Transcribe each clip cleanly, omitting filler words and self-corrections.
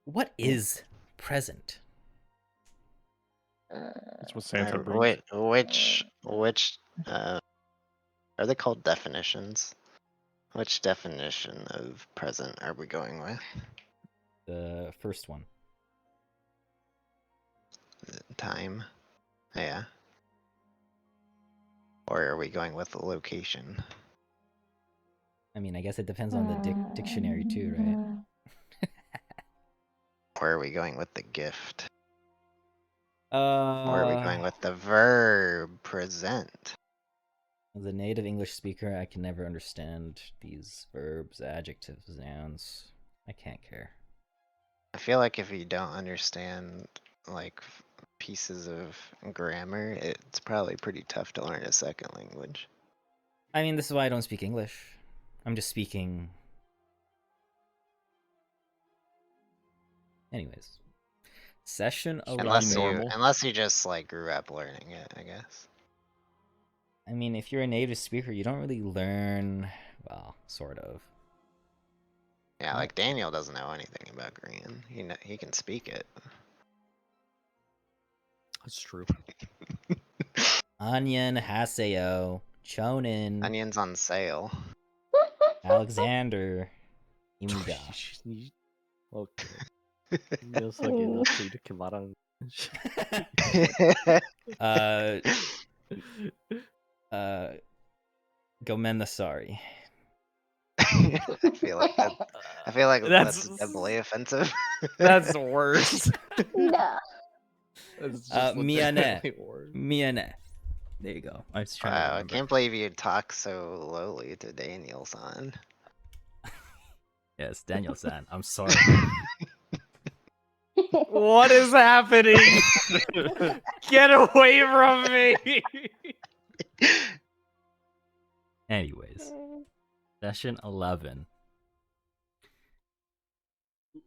What is present? That's what Santa brings. Which are they called definitions? Which definition of present are we going with? The first one. Time? Yeah. Or are we going with the location? I mean, I guess it depends on the dictionary too, right? Or are we going with the gift? Or Or are we going with the verb present? as a native English speaker, I can never understand these verbs, adjectives, nouns. I can't care. I feel like if you don't understand like pieces of grammar, it's probably pretty tough to learn a second language. I mean, this is why I don't speak English. I'm just speaking. Anyways, session Speaking 11. normal. Unless you just like grew up learning it, I guess. I mean, if you're a native speaker, you don't really learn. Well, sort of. Yeah, like Daniel doesn't know anything about Korean. He can speak it. That's true. Onion, Haseo, Chonin, Onions on sale. Alexander, Imida. 오케이. 이 녀석이 나한테 이렇게 말하는. Gomendasari. I feel like that's doubly offensive. That's worse. No. That's just Miyane. legitimately worse. Miyane. There you go. I was trying to Wow, I remember. can't believe you talk so lowly to Daniel-san. Yes, Daniel-san. I'm sorry. What is happening? Get away from me! Anyways, session 11.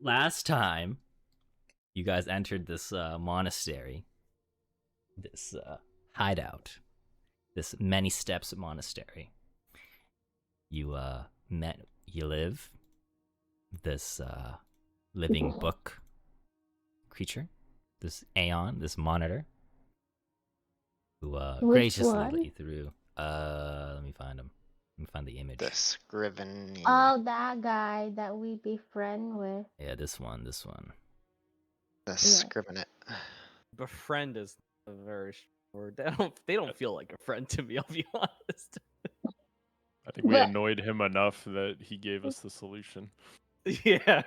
Last time you guys entered this monastery, this hideout, this many steps monastery. You met Yliv, this living book creature, this Aeon, this monitor, who graciously let you through. Let me find him. Let me find the image. The Scriven. Oh, that guy that we befriend with. Yeah, this one. The Scrivenet. Befriend is a very word. They don't feel like a friend to me, I'll be honest. I think we annoyed him enough that he gave us the solution. Yeah.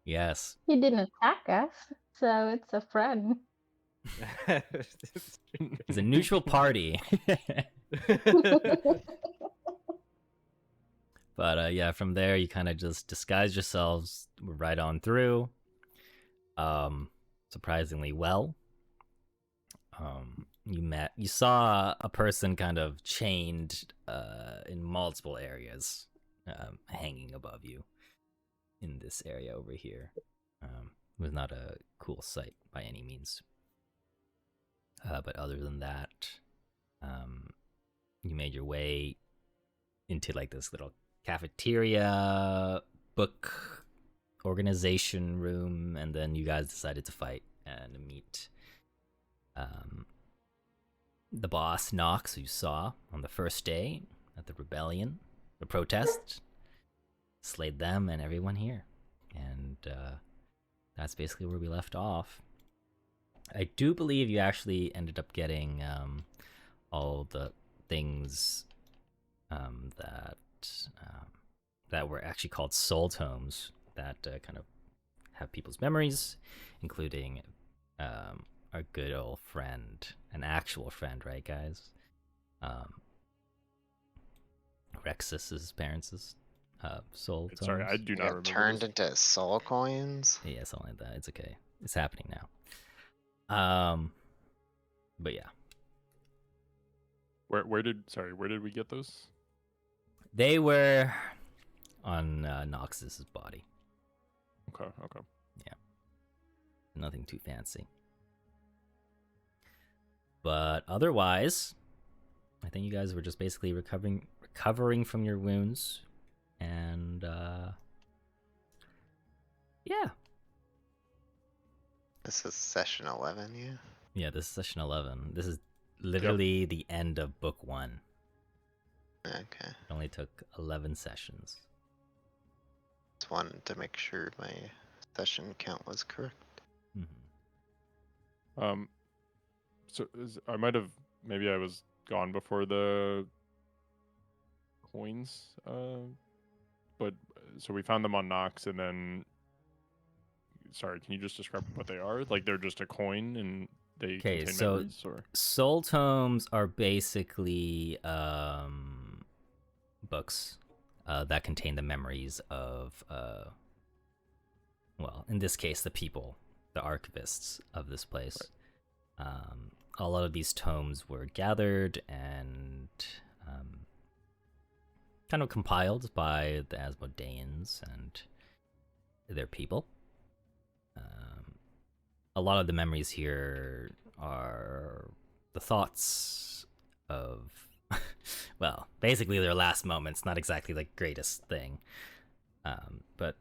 Yes. He didn't attack us, so it's a friend. It's a neutral party. But yeah, from there you kind of just disguise yourselves right on through. Surprisingly well. You saw a person kind of chained in multiple areas, hanging above you in this area over here. It was not a cool sight by any means. But other than that, you made your way into like this little cafeteria, book organization room, and then you guys decided to fight and meet the boss Nox, who you saw on the first day at the rebellion, the protest. Slayed them and everyone here, and that's basically where we left off. I do believe you actually ended up getting all the things that were actually called soul tomes that kind of have people's memories, including our good old friend, an actual friend, right, guys? Rexus's parents' soul tomes. Sorry, I do not remember. Turned this. into soul coins. Yeah, something like that. It's okay. It's happening now. But yeah. Where did we get those? They were on Noxus's body. Okay. Yeah. Nothing too fancy. But otherwise, I think you guys were just basically recovering from your wounds and This is session 11, yeah? Yeah, this is session 11. This is literally the end of book 1. Okay. It only took 11 sessions. Just wanted to make sure my session count was correct. Mm-hmm. So I might have, maybe I was gone before the coins. But so we found them on Nox, and then. Sorry, can you just describe what they are? Like they're just a coin and they Okay, contain so memories, or soul tomes are basically books that contain the memories of, well, in this case, the people, the archivists of this place. Right. A lot of these tomes were gathered and kind of compiled by the Asmodeans and their people. A lot of the memories here are the thoughts of, well, basically their last moments. Not exactly the greatest thing, but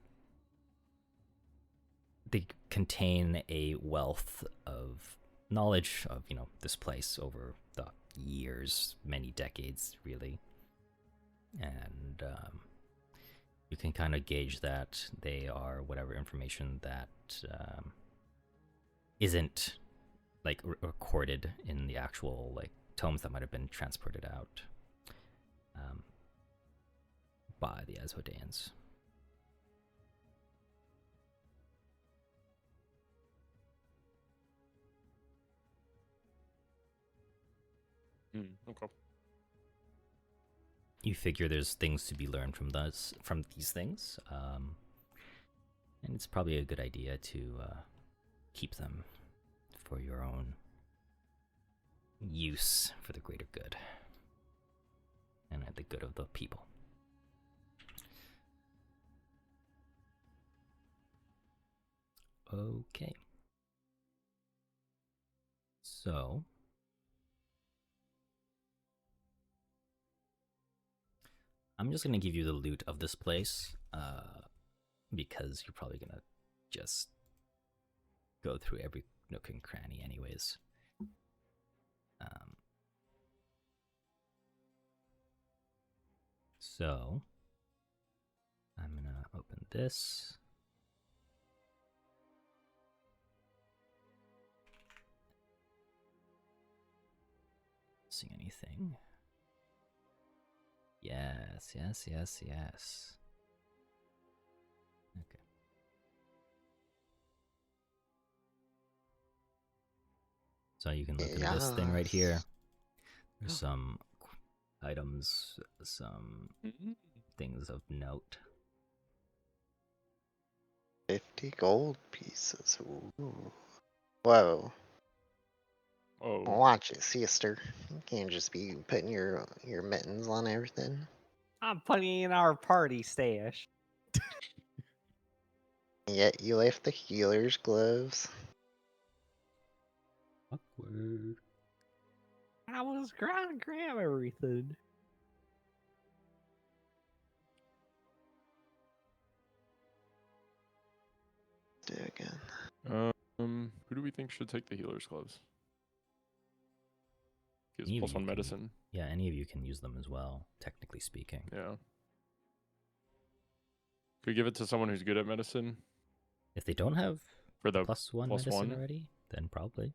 they contain a wealth of knowledge of, this place over the years, many decades, really. And you can kind of gauge that they are whatever information that isn't like recorded in the actual like tomes that might have been transported out by the Asmodeans. Okay. You figure there's things to be learned from these things, and it's probably a good idea to keep them for your own use, for the greater good and the good of the people. Okay. So I'm just going to give you the loot of this place, because you're probably going to just go through every nook and cranny anyways. So I'm going to open this. See anything? Yes. Okay. So you can look at this thing right here. There's some items, some things of note. 50 gold pieces. Ooh. Whoa. Oh, Watch it, sister. You can't just be putting your mittens on everything. I'm putting in our party stash. Yet you left the healer's gloves. Awkward. I was trying to grab everything. Do it again. who do we think should take the healer's gloves? Gives Any of plus you 1 can- medicine. Yeah, any of you can use them as well, technically speaking. Yeah. Could we give it to someone who's good at medicine If they don't have for the +1 plus medicine 1? already, then probably.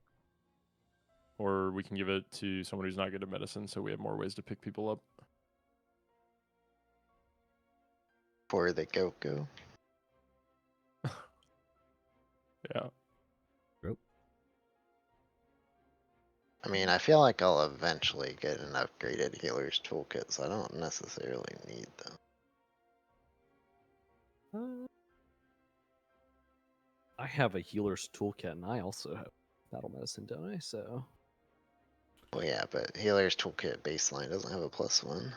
Or we can give it to someone who's not good at medicine, so we have more ways to pick people up. For the Goku. Yeah. I mean, I feel like I'll eventually get an upgraded healer's toolkit, so I don't necessarily need them. I have a healer's toolkit, and I also have battle medicine, don't I? So. Well, yeah, but healer's toolkit baseline doesn't have a +1.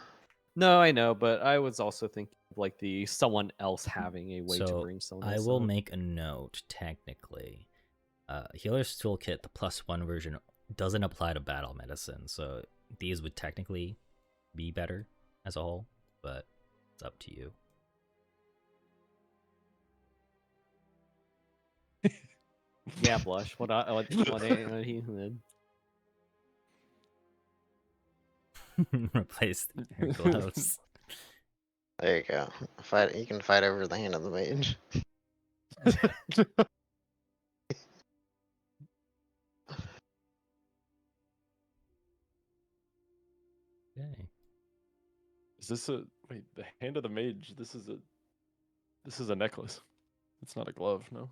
No, I know, but I was also thinking of like the someone else having a way to So bring someone I else will up. make a note, technically. Healer's Toolkit, the +1 version, doesn't apply to battle medicine, so these would technically be better as a whole, but it's up to you. Yeah, blush. What he did. Replace her gloves. There you go. Fight. You can fight over the hand of the mage. Okay. Is this a wait? The hand of the mage. This is a necklace. It's not a glove, no.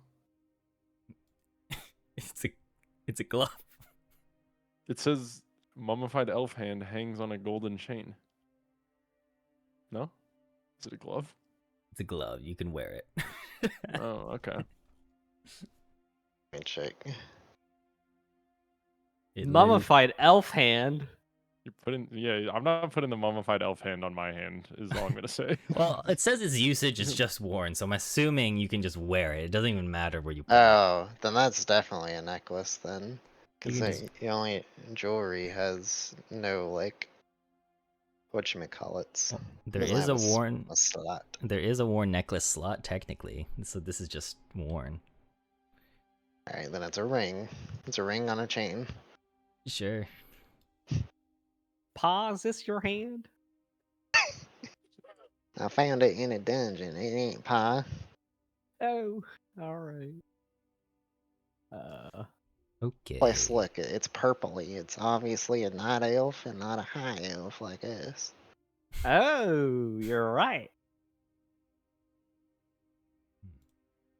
It's a glove. It says mummified elf hand hangs on a golden chain. No? Is it a glove? It's a glove. You can wear it. Oh, okay. Let me check. It literally- Mummified elf hand. You're putting I'm not putting the mummified elf hand on my hand, is all I'm gonna say. Well, it says its usage is just worn, so I'm assuming you can just wear it. It doesn't even matter where you put it. Oh, then that's definitely a necklace then. You Because can just- the only jewelry has no, like, whatchamacallits. There Doesn't is have a a s- worn A slot. there is a worn necklace slot technically. So this is just worn. Alright, then it's a ring. It's a ring on a chain. Sure. Pa, is this your hand? I found it in a dungeon. It ain't pie. Oh, all right. Okay. Plus, look, it's purpley. It's obviously a night elf and not a high elf like us. Oh, you're right.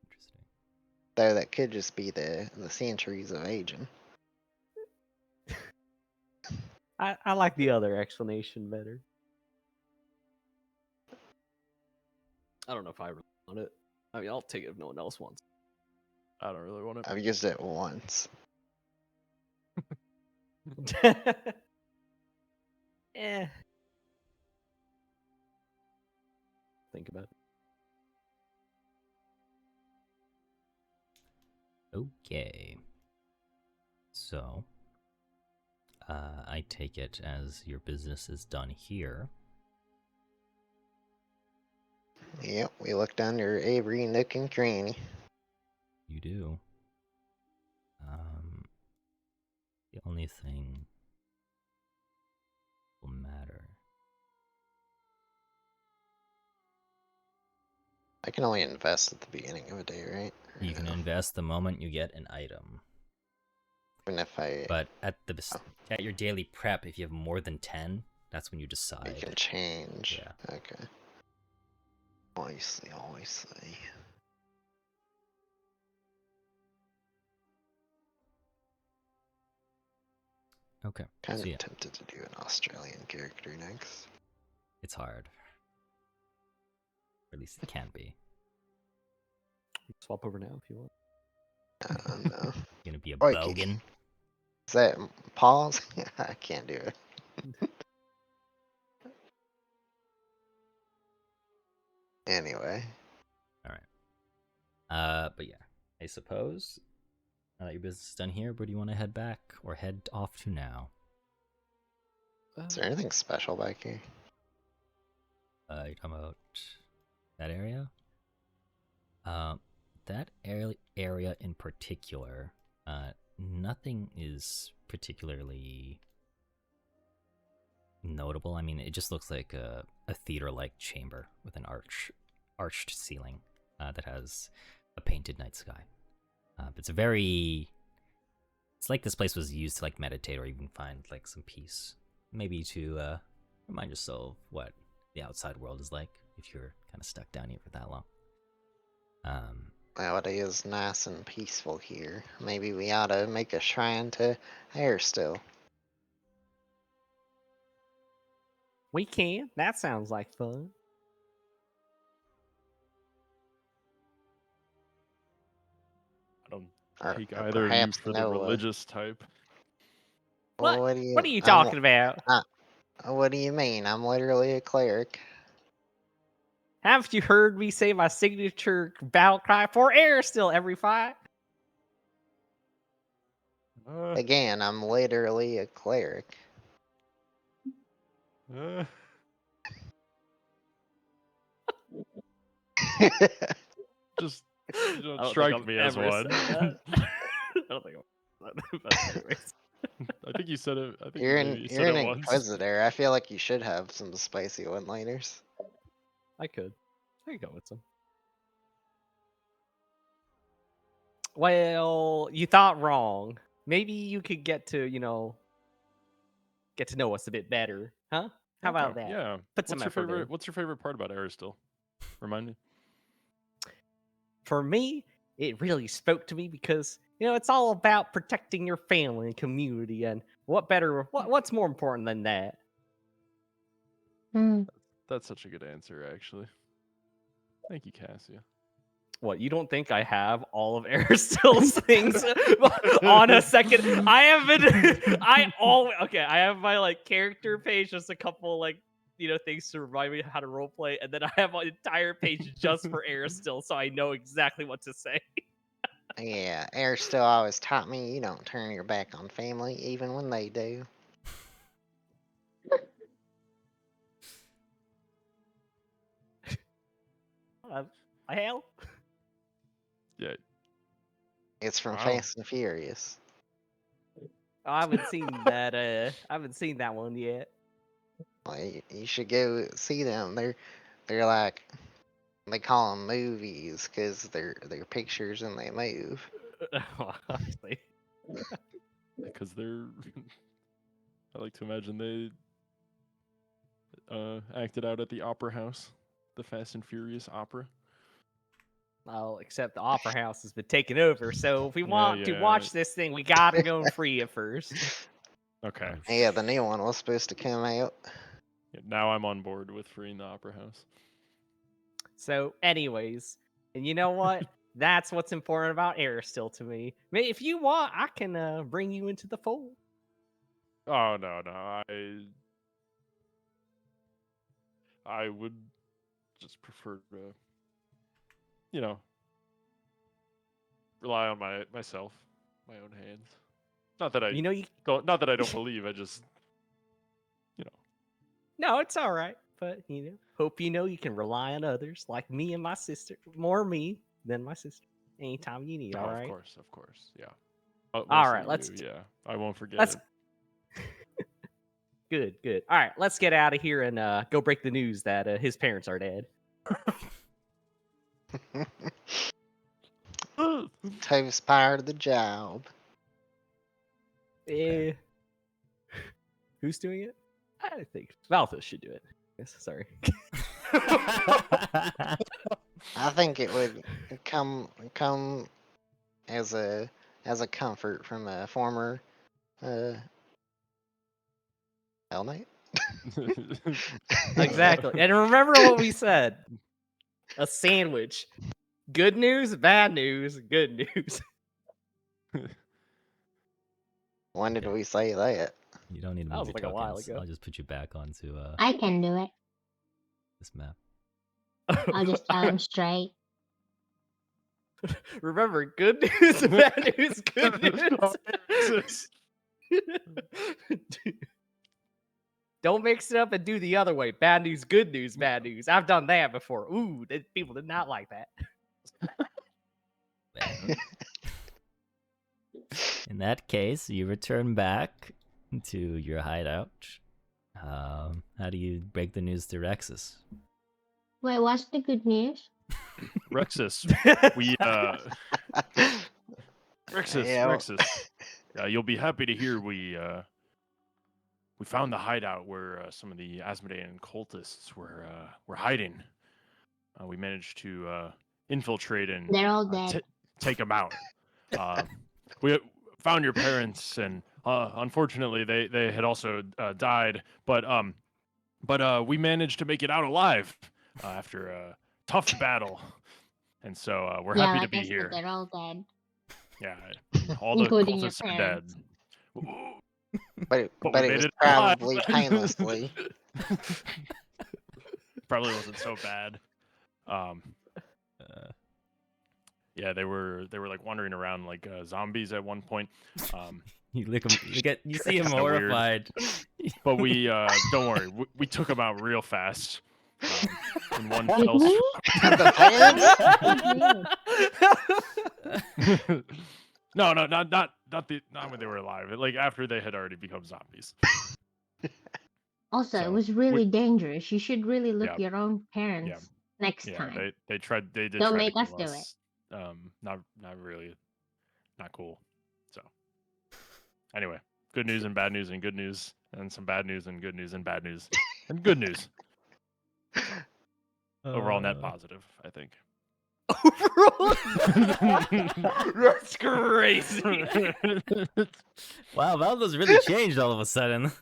Interesting. Though that could just be the centuries of aging. I like the other explanation better. I don't know if I really want it. I mean, I'll take it if no one else wants I don't really want it. I've used it once. it. Eh. Think about it. Okay. So, I take it as your business is done here. Yep, we looked under every nook and cranny. You do. The only thing will matter. I can only invest at the beginning of a day, right? Or You can no? invest the moment you get an item. Even if I But at your daily prep, if you have more than 10, that's when you you decide. can change. Yeah. Okay. I see. Okay. Kind So of yeah, tempted to do an Australian character next. it's hard. Or at least it can be. Swap over now if you want. No. You're gonna be a Oi, bogan. Is that pause? I can't do it. Anyway. But yeah, I suppose now that your business is done here, where do you want to head back or head off to now? Is there anything special back here? You're talking about that area? That area in particular, nothing is particularly notable. I mean, it just looks like a theater-like chamber with an arched ceiling that has a painted night sky. It's like this place was used to like meditate or even find like some peace, maybe to remind yourself what the outside world is like if you're kind of stuck down here for that long. Well, it is nice and peaceful here. Maybe we ought to make a shrine to Hairstill. We can. That sounds like fun. I don't Or, take or either of you perhaps for the Noah. religious type. Well, What? what do you? What are you I'm- talking about? What do you mean? I'm literally a cleric. Haven't you heard me say my signature battle cry for air still every fight? Again, I'm literally a cleric. Just I don't think strike I've me as ever one. said that. don't think but anyways. I think you said it. I think You're maybe you an said it once. inquisitor. I feel like you should have some spicy one-liners. I could go with some. Well, you thought wrong. Maybe you could get to know us a bit better, huh? How about Okay, that? Yeah. Put some What's your effort favorite? in. What's your favorite part about Aristil? Remind me. For me, it really spoke to me because it's all about protecting your family and community, and what's more important than that? Hmm. That's such a good answer, actually. Thank you, Cassia. What, you don't think I have all of Aristil's things on a second? I have been. I have my character page, just a couple things to remind me how to roleplay, and then I have an entire page just for Aristil, so I know exactly what to say. Yeah, Air still always taught me you don't turn your back on family even when they do. Hell, Yeah. It's from Wow. Fast and Furious. I haven't seen that. I haven't seen that one yet. Well, you should go see them. They're like they call them movies because they're pictures and they move. Honestly. Because they're. I like to imagine they acted out at the Opera House, the Fast and Furious opera. Well, except the Opera House has been taken over, so if we Yeah, want to yeah. watch this thing, we gotta go free at first. Okay. Yeah, the new one was supposed to come out. Yeah, now I'm on board with freeing the Opera House. So, anyways, and you know what? That's what's important about Aristil to me. If you want, I can bring you into the fold. Oh no, I would just prefer to, rely on myself, my own hands. Not that I not that I don't believe. I just, No, it's all right. But hope you can rely on others like me and my sister. More me than my sister. Anytime you need. Oh, All right. of course, yeah. All Mostly right, let's. you, yeah, I won't forget Let's. it. Good. All right, let's get out of here and go break the news that his parents are dead. Toast part of the job. Eh. Who's doing it? I think Valthus should do it. Yes, sorry. I think it would come as a comfort from a former Hell Knight. Exactly. And remember what we said. A sandwich. Good news, bad news, good news. When did we say that? You don't need That was movie like a while tokens. ago. I'll just put you back onto I can do it. this map. I'll just tell him straight. Remember, good news, bad news, good news. Don't mix it up and do the other way. Bad news, good news, bad news. I've done that before. Ooh, people did not like that. Well, in that case, you return back to your hideout. How do you break the news to Rexus? Wait, what's the good news? Rexus, we Rexus, Yeah, Rexus. You'll be happy to hear we found the hideout where some of the Asmodean cultists were hiding. We managed to infiltrate and They're all dead. take them out. We found your parents, and unfortunately, they had also died. But we managed to make it out alive after a tough battle, and so we're happy to like be I said, here. they're all dead. Yeah, all the Including your cultists are dead. parents. but we it made was it alive. probably painlessly. Probably wasn't so bad. Yeah, they were like wandering around like zombies at one point. You look him. You see him Kinda weird. horrified. But we don't worry, we took them out real fast. In one fell swoop. The No, not when they were alive. Like after they had already become zombies. Also, it So, was really dangerous. You should really look Yeah. your own parents next Yeah, time. they did Don't try make to us kill do it. us. Not really, not cool. So anyway, good news and bad news and good news and some bad news and good news and bad news and good news. Overall net positive, I think. Overall, that's crazy. Wow, Valdo's really changed all of a sudden.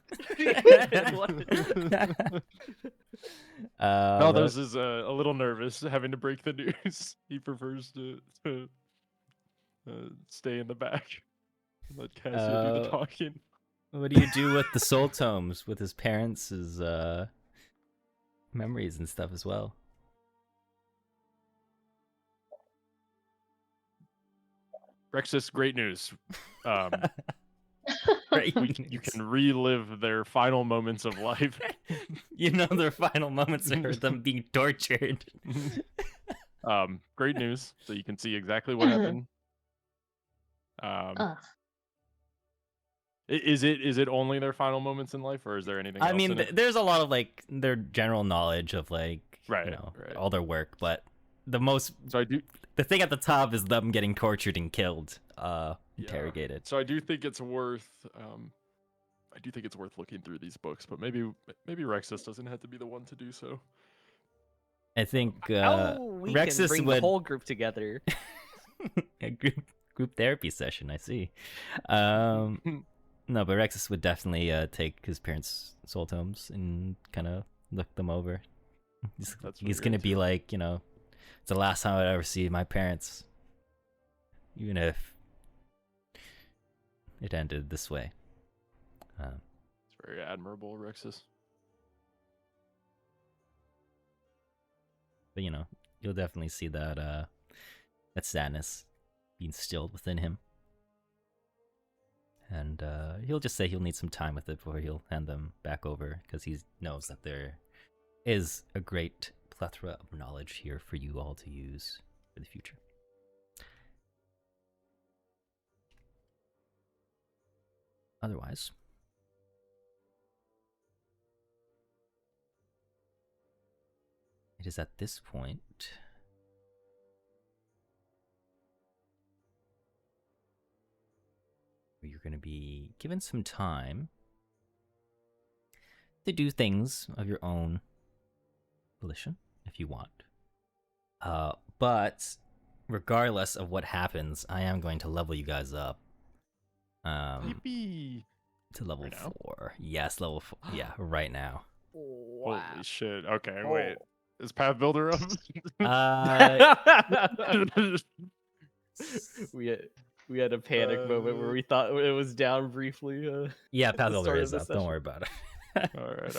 Maldos is a little nervous having to break the news. He prefers to stay in the back and let Cassia do the talking. What do you do with the soul tomes with his parents' memories and stuff as well? Rexus, great news. Great You can relive their final moments of life. You know, their final moments are them being tortured. Great news. So you can see exactly what happened. Ugh. Is it only their final moments in life, or is there anything else? I mean, in it? there's a lot of like their general knowledge of like Right, you know right. all their work, but the most So I do. the thing at the top is them getting tortured and killed, interrogated. So I do think it's worth. I do think it's worth looking through these books, but maybe Rexus doesn't have to be the one to do so. I think How we can Rexus bring would the whole group together. a group therapy session. I see. No, but Rexus would definitely take his parents' soul tomes and kind of look them over. He's gonna be like, you know, it's the last time I'd ever see my parents, even if it ended this way. It's very admirable, Rexus. But you know, you'll definitely see that that sadness being stilled within him, and he'll just say he'll need some time with it before he'll hand them back over, because he knows that there is a great plethora of knowledge here for you all to use for the future. Otherwise, it is at this point where you're going to be given some time to do things of your own volition if you want. But regardless of what happens, I am going to level you guys up. Yippee! To level Right now? 4. Yes, level 4. Yeah, right now. Wow. Holy shit! Okay, wait. Is Path Builder up? we had a panic moment where we thought it was down briefly. Yeah, at Path the Builder start of is the up. Don't session. worry about it. all right.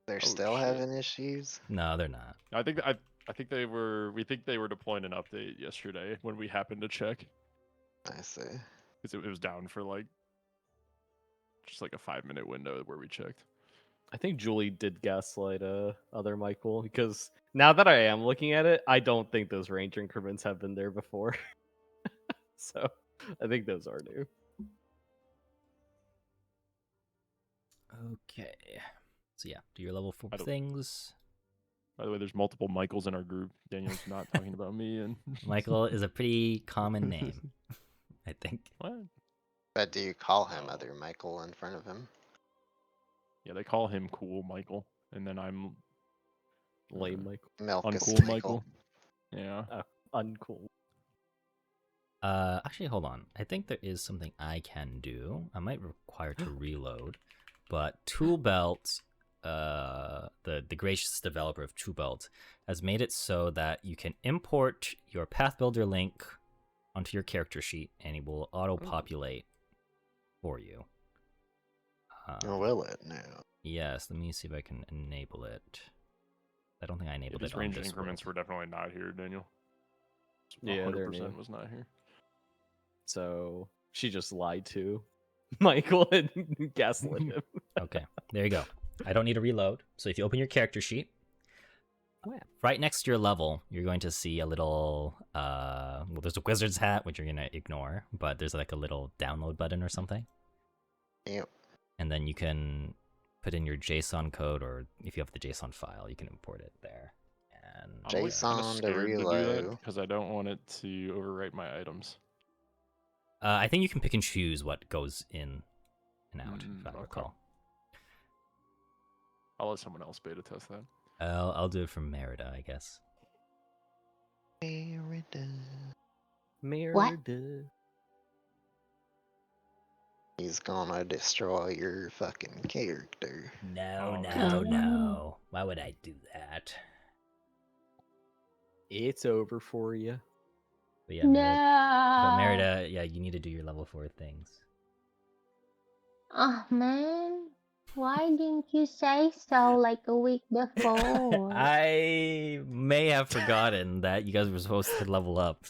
They're Oh, still shit. having issues. No, they're not. I think they were. We think they were deploying an update yesterday when we happened to check, I see. because it was down for like just like a 5-minute window where we checked. I think Julie did gaslight other Michael, because now that I am looking at it, I don't think those range increments have been there before. So I think those are new. Okay. So yeah, do your level 4 I don't- things. By the way, there's multiple Michaels in our group. Daniel's not talking about me and Michael is a pretty common name, I think. What? But do you call him other Michael in front of him? Yeah, they call him Cool Michael, and then I'm Lame Michael. Milkus Uncool Michael. Yeah. Uncool. Actually, hold on. I think there is something I can do. I might require to reload, but Toolbelt, the gracious developer of Toolbelt, has made it so that you can import your Path Builder link onto your character sheet, and it will auto-populate for you. Or will it now? Yes, let me see if I can enable it. I don't think I enabled These it on range this increments world. were definitely not here, Daniel. Yeah, they're 100% new. was not here. So she just lied to Michael and gaslit him. Okay, there you go. I don't need to reload. So if you open your character sheet, right next to your level, you're going to see a little, well, there's a wizard's hat, which you're going to ignore, but there's like a little download button or something. Yep. And then you can put in your JSON code, or if you have the JSON file, you can import it there. And I'm kinda JSON to scared to do that reload. because I don't want it to overwrite my items. I think you can pick and choose what goes in and out, if I okay. recall. I'll let someone else beta test that. I'll do it from Merida, I guess. Merida. He's gonna destroy your fucking character. No, Oh, no, no. no. Why would I do that? It's over for you. But yeah, Merida, but No. Merida, yeah, you need to do your level 4 things. Oh man, why didn't you say so like a week before? I may have forgotten that you guys were supposed to level up.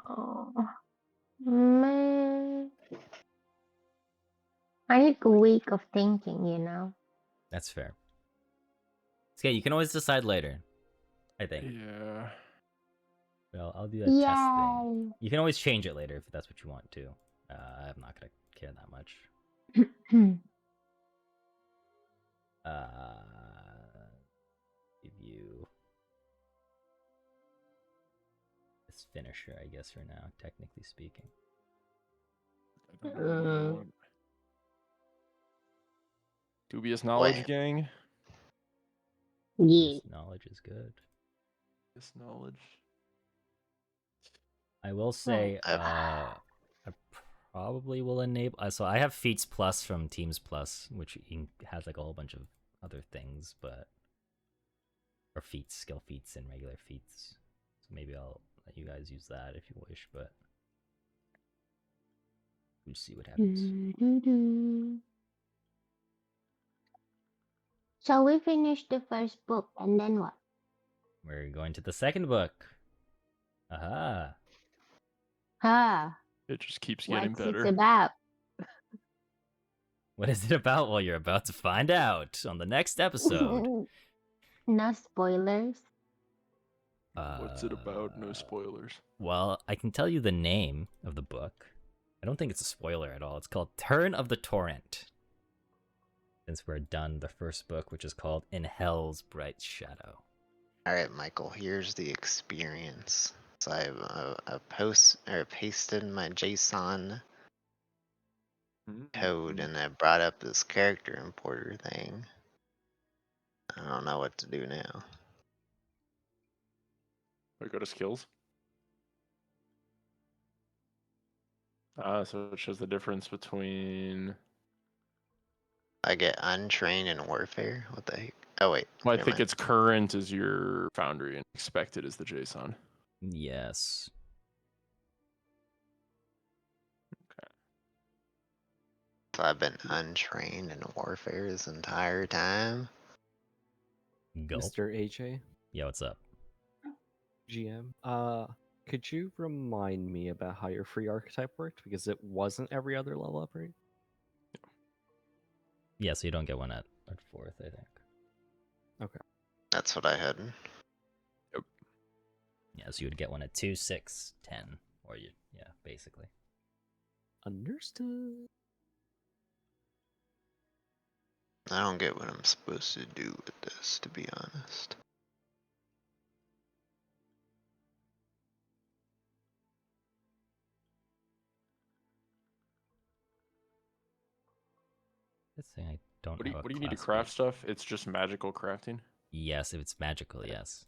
Oh man, I need a week of thinking, you know. That's fair. Okay, you can always decide later, I think. Yeah. Well, I'll do that chess thing. Yay! You can always change it later if that's what you want to. I'm not gonna care that much. Give you this finisher, I guess, for now, technically speaking. I don't know what I want. Dubious knowledge, Wait. gang. Yeah. This knowledge is good. Dubious knowledge. I will say, I probably will enable. So I have Feats Plus from Teams Plus, which has like a whole bunch of other things, but or feats, skill feats, and regular feats. So maybe I'll let you guys use that if you wish, but we'll see what happens. Do-do-do. So we finished the first book, and then what? We're going to the second book. Aha. Ah, It just keeps getting what's better. it about? What is it about? Well, you're about to find out on the next episode. No spoilers. What's it about? No spoilers. Well, I can tell you the name of the book. I don't think it's a spoiler at all. It's called Turn of the Torrent. Since we're done the first book, which is called In Hell's Bright Shadow. Alright, Michael, here's the experience. So I've pasted my JSON code and I brought up this character importer thing. I don't know what to do now. We go to skills. So it shows the difference between. I get untrained in warfare? What the heck? Oh wait. Well, I never think mind. it's current is your foundry and expected is the JSON. Yes. So I've been untrained in warfare this entire time. Go. Mr. AJ, Yeah, what's up? GM. Could you remind me about how your free archetype worked? Because it wasn't every other level up, right? Yeah, so you don't get one at 4th, I think. That's what I had. Yeah, so you would get one at 2, 6, 10, or yeah, basically. Understood. I don't get what I'm supposed to do with this, to be honest. This thing I don't What do have a you need to class craft with. stuff? It's just magical crafting. Yes, if it's magical, yes.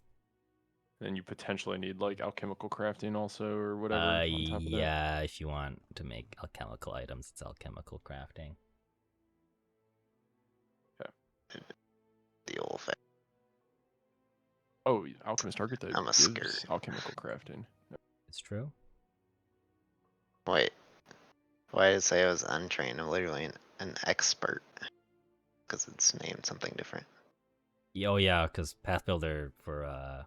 Then you potentially need like alchemical crafting also or whatever on top of that. Yeah, if you want to make alchemical items, it's alchemical crafting. The old thing. Oh, alchemist archetype I'm a is skirt. alchemical crafting. It's true. Wait. Why did it say I was untrained? I'm literally an expert. Because it's named something different. Oh yeah, because Pathbuilder, for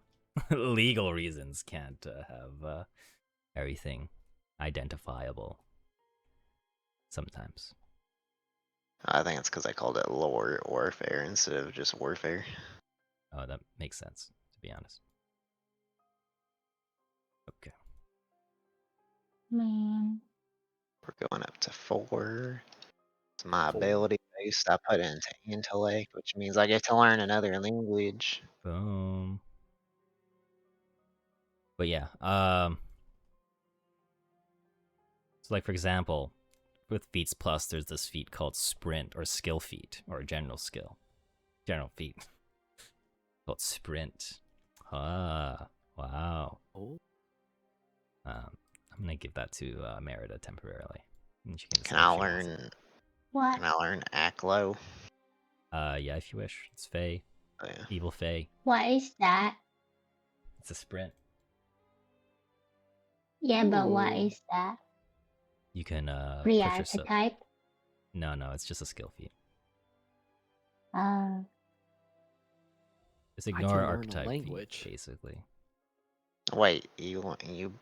legal reasons, can't have everything identifiable. Sometimes. I think it's because I called it lore warfare instead of just warfare. Oh, that makes sense, to be honest. Okay. Man. We're going up to 4. It's my 4. ability based. I put it into intellect, which means I get to learn another language. Boom. But yeah, so like for example, with feats plus, there's this feat called sprint or skill feat or general feat called sprint. Ah, wow. Oh. I'm gonna give that to Merida temporarily. And she can Can decide I if she wants it. learn? What? Can I learn Aklo? Yeah, if you wish. It's Fae, Oh, yeah. evil Fae. What is that? It's a sprint. Yeah, but what Ooh. is that? You can Free push yourself. archetype? No, it's just a skill feat. Just I can ignore learn a archetype language. feat, basically. Wait, you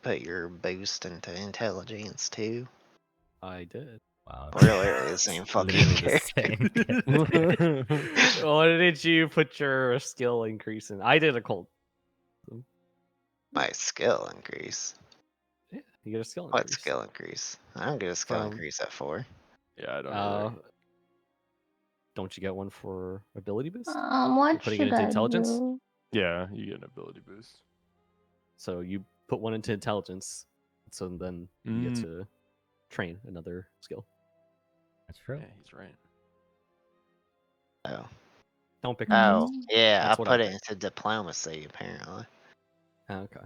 put your boost into intelligence too? I did. Wow. We're literally the same fucking Literally the character. same. What did you put your skill increase in? I did a cold. My skill increase. Yeah, you get a skill What increase. skill increase? I don't get a skill From- increase at 4. Yeah, I don't either. Don't you get one for ability boost? What putting should it into I intelligence? do? Yeah, you get an ability boost. So you put one into intelligence, so then you get Mm. to train another skill. That's true. Yeah, he's right. Oh. Don't pick. Oh, Mm. yeah, That's I what put I it into diplomacy apparently. Okay.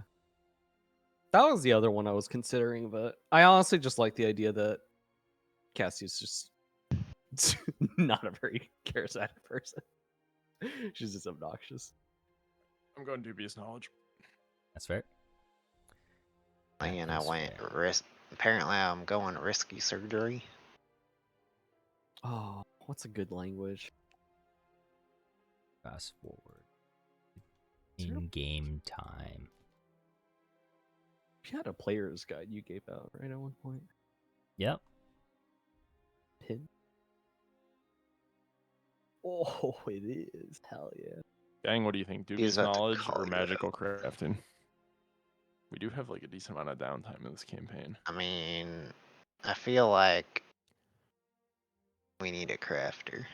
That was the other one I was considering, but I honestly just like the idea that Cassie's just not a very charismatic person. She's just obnoxious. I'm going dubious knowledge. That's fair. That And I is went fair. risk. Apparently, I'm going risky surgery. Oh, what's a good language? Fast forward. Is there a- In-game time. You had a player's guide you gave out, right, at one point? Yep. Pin? Oh, it is. Hell yeah. Gang, what do you think? Dubious about to knowledge call or you magical crafting? We do have like a decent amount of downtime in this campaign. I mean, I feel like we need a crafter.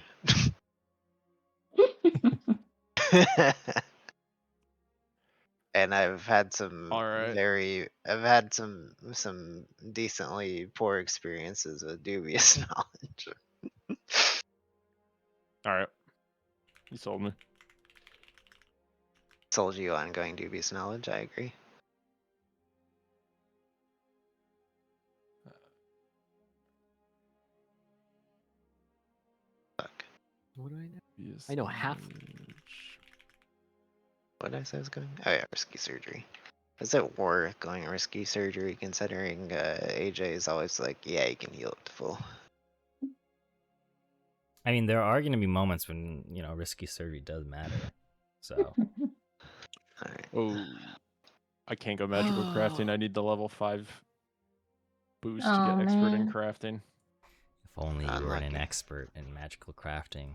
And I've had some Alright. I've had some decently poor experiences with dubious knowledge. Alright. You sold me. Told you on going dubious knowledge, I agree. Fuck. What do I know? Dubious I know half. knowledge. What did I say I was going? Oh yeah, risky surgery. Is it worth going risky surgery considering AJ is always like, yeah, you can heal up to full. I mean, there are going to be moments when, risky surgery does matter. So, Alright. Oh. I can't go magical crafting. I need the level 5 boost to Oh, get expert in man. crafting. if only you were an Unlucky. expert in magical crafting.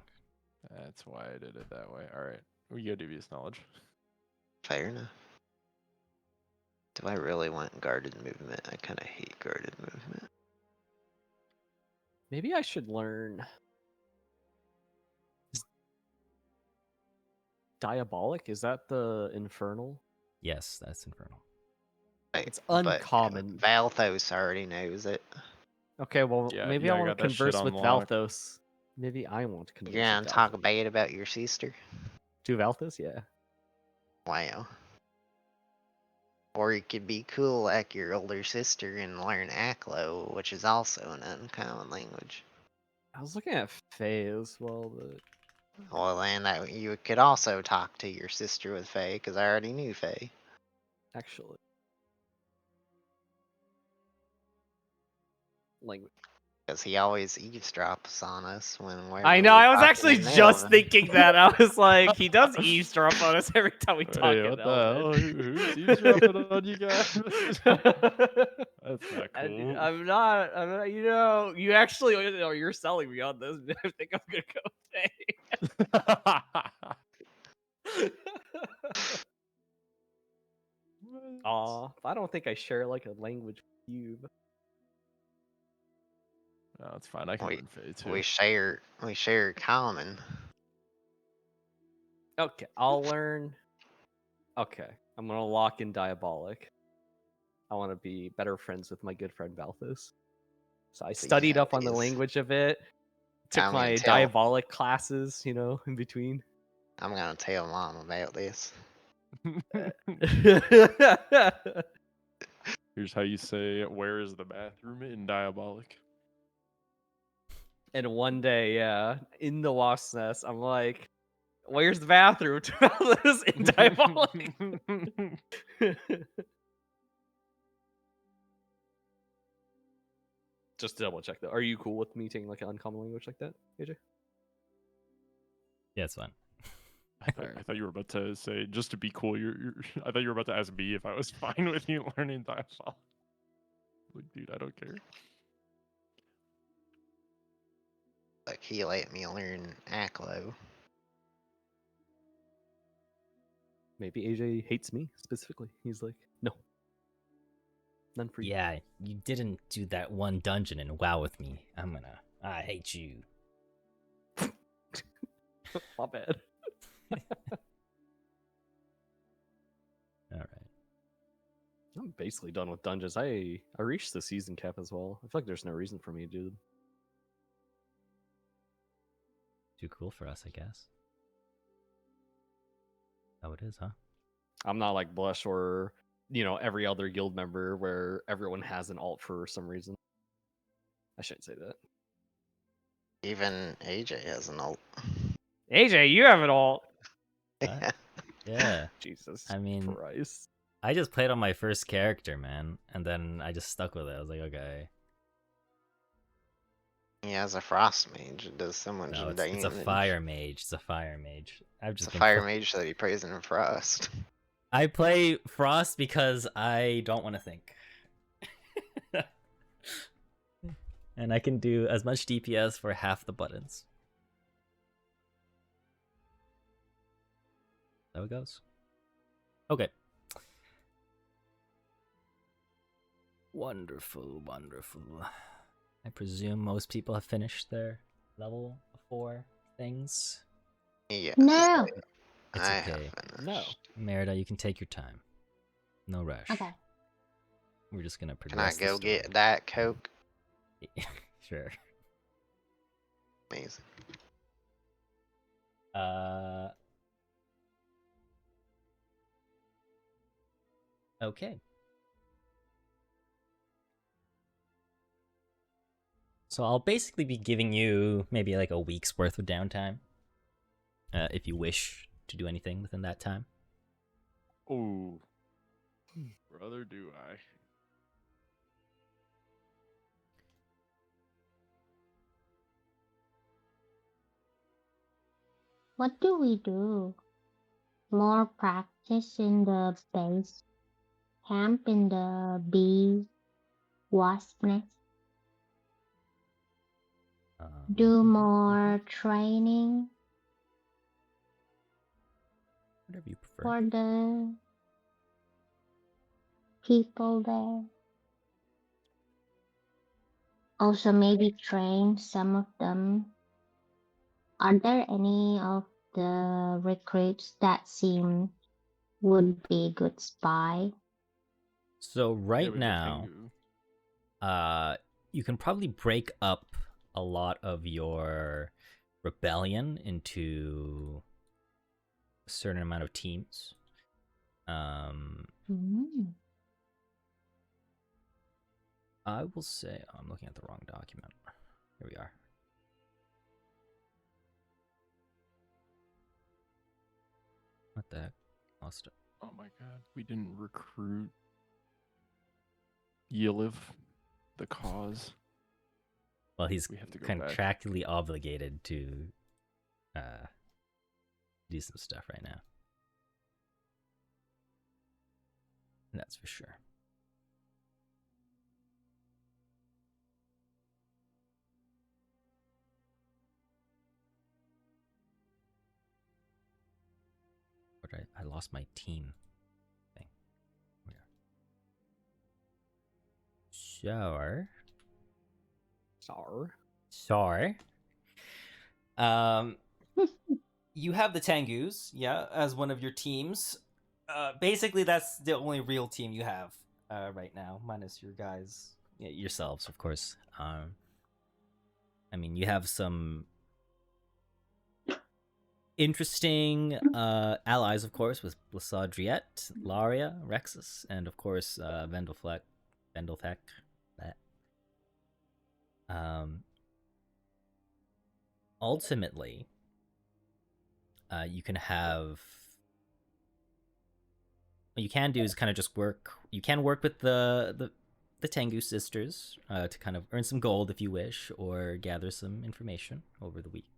That's why I did it that way. Alright. We go dubious knowledge. Fair enough. Do I really want guarded movement? I kind of hate guarded movement. Maybe I should learn. Diabolic? Is that the infernal? Yes, that's infernal. Right, It's but uncommon. Valthos already knows it. Okay, well, Yeah, maybe yeah, I I want got to that shit converse with unlocked. Valthos. Maybe I want to converse You're gonna with talk Valthos. bad about your sister? To Valthos? Yeah. Wow. Or you could be cool like your older sister and learn Aklo, which is also an uncommon language. I was looking at Faye as well, but Well, then you could also talk to your sister with Faye, because I already knew Faye. actually. Language. Because he always eavesdrops on us when we're. I know. I was talking actually in just Elven. thinking that. I was like, he does eavesdrop on us every time we talk Hey, in what the hell? Elven. Who's eavesdropping on you guys? That's not cool. I'm not. You know, you actually. You're selling me on this. I think I'm gonna go pay. Aw, I don't think I share like a language with you. No, it's fine. I can learn Fae too. We share common. Okay, I'll learn. Okay, I'm gonna lock in Diabolic. I want to be better friends with my good friend Balthus. So I studied up on the language of it. Took I'm gonna my tell- Diabolic classes, you know, in between. I'm gonna tell Mom about this. Here's how you say, "Where is the bathroom?" in Diabolic. And one day, yeah, in the wasp's nest, I'm like, "Where's the bathroom?" to Balthus in Diabolic. Just to double check though. Are you cool with me taking like an uncommon language like that, AJ? Yeah, it's fine. I thought you were about to say, just to be cool. I thought you were about to ask me if I was fine with you learning Diabolic. Like, dude, I don't care. Like he let me learn Aklo. Maybe AJ hates me specifically. He's like, no, none for you. Yeah, you didn't do that one dungeon in WoW with me. I hate you. My bad. All right. I'm basically done with dungeons. I reached the season cap as well. I feel like there's no reason for me to do them. Too cool for us, I guess. Oh, it is, huh? I'm not like Blush or, you know, every other guild member where everyone has an alt for some reason. I shouldn't say that. Even AJ has an ult. AJ, you have an alt. Yeah. Jesus I mean, Christ. I just played on my first character, man, and then I just stuck with it. I was like, okay. He has a frost mage. It does so much No, damage. it's a fire mage. It's a fire mage. I've It's just a been fire mage that he plays in frost. I play Frost because I don't want to think. And I can do as much DPS for half the buttons. There it goes. Okay. Wonderful, wonderful. I presume most people have finished their level 4 things. Yes. No. It's I okay. have finished. No. Merida, you can take your time. No rush. Okay. We're just gonna Can I progress. go get that Coke? Sure. Amazing. Okay. So I'll basically be giving you maybe like a week's worth of downtime, if you wish to do anything within that time. Oh, brother, do I? What do we do? More practice in the base camp in the bee wasp nest. Do more training Whatever you prefer. for the people there. Also, maybe train some of them. Are there any of the recruits that seem would be a good spy? So Yeah, right we have now, Tengu. you can probably break up a lot of your rebellion into a certain amount of teams. Mm. I will say, oh, I'm looking at the wrong document. Here we are. What the heck? Lost it. Oh my god, we didn't recruit Yiliv, the cause. Well, he's We have to go back. contractually obligated to do some stuff right now. That's for sure. But I lost my team thing. Where? Sorry. You have the Tengus, yeah, as one of your teams. Basically, that's the only real team you have right now, minus your guys, yourselves, of course. I mean, you have some interesting allies, of course, with Blassadriette, Laria, Rexus, and of course Vendelfleck. Ultimately, you can have. What you can do is kind of just work. You can work with the Tengu sisters to kind of earn some gold if you wish, or gather some information over the week.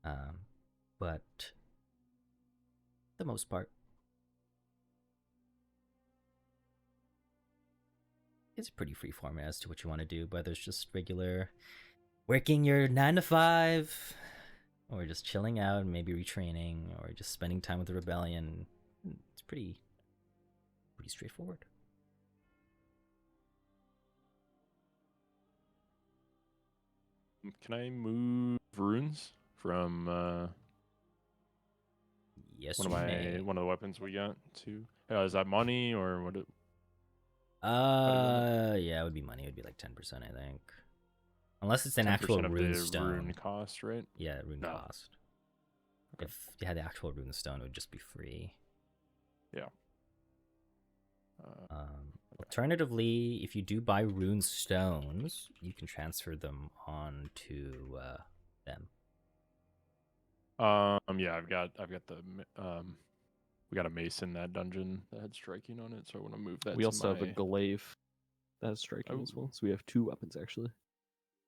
But for the most part, it's pretty freeform as to what you want to do, whether it's just regular working your 9 to 5, or just chilling out and maybe retraining, or just spending time with the rebellion. It's pretty straightforward. Can I move runes from Yes, one you of may. one of the weapons we got to? Is that money or what? Yeah, it would be money. It would be like 10%, I think. Unless it's an actual 10% of rune the stone. rune cost, right? Yeah, rune No. cost. Okay. If you had the actual rune stone, it would just be free. Yeah. Alternatively, if you do buy rune stones, you can transfer them on to them. Yeah, I've got the we got a mace in that dungeon that had striking on it, so I want to move that. We to also have a my- glaive that's striking as well. Oh. So we have 2 weapons actually.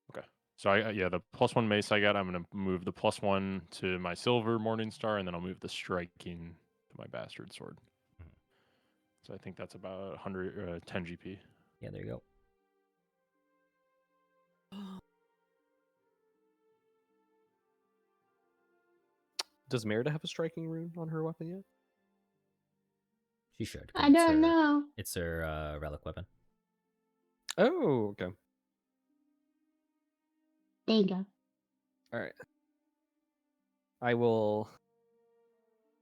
Okay. So the +1 mace I got, I'm gonna move the +1 to my silver Morningstar, and then I'll move the striking to my bastard sword. Mhm. So I think that's about 110 GP. Yeah, there you go. Does Merida have a striking rune on her weapon yet? She should. I don't know. It's her relic weapon. Oh, okay. There you go. All right. I will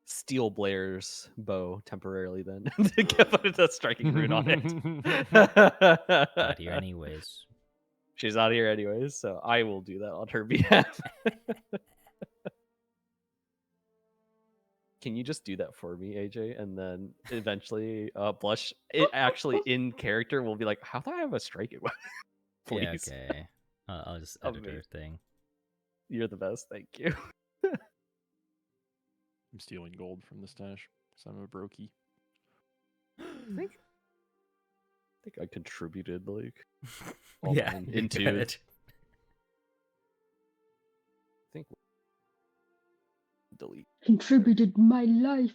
steal Blair's bow temporarily then to put a striking rune on it. Not here anyways. She's out here anyways, so I will do that on her behalf. Can you just do that for me, AJ? And then eventually, Blush, it actually in character will be like, how do I have a striking weapon? Please. Yeah, okay. I'll just edit her Amazing. thing. You're the best. Thank you. I'm stealing gold from the stash because I'm a brokey. I think I contributed like all Yeah, mine you're into. good. I think delete. Contributed my life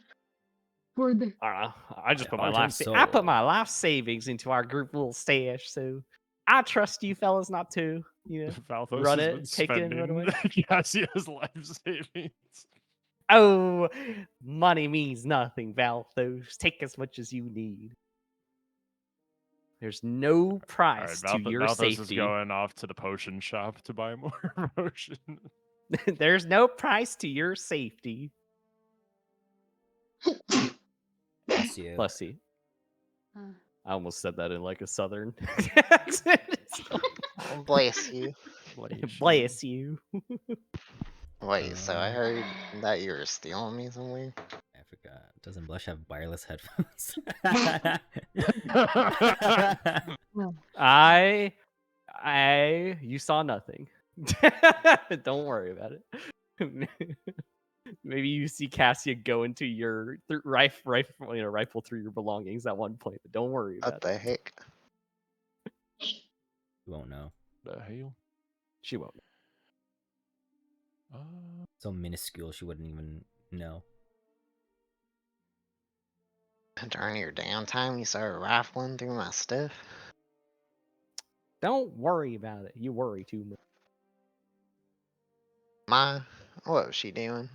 for the. I just My put my heart life. and I put soul. my life savings into our group little stash, so I trust you fellas not to, Valthos run has it, been take it, and run away. spending Cassia's life savings. Oh, money means nothing, Valthos. Take as much as you need. There's no All right, price to your Valthos is safety. going off to the potion shop to buy more potion. There's no price to your safety. Bless you. Bless you. Uh, I almost said that in like a southern accent. Bless you. Bless you. Wait, so I heard that you were stealing me somewhere? I forgot. Doesn't Blush have wireless headphones? You saw nothing. Don't worry about it. Maybe you see Cassia go into your rifle through your belongings at one point, but don't worry about What the heck? You won't know. The hell? She won't. So minuscule she wouldn't even know. During your downtime, you started rifling through my stuff. Don't worry about it. You worry too much. What was she doing?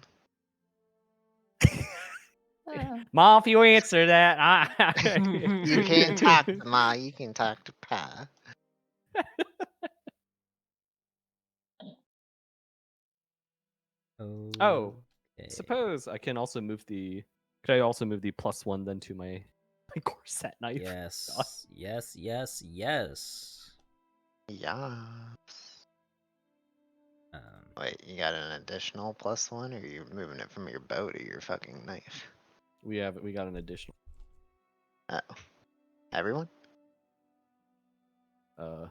Ma, if you answer that, You can't talk to Ma, you can talk to Pa. Oh, Okay. suppose I can also move the. Could I also move the +1 then to my corset knife? Yes. Yes. Yes. Yes. Yes. Wait, you got an additional +1, or you're moving it from your bow to your fucking knife? We got an additional. Oh. Everyone? I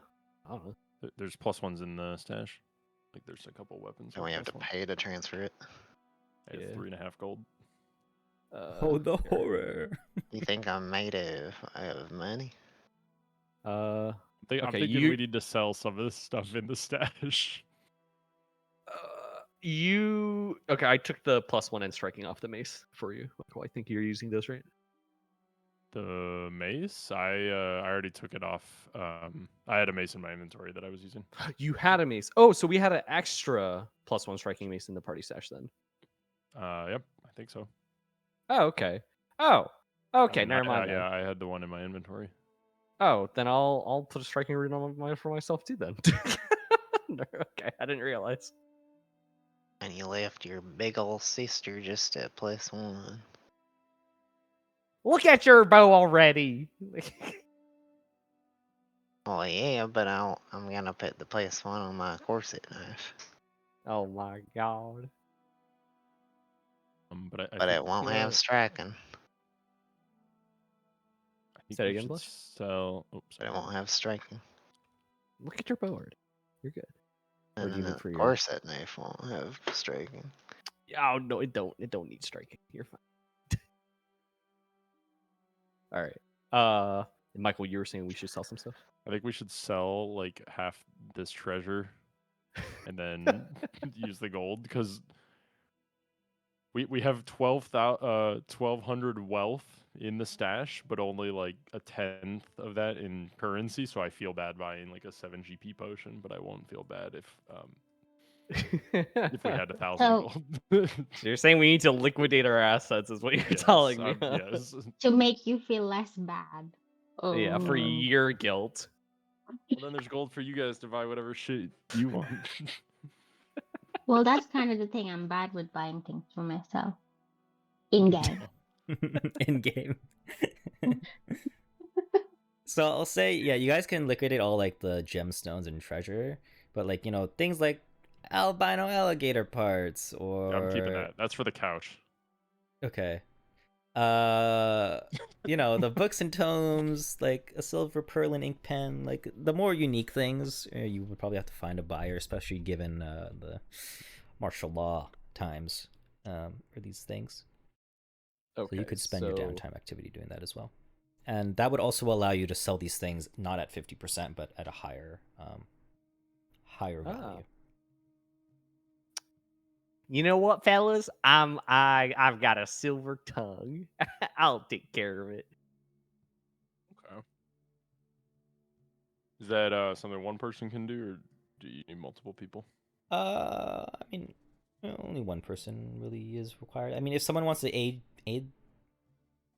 don't know. There's +1s in the stash. Like there's a couple weapons. Don't we have to pay to transfer it? I have Yeah. 3.5 gold. Oh, the horror. You think I'm made of money? Okay, I'm thinking we need to sell some of this stuff in the stash. Okay, I took the +1 and striking off the mace for you. Michael, I think you're using those, right? The mace, I already took it off. I had a mace in my inventory that I was using. You had a mace. Oh, so we had an extra +1 striking mace in the party stash then. Yep, I think so. Oh, okay. Oh, okay. Never mind. Yeah, I had the one in my inventory. Oh, then I'll put a striking rune on for myself too then. Okay, I didn't realize. And you left your big ol' sister just at +1. Look at your bow already. Oh yeah, but I'm gonna put the +1 on my corset knife. Oh my god. But I But think, it won't have striking. I think Say it we again, should Blush? sell. Oops. But it won't have striking. Look at your bow already. You're good. Or And do you then look the for your? corset knife won't have striking. Oh no, it don't. It don't need striking. You're fine. All right. Michael, you were saying we should sell some stuff. I think we should sell like half this treasure, and then use the gold because we have 1,200 wealth in the stash, but only like a 10th of that in currency. So I feel bad buying like a 7 GP potion, but I won't feel bad if we had 1,000 So- gold. So you're saying we need to liquidate our assets, is what you're telling me? Huh? Yes. To make you feel less bad. Yeah, for Oh. your guilt. Well, then there's gold for you guys to buy whatever shit you want. Well, that's kind of the thing. I'm bad with buying things for myself. In game. In game. So I'll say, yeah, you guys can liquidate all like the gemstones and treasure, but like, you know, things like albino alligator parts or I'm keeping that. That's for the couch. Okay. You know, the books and tomes, like a silver pearl and ink pen, like the more unique things, you would probably have to find a buyer, especially given the martial law times for these things. Okay, So you could spend your downtime activity doing that as well. And that would also allow you to sell these things not at 50%, but at a higher value. You know what, fellas? I've got a silver tongue. I'll take care of it. Okay. Is that something one person can do, or do you need multiple people? I mean, only one person really is required. I mean, if someone wants to aid,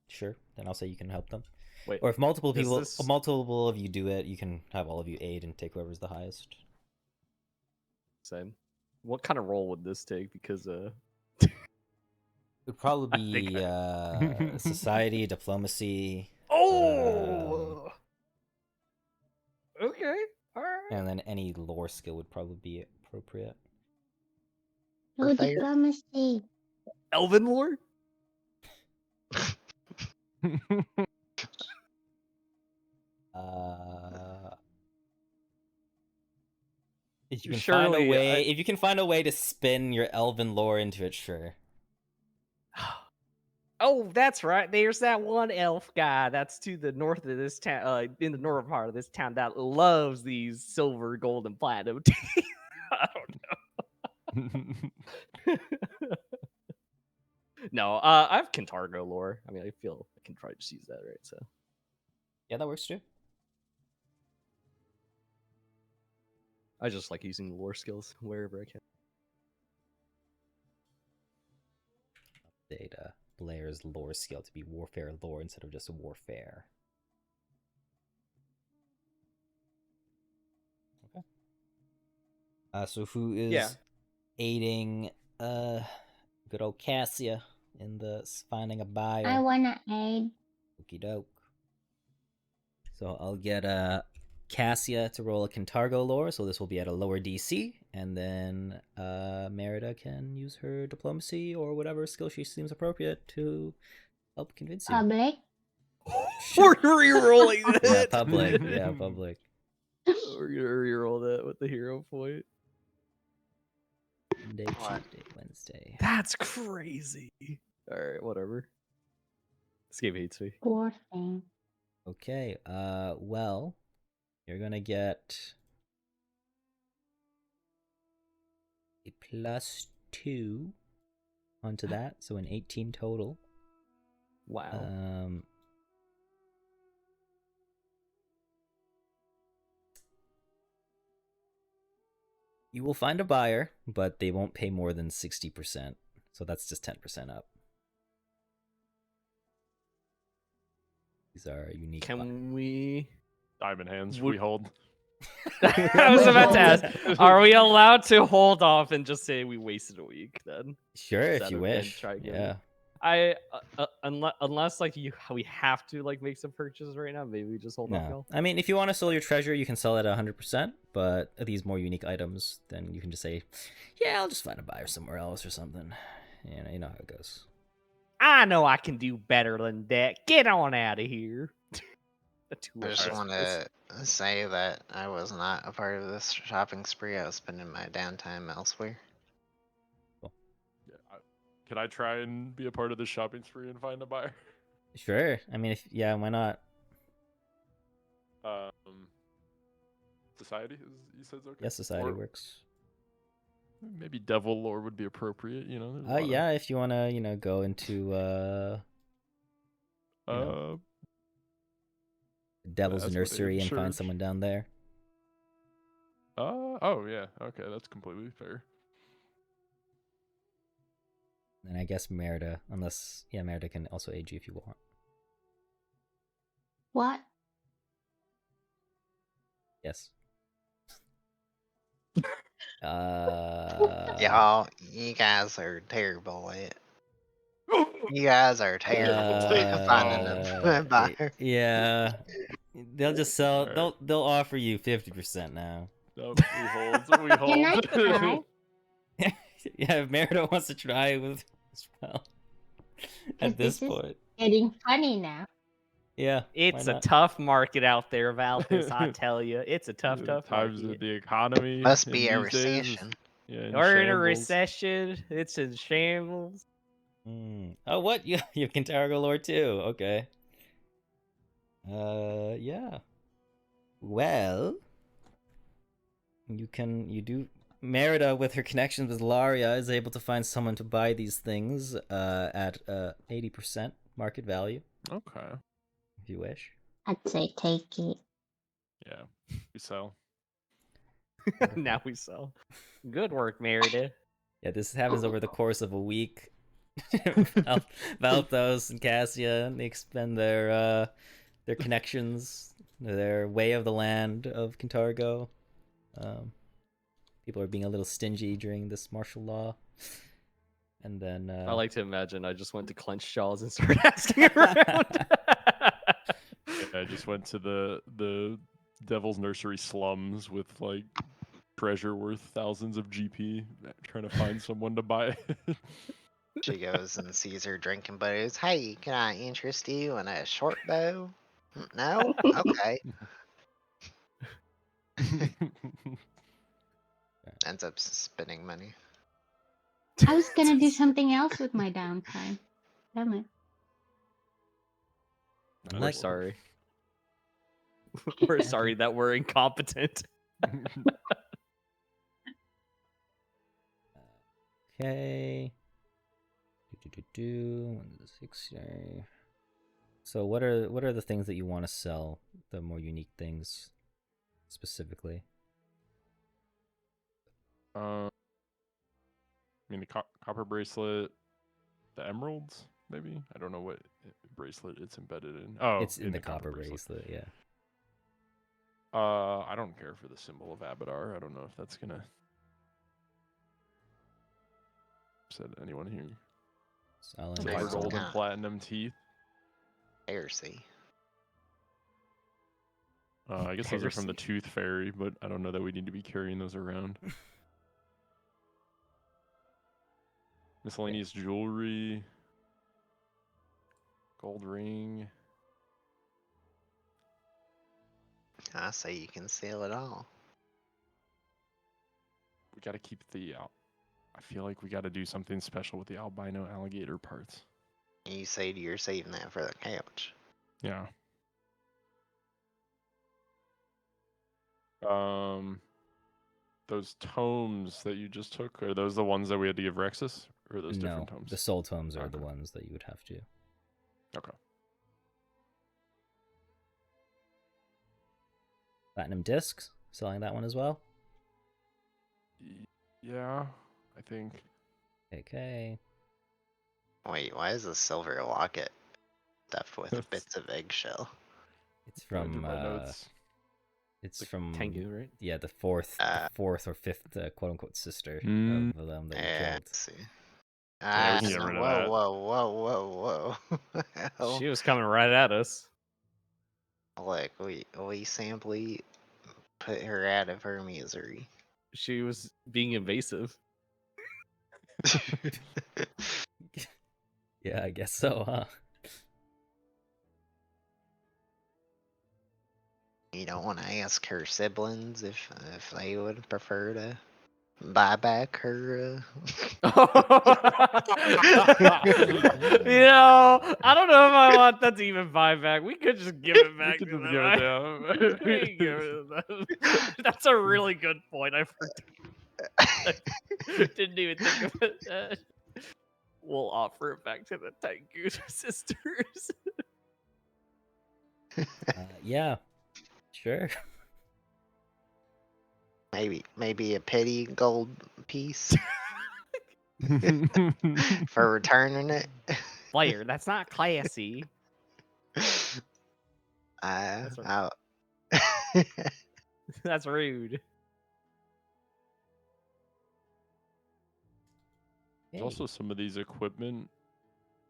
sure, then I'll say you can help them. Wait, Or if multiple people, this- multiple of you do it, you can have all of you aid and take whoever's the highest. same. What kind of role would this take? Because It would probably I think be society, diplomacy. oh, okay, all right. And then any lore skill would probably be appropriate. No Or fire. diplomacy. Elven lore. If you can Surely, find a way, if you can find a way to spin your elven lore into it, sure. Oh, that's right. There's that one elf guy that's to the north of this town, in the northern part of this town, that loves these silver, gold, and platinum. I don't know. No, I have Kintargo lore. I mean, I feel I can probably just use that, right? So Yeah, that works too. I just like using lore skills wherever I can. Data Blair's lore skill to be warfare lore instead of just warfare. Okay. So who is Yeah. aiding good old Cassia in the finding a buyer? I wanna aid. Okie doke. So I'll get Cassia to roll a Kintargo lore, so this will be at a lower DC, and then Merida can use her diplomacy or whatever skill she seems appropriate to help convince you. Public. We're rerolling that. Yeah, public. Yeah, public. We're gonna reroll that with the hero point. Monday, What? Tuesday, Wednesday. That's crazy. All right, whatever. This game hates me. Poor thing. Okay, well, you're gonna get a +2 onto that, so an 18 total. Wow. You will find a buyer, but they won't pay more than 60%, so that's just 10% up. These are unique. Can we? Diamond hands, Would- we hold. I was about to ask. Are we allowed to hold off and just say we wasted a week then? Sure, if Instead you of then wish. try again? Yeah. Unless like we have to like make some purchases right now, maybe we just hold off. No. Y'all. I mean, if you want to sell your treasure, you can sell it at 100%, but these more unique items, then you can just say, yeah, I'll just find a buyer somewhere else or something. You know how it goes. I know I can do better than that. Get on out of here. I just want to say that I was not a part of this shopping spree. I was spending my downtime elsewhere. Yeah, can I try and be a part of the shopping spree and find a buyer? Sure. I mean, yeah, why not? Society, you said it's okay? Yes, society Or works. maybe devil lore would be appropriate, you know? there's a lot of- Yeah, if you want to, go into, Devil's that's what Nursery it- and find sure. someone down there. Oh, yeah. Okay, that's completely fair. And I guess Merida, Merida can also aid you if you want. What? Yes. Y'all, you guys are terrible at it. You guys are terrible at finding a buyer. Yeah. They'll just sell. Alright. They'll offer you 50% now. Nope, we hold. We hold. Can I try? Yeah, if Merida wants to try with as well. At this This is- point, Getting funny now. yeah. It's why a not? tough market out there, Valtis. I tell you, it's a tough Times market. of the economy. Must in be a these days is- recession. yeah, We're in a shambles. recession. It's in shambles. Oh, what? You can Targo lore too? Okay. Yeah. Well, you do. Merida, with her connections with Laria, is able to find someone to buy these things at 80% market value, Okay. if you wish. I'd say take it. Yeah, we sell. Now we sell. Good work, Meredith. Yeah, this happens over the course of a week. Valthos and Cassia, they expend their connections, their way of the land of Kintargo. People are being a little stingy during this martial law. And then I like to imagine I just went to clench jaws and started asking around. I just went to the Devil's Nursery slums with like treasure worth thousands of GP, trying to find someone to buy it. She goes and sees her drinking buddies. Hey, can I interest you in a short bow? No? Okay. Ends up spending money. I was gonna do something else with my downtime. Damn it. We're Like- sorry. We're sorry that we're incompetent. Okay. When's the 6-day? So what are the things that you want to sell? The more unique things, specifically. I mean the copper bracelet, the emeralds, maybe. I don't know what bracelet it's embedded in. Oh, It's in the copper bracelet, yeah. I don't care for the symbol of Abadar. I don't know if that's gonna upset anyone here. Selling Silver, Nice. gold, and Yeah. platinum teeth. Heresy. I guess those are from the Heresy. Tooth Fairy, but I don't know that we need to be carrying those around. Miscellaneous jewelry. Gold ring. I say you can sell it all. We gotta keep the. I feel like we gotta do something special with the albino alligator parts. You say you're saving that for the couch. Yeah. Those tomes that you just took, are those the ones that we had to give Rexus? Or are those different tomes? The soul tomes are the Okay. ones that you would have to. Okay. Platinum discs, selling that one as well. Yeah, I think. Okay. Wait, why is the silver locket stuffed with That's- bits of eggshell? It's Going through from my notes. it's Like from Tengu, right? Yeah, the fourth or fifth quote unquote sister of them that you Yeah, killed. let's see. Yeah, we can get rid of that. Whoa. Hell, She was coming right at us. look, we simply put her out of her misery. She was being invasive. Yeah, I guess so, huh? You don't want to ask her siblings if they would prefer to buy back her. I don't know if I want that to even buy back. We could just give it back We to could them. just give it to We can give it to them. That's a really good point. I didn't even think of it. We'll offer it back to the Tengu sisters. Yeah, sure. Maybe a petty gold piece them. for returning it. Player, that's not classy. That's That's rude. There's also some of these equipment,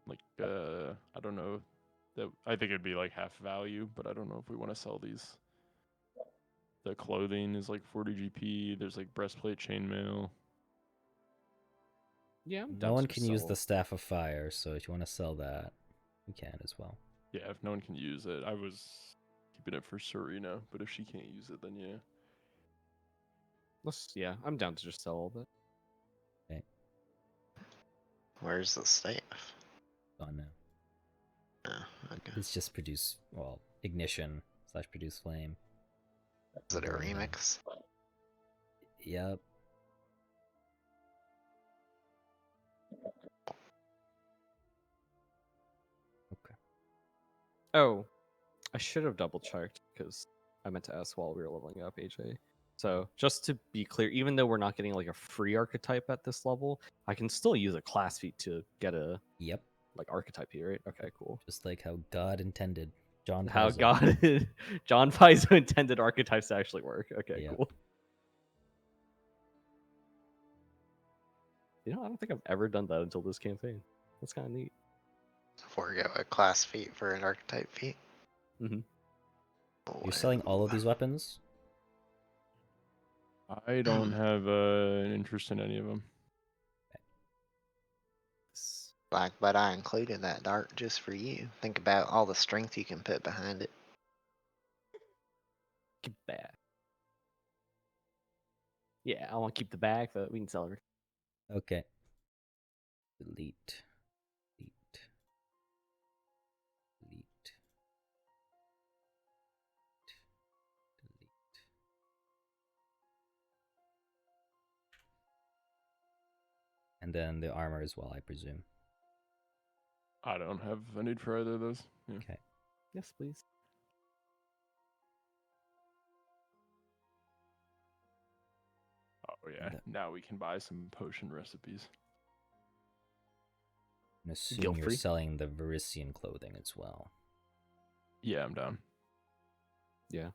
like I don't know, that I think it'd be like half value, but I don't know if we want to sell these. The clothing is like 40 GP. There's like breastplate, chainmail. Yeah, I'm No down one to can use sell. the staff of fire, so if you want to sell that, you can as well. Yeah, if no one can use it, I was keeping it for Serena, but if she can't use it, then yeah. Yeah, I'm down to just sell all that. Okay, Where's the staff? gone now. Oh, okay. It's just produce ignition / produce flame. Is it a Burn them. remix? Yep. Okay. Oh, I should have double checked because I meant to ask while we were leveling up, AJ. So just to be clear, even though we're not getting like a free archetype at this level, I can still use a class feat to get a Yep. like archetype here, right? Okay, cool. Just like how God intended. John How Paizo. God John Paizo intended archetypes to actually work. Okay, Yeah. cool. You know, I don't think I've ever done that until this campaign. That's kind of neat. Forego a class feat for an archetype feat. Mhm. You're selling all of these weapons? I don't have an interest in any of them. But I included that dart just for you. Think about all the strength you can put behind it. Keep the bag. Yeah, I want to keep the bag, but we can sell it. Okay. Delete. Delete. Delete. Delete. And then the armor as well, I presume. I don't have a need for either of those. Yeah. Okay. Yes, please. Oh yeah. Now we can buy some potion recipes. And assume Guilt you're free? selling the Varisian clothing as well. Yeah, I'm down. Yeah.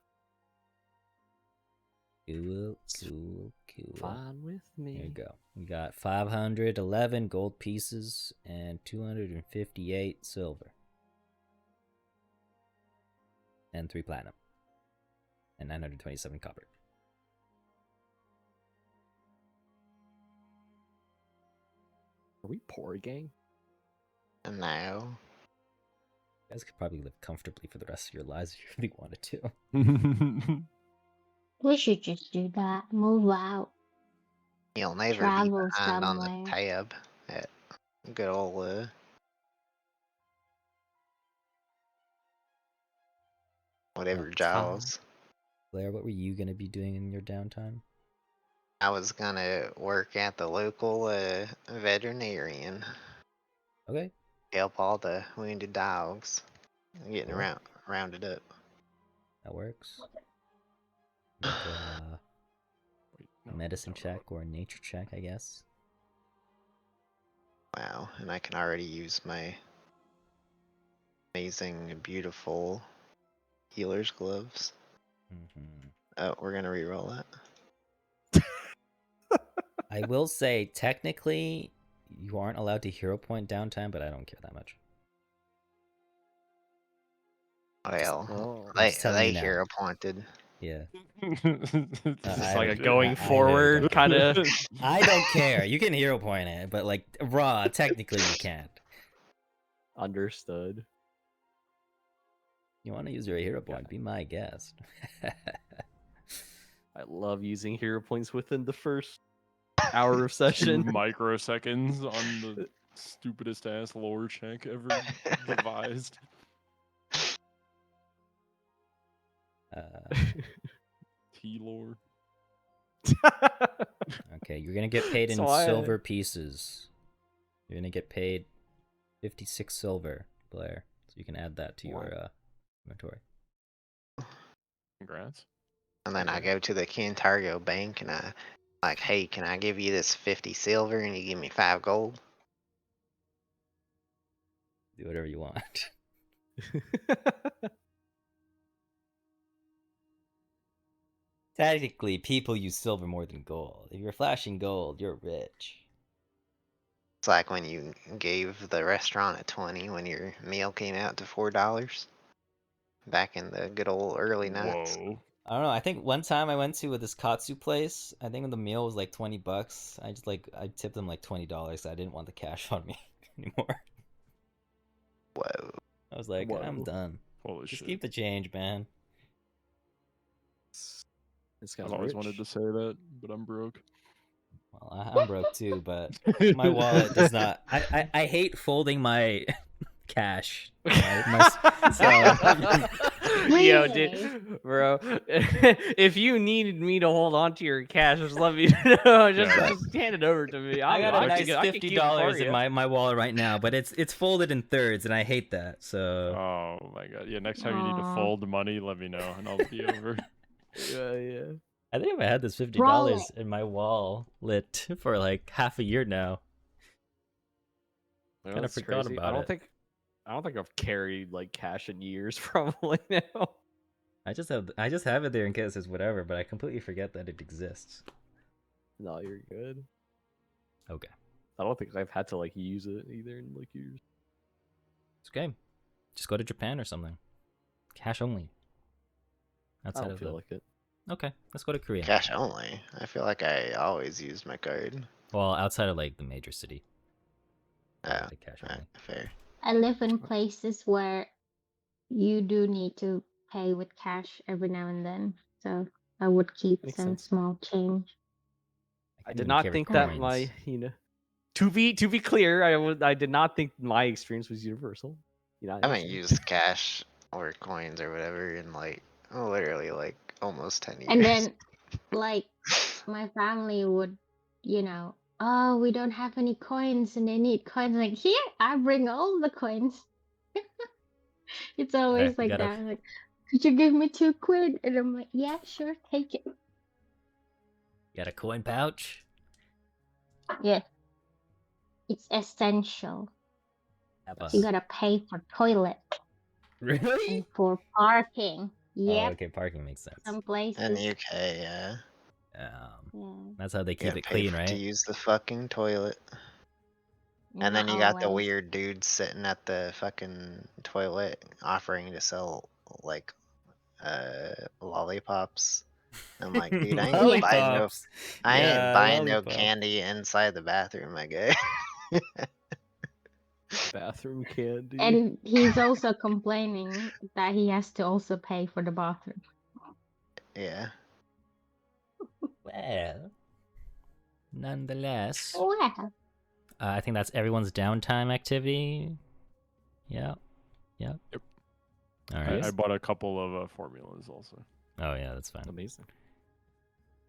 Cool. Fine with me. There you go. We got 511 gold pieces and 258 silver. And 3 platinum. And 927 copper. Are we poor, gang? No. You guys could probably live comfortably for the rest of your lives if you really wanted to. We should just do that. Move out. You'll never be Travel behind on the somewhere. tab at good old whatever Well, Jaws. Blair, what were you going to be doing in your downtime? I was gonna work at the local veterinarian, Okay. help all the wounded dogs getting Cool. rounded up. That works. Make a Wait, no, medicine no, no. check or a nature check, I guess. Wow, and I can already use my amazing, beautiful healer's gloves. Mm-hmm. Oh, we're gonna re-roll that. I will say, technically, you aren't allowed to hero point downtime, but I don't care that much. Well, Oh. just telling you they now. hero pointed. Yeah. It's I like a don't- going I really forward don't kind of. I don't care. You can hero point it, but like raw, technically you can't. Understood. You want to use your hero point? Be my guest. I love using hero points within the first hour of session. 2 microseconds on the stupidest ass lore check ever devised. T lore. Okay, you're gonna get paid in So I- silver pieces. You're gonna get paid 56 silver, Blair. So you can add that to your inventory. Congrats. And then I go to the Cantario bank and I like, hey, can I give you this 50 silver and you give me 5 gold? Do whatever you want. Technically, people use silver more than gold. If you're flashing gold, you're rich. It's like when you gave the restaurant a 20 when your meal came out to $4 back in the good old early nights. Whoa. I don't know. I think one time I went to this katsu place. I think when the meal was like $20, I tipped them like $20. I didn't want the cash on me anymore. Whoa. I was like, I'm Whoa. done. Holy Just shit. keep the change, man. This I've guy's always rich. wanted to say that, but I'm broke. Well, I'm broke too, but my wallet does not. I hate folding my cash. Yo, Really? dude, bro. If you needed me to hold on to your cash, just let me know. Just hand it over to me. I got a nice I can keep it for $50 you. in my wallet right now, but it's folded in thirds, and I hate that. So Oh my god. Yeah, next time you need to Aw. fold money, let me know and I'll be over. Yeah. I think I had this $50 Roll in my wallet for like half a year now. Well, Kinda that's forgot crazy. about it. I don't think I've carried like cash in years probably now. I just have it there in case it's whatever, but I completely forget that it exists. No, you're good. Okay, I don't think I've had to like use it either in like years. it's okay. Just go to Japan or something. Cash only. I Outside don't of feel the... like it. Okay, let's go to Korea. Cash only. I feel like I always used my card. Well, outside of like the major city. Oh, The cash alright, only. fair. I live in places where you do need to pay with cash every now and then. So I would keep Makes some sense. small change. I can't did even not carry think that my, coins. to be clear, I did not think my experience was universal. I haven't used cash or coins or whatever in like literally like almost 10 years. And then, like, my family would, oh, we don't have any coins and they need coins. Like, here, I bring all the coins. It's always you like gotta- that. Like, could you give me 2 quid? And I'm like, yeah, sure, take it. Got a coin pouch? Yeah, it's essential. Have You a... gotta pay for toilet Really? and for parking. Oh, Yep, okay, parking makes sense. some In places. the UK, yeah. Yeah. That's how they You keep gotta it pay clean, to right? use the fucking toilet. And then Not you got the always. weird dude sitting at the fucking toilet offering to sell like lollipops. I'm like, dude, I ain't buying no Lollipops. I ain't buying no lollipop. candy inside the bathroom, my guy. Bathroom candy. And he's also complaining that he has to also pay for the bathroom. Yeah. Well, nonetheless, Well, I think that's everyone's downtime activity. Yeah. Yep. Yep. All I right. bought a couple of formulas also. Oh yeah, that's fine. Amazing.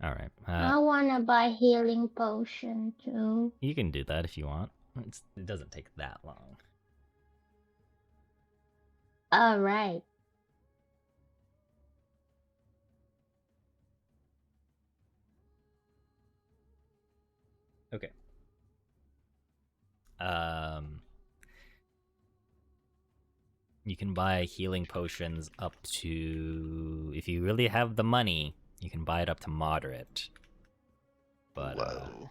All right. I wanna buy healing potion too. You can do that if you want. It doesn't take that long. All right. Okay. You can buy healing potions up to, if you really have the money, you can buy it up to moderate. But Whoa.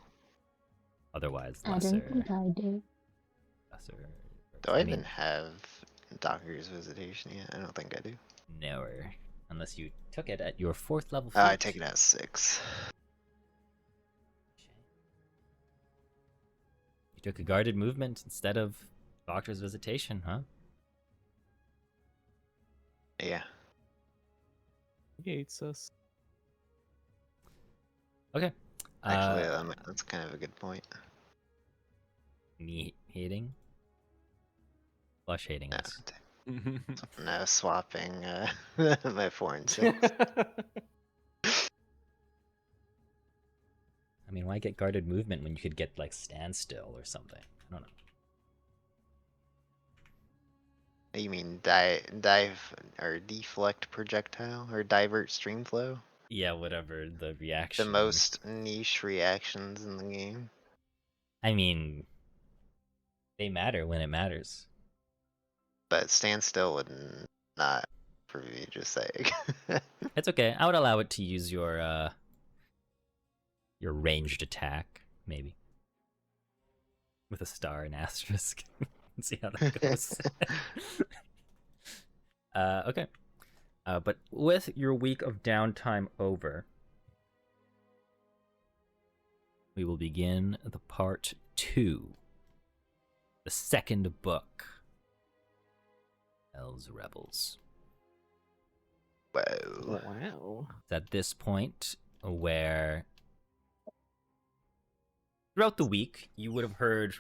otherwise, I lesser. don't think I do. Lesser. Do I even have Doctor's Visitation yet? I don't think I do. Nowhere. Unless you took it at your 4th level. Oh, I feat. take it at 6. You took a guarded movement instead of Doctor's Visitation, huh? Yeah. He hates us. Okay. Actually, that's kind of a good point. Me hating? Flush hating No, us. no swapping my 4 and 6. I mean, why get guarded movement when you could get, like, standstill or something? I don't know. You mean dive or deflect projectile or divert streamflow? Yeah, whatever the reaction. The most niche reactions in the game. I mean, they matter when it matters. But standstill would not, for me, just saying. It's okay. I would allow it to use your ranged attack, maybe. With a star and asterisk. Let's see how that goes. Okay. But with your week of downtime over, we will begin the part 2. The second book. Elves Rebels. Whoa. Wow. It's at this point where throughout the week you would have heard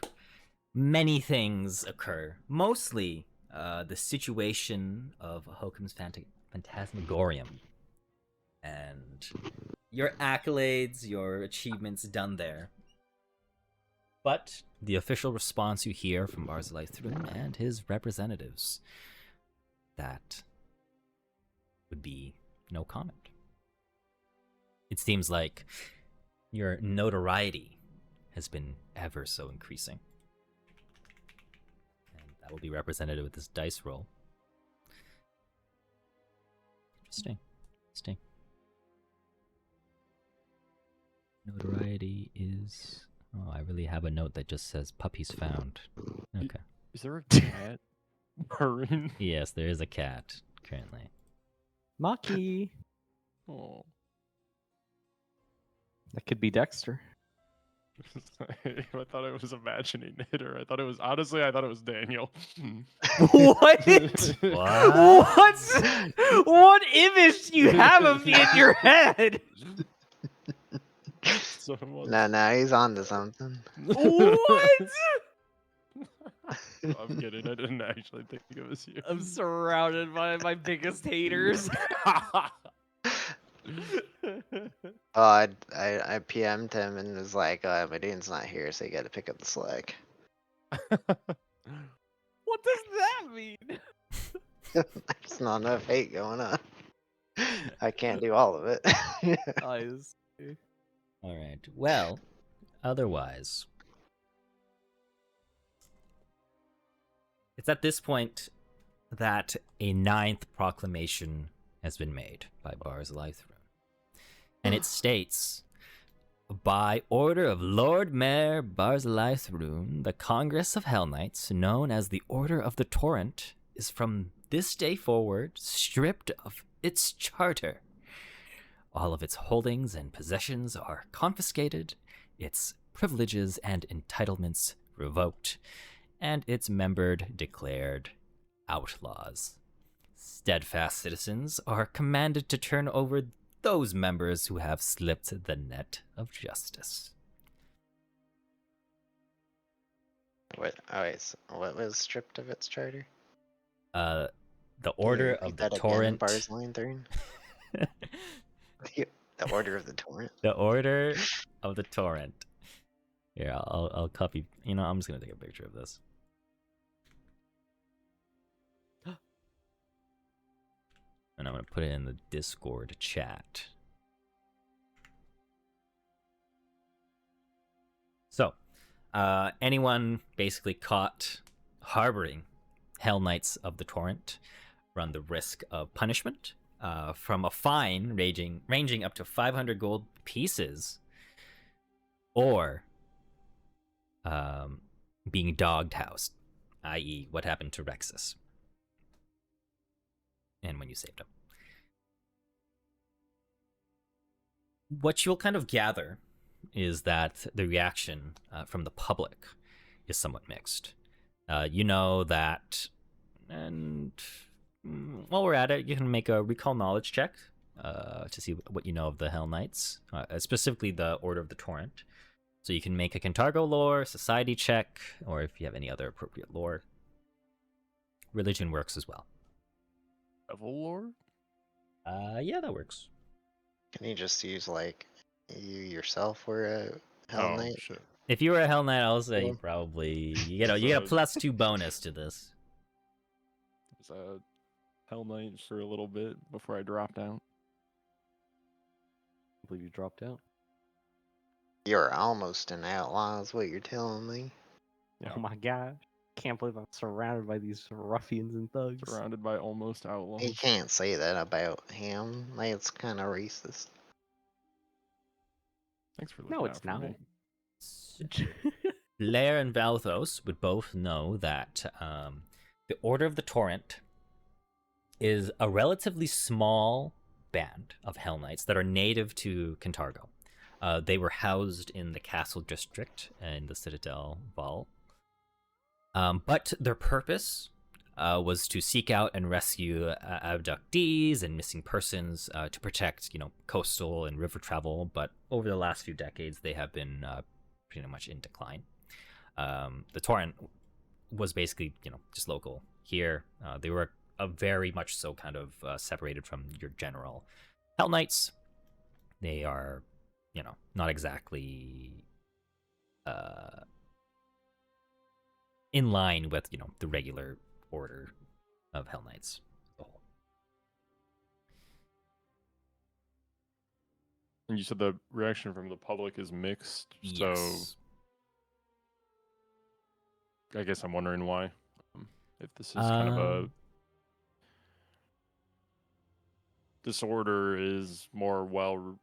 many things occur. Mostly the situation of Hokum's Phantasmagorium. And your accolades, your achievements done there. But the official response you hear from Barzilai Thrun and his representatives, that would be no comment. It seems like your notoriety has been ever so increasing. And that will be represented with this dice roll. Interesting. Interesting. Notoriety is... Oh, I really have a note that just says puppies found. Okay. Is there a cat purring? Yes, there is a cat currently. Maki. Oh. That could be Dexter. I thought I was imagining it, or I thought it was Daniel. What? What? What image do you have of me in your head? No, he's on to something. What? I'm kidding. I didn't actually think it was you. I'm surrounded by my biggest haters. I PM'd him and was like, my dude's not here, so you gotta pick up the slack. What does that mean? There's not enough hate going on. I can't do all of it. I see. All right. Well, otherwise, it's at this point that a 9th proclamation has been made by Bars Lythrun. And it states, by order of Lord Mayor Bars Lythrun, the Congress of Hell Knights, known as the Order of the Torrent, is from this day forward stripped of its charter. All of its holdings and possessions are confiscated, its privileges and entitlements revoked, and its members declared outlaws. Steadfast citizens are commanded to turn over those members who have slipped the net of justice. What? Oh wait, so what was stripped of its charter? The Can you Order repeat of the that again, Torrent. Bars Lythrun? The Order of the Torrent. The Order of the Torrent. Here, I'll copy. You know, I'm just gonna take a picture of this. And I'm gonna put it in the Discord chat. So, anyone basically caught harboring Hell Knights of the Torrent run the risk of punishment, from a fine ranging up to 500 gold pieces, or being doghoused, i.e., what happened to Rexus and when you saved him. What you'll kind of gather is that the reaction from the public is somewhat mixed. You know that, and while we're at it, you can make a recall knowledge check to see what you know of the Hell Knights, specifically the Order of the Torrent. So you can make a Cantargo lore, society check, or if you have any other appropriate lore. Religion works as well. Devil Lord? Yeah, that works. Can you just use like you yourself were a Hell Knight? Shit. If you were a Hell Knight, I'll say you Cool. probably you get a +2 bonus to this. Was a Hell Knight for a little bit before I dropped out. I believe you dropped out. You're almost an outlaw, is what you're telling me. Yeah. Oh my gosh. Can't believe I'm surrounded by these ruffians and thugs. Surrounded by almost outlaws. You can't say that about him. That's kind of racist. Thanks for looking No, out it's for not. me. Blair and Valthos would both know that the Order of the Torrent is a relatively small band of Hell Knights that are native to Cantargo. They were housed in the Castle District in the Citadel Vault. But their purpose was to seek out and rescue abductees and missing persons to protect, coastal and river travel. But over the last few decades, they have been pretty much in decline. The Torrent was basically, just local here. They were a very much so kind of separated from your general Hell Knights. They are, not exactly in line with, the regular order of Hell Knights as a whole. And you said the reaction from the public is mixed, so Yes. I guess I'm wondering why. If this is kind of a disorder is more well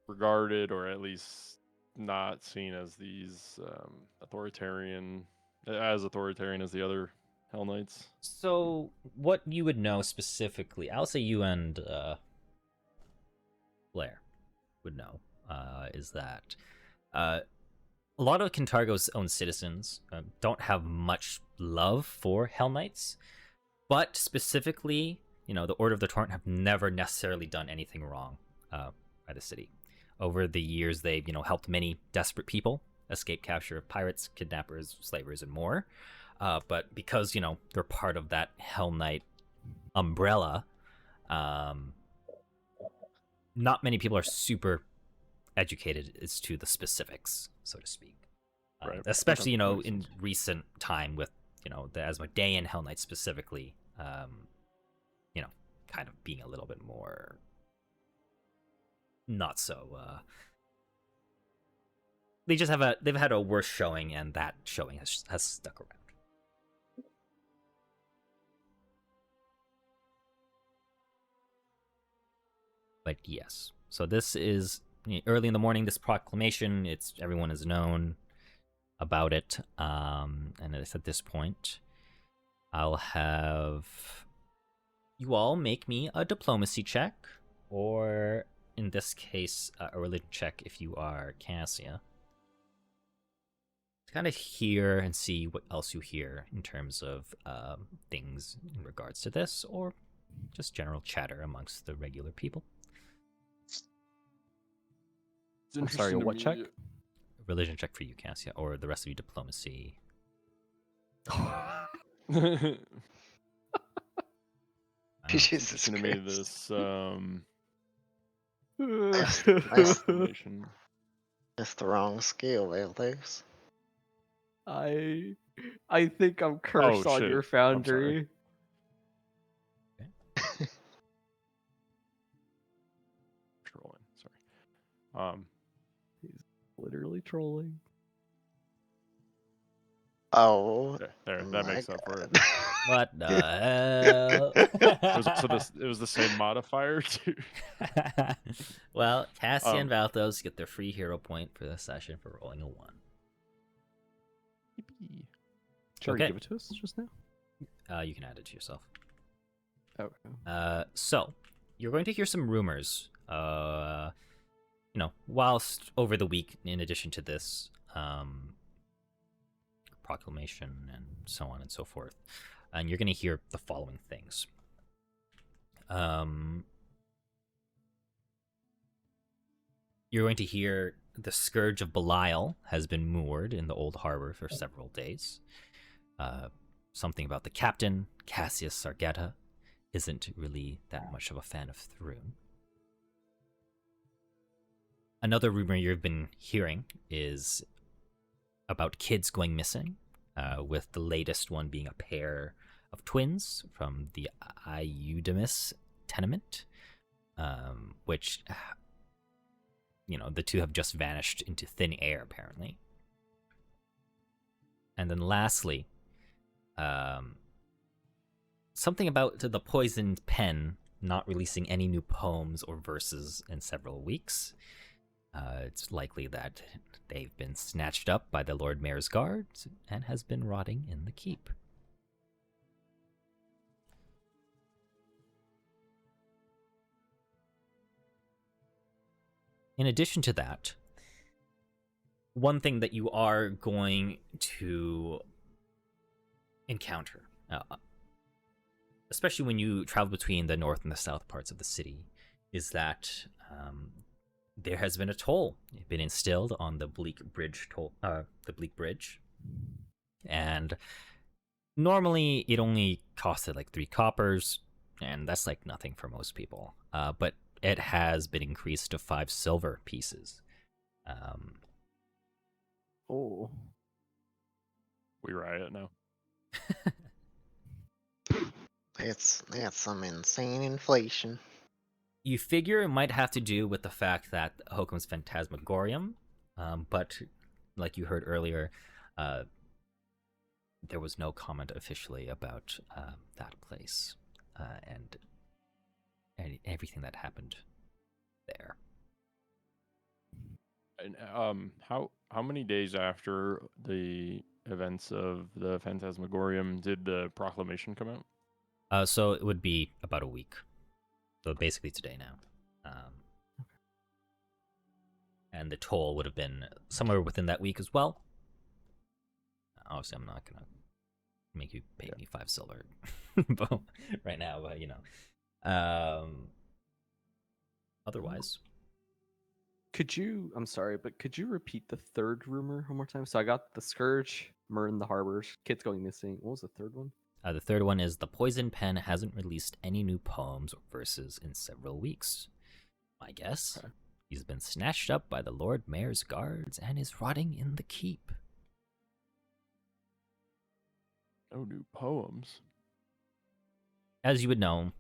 regarded, or at least not seen as these authoritarian as the other Hell Knights. So what you would know specifically, I'll say you and Blair would know, is that a lot of Cantargo's own citizens don't have much love for Hell Knights, but specifically, the Order of the Torrent have never necessarily done anything wrong by the city. Over the years, they've, helped many desperate people escape capture of pirates, kidnappers, slavers, and more. But because, they're part of that Hell Knight umbrella, not many people are super educated as to the specifics, so to speak. Right. Especially, Okay, makes in sense. recent time with, the Asmodean Hell Knights specifically, kind of being a little bit more not so. They've had a worse showing, and that showing has stuck around. But yes, so this is early in the morning. This proclamation, everyone is known about it, and it's at this point, I'll have you all make me a diplomacy check, or in this case, a religion check if you are Cassia. To kind of hear and see what else you hear in terms of things in regards to this, or just general chatter amongst the regular people. It's I'm sorry, interesting to what me- check? Religion check for you, Cassia, or the rest of you diplomacy. Jesus Interesting to me Christ. this That's proclamation. the wrong skill, Alex. I think I'm cursed on shit. your I'm sorry. foundry. Trolling. Sorry. Literally trolling. Oh, There. my That makes up for it. God. What the hell? It was the same modifier too. Well, Cassia and Valthos get their free hero point for this session for rolling a 1. Yippee. Shall Okay. we give it to us just now? You can add it to yourself. Okay. So you're going to hear some rumors. Whilst over the week, in addition to this proclamation and so on and so forth, and you're going to hear the following things. You're going to hear the Scourge of Belial has been moored in the Old Harbor for several days. Something about the captain, Cassius Sargetta, isn't really that much of a fan of Thrune. Another rumor you've been hearing is about kids going missing, with the latest one being a pair of twins from the Iudamus tenement, which, the two have just vanished into thin air, apparently. And then lastly, something about the Poisoned Pen not releasing any new poems or verses in several weeks. It's likely that they've been snatched up by the Lord Mayor's guards and has been rotting in the keep. In addition to that, one thing that you are going to encounter, especially when you travel between the north and the south parts of the city, is that there has been a toll been instilled on the Bleak Bridge and normally it only costed like 3 coppers, and that's like nothing for most people. But it has been increased to 5 silver pieces. Oh. We riot now. That's some insane inflation. You figure it might have to do with the fact that Hokum's Phantasmagorium, but like you heard earlier, there was no comment officially about that place and everything that happened there. And how many days after the events of the Phantasmagorium did the proclamation come out? So it would be about a week. So basically today now. And the toll would have been somewhere within that week as well. Obviously, I'm not going to make you pay me 5 silver right now, but, otherwise. I'm sorry, but could you repeat the third rumor one more time? So I got the Scourge, Murn the Harbors, kids going missing. What was the third one? The third one is the Poison Pen hasn't released any new poems or verses in several weeks. I guess. Okay. He's been snatched up by the Lord Mayor's guards and is rotting in the keep. No new poems. As you would know,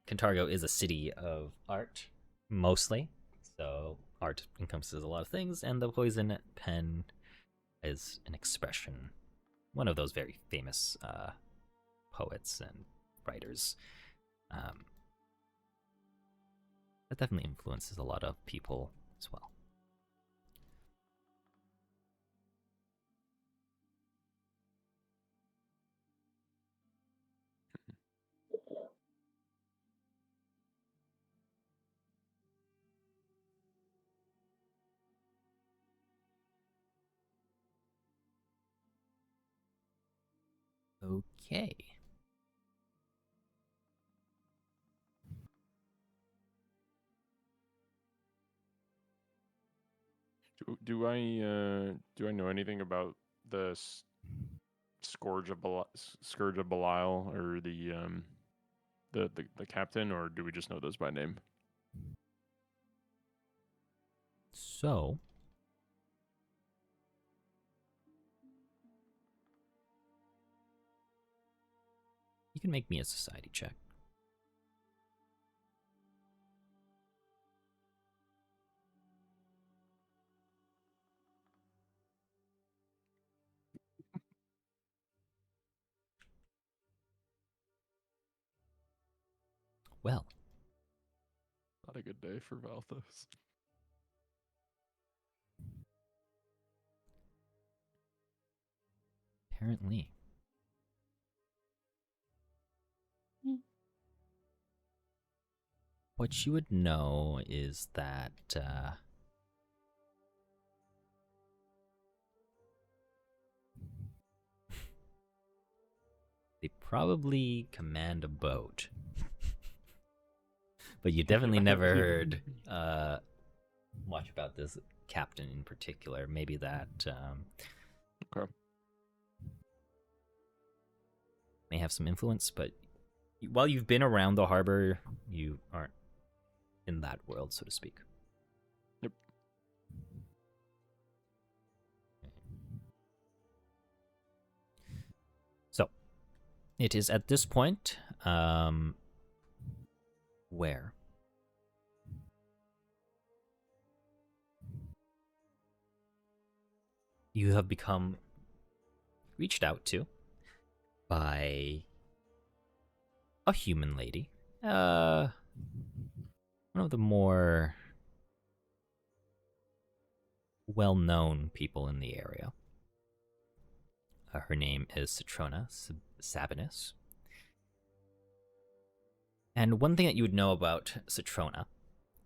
Cantargo is a city of art, mostly. So art encompasses a lot of things, and the poison pen is an expression. One of those very famous poets and writers. That definitely influences a lot of people as well. Okay. Do I know anything about the Scourge of Belial or the captain, or do we just know those by name? So, you can make me a society check. Well, Not a good day for Valthos. apparently. What you would know is that they probably command a boat. But you definitely never heard much about this captain in particular. Maybe that Okay. may have some influence, but while you've been around the harbor, you aren't in that world, so to speak. Yep. So, it is at this point where you have become reached out to by a human lady. One of the more well-known people in the area. Her name is Citrona Sabinus. And one thing that you would know about Citrona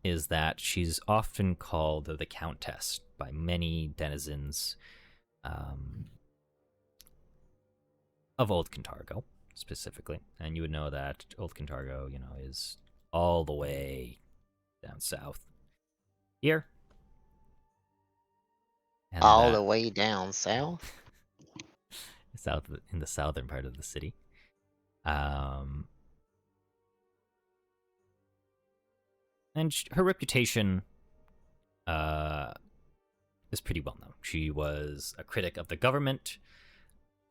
is that she's often called the Countess by many denizens of Old Cantargo, specifically. And you would know that Old Cantargo, is all the way down south here. And All the way down south? south in the southern part of the city. And her reputation is pretty well known. She was a critic of the government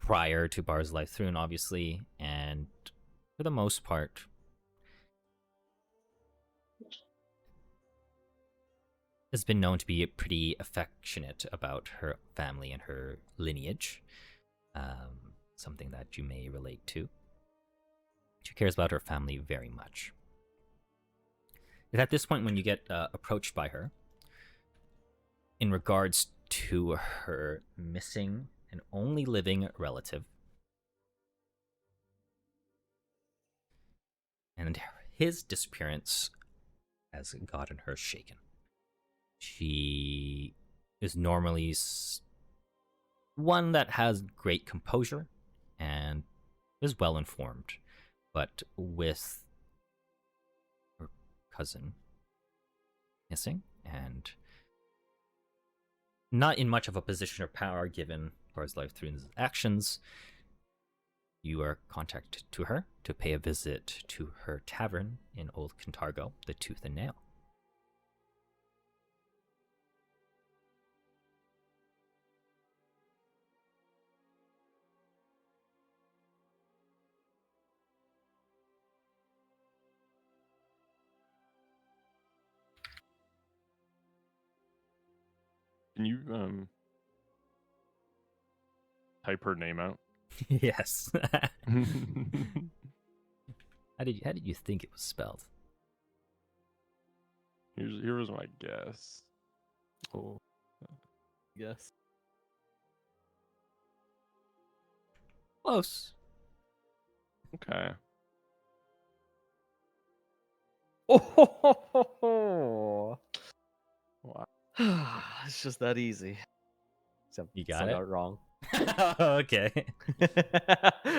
prior to Bar's life through, and obviously, and for the most part, has been known to be pretty affectionate about her family and her lineage. Something that you may relate to. She cares about her family very much. It's at this point when you get approached by her in regards to her missing and only living relative. And his disappearance has gotten her shaken. She is normally one that has great composure and is well informed, but with her cousin missing and not in much of a position of power given Bar's life through his actions, you are contacted to her to pay a visit to her tavern in Old Cantargo, the Tooth and Nail. Can you type her name out? Yes. How did you think it was spelled? Here was my guess. Oh. Yes. Close. Okay. Oh. Wow. It's just that easy. Except You got still it? got it wrong. Okay.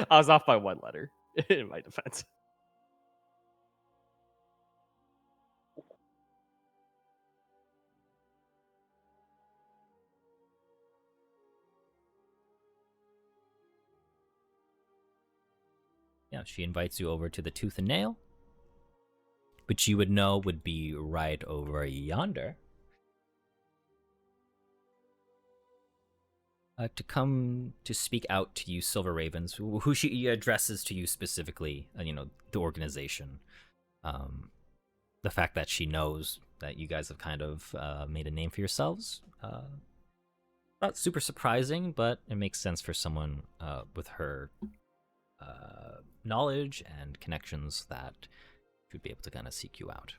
I was off by one letter in my defense. Yeah, she invites you over to the Tooth and Nail, which you would know would be right over yonder. To come to speak out to you, Silver Ravens, who she addresses to you specifically, the organization. The fact that she knows that you guys have kind of made a name for yourselves. Not super surprising, but it makes sense for someone with her knowledge and connections that should be able to kind of seek you out.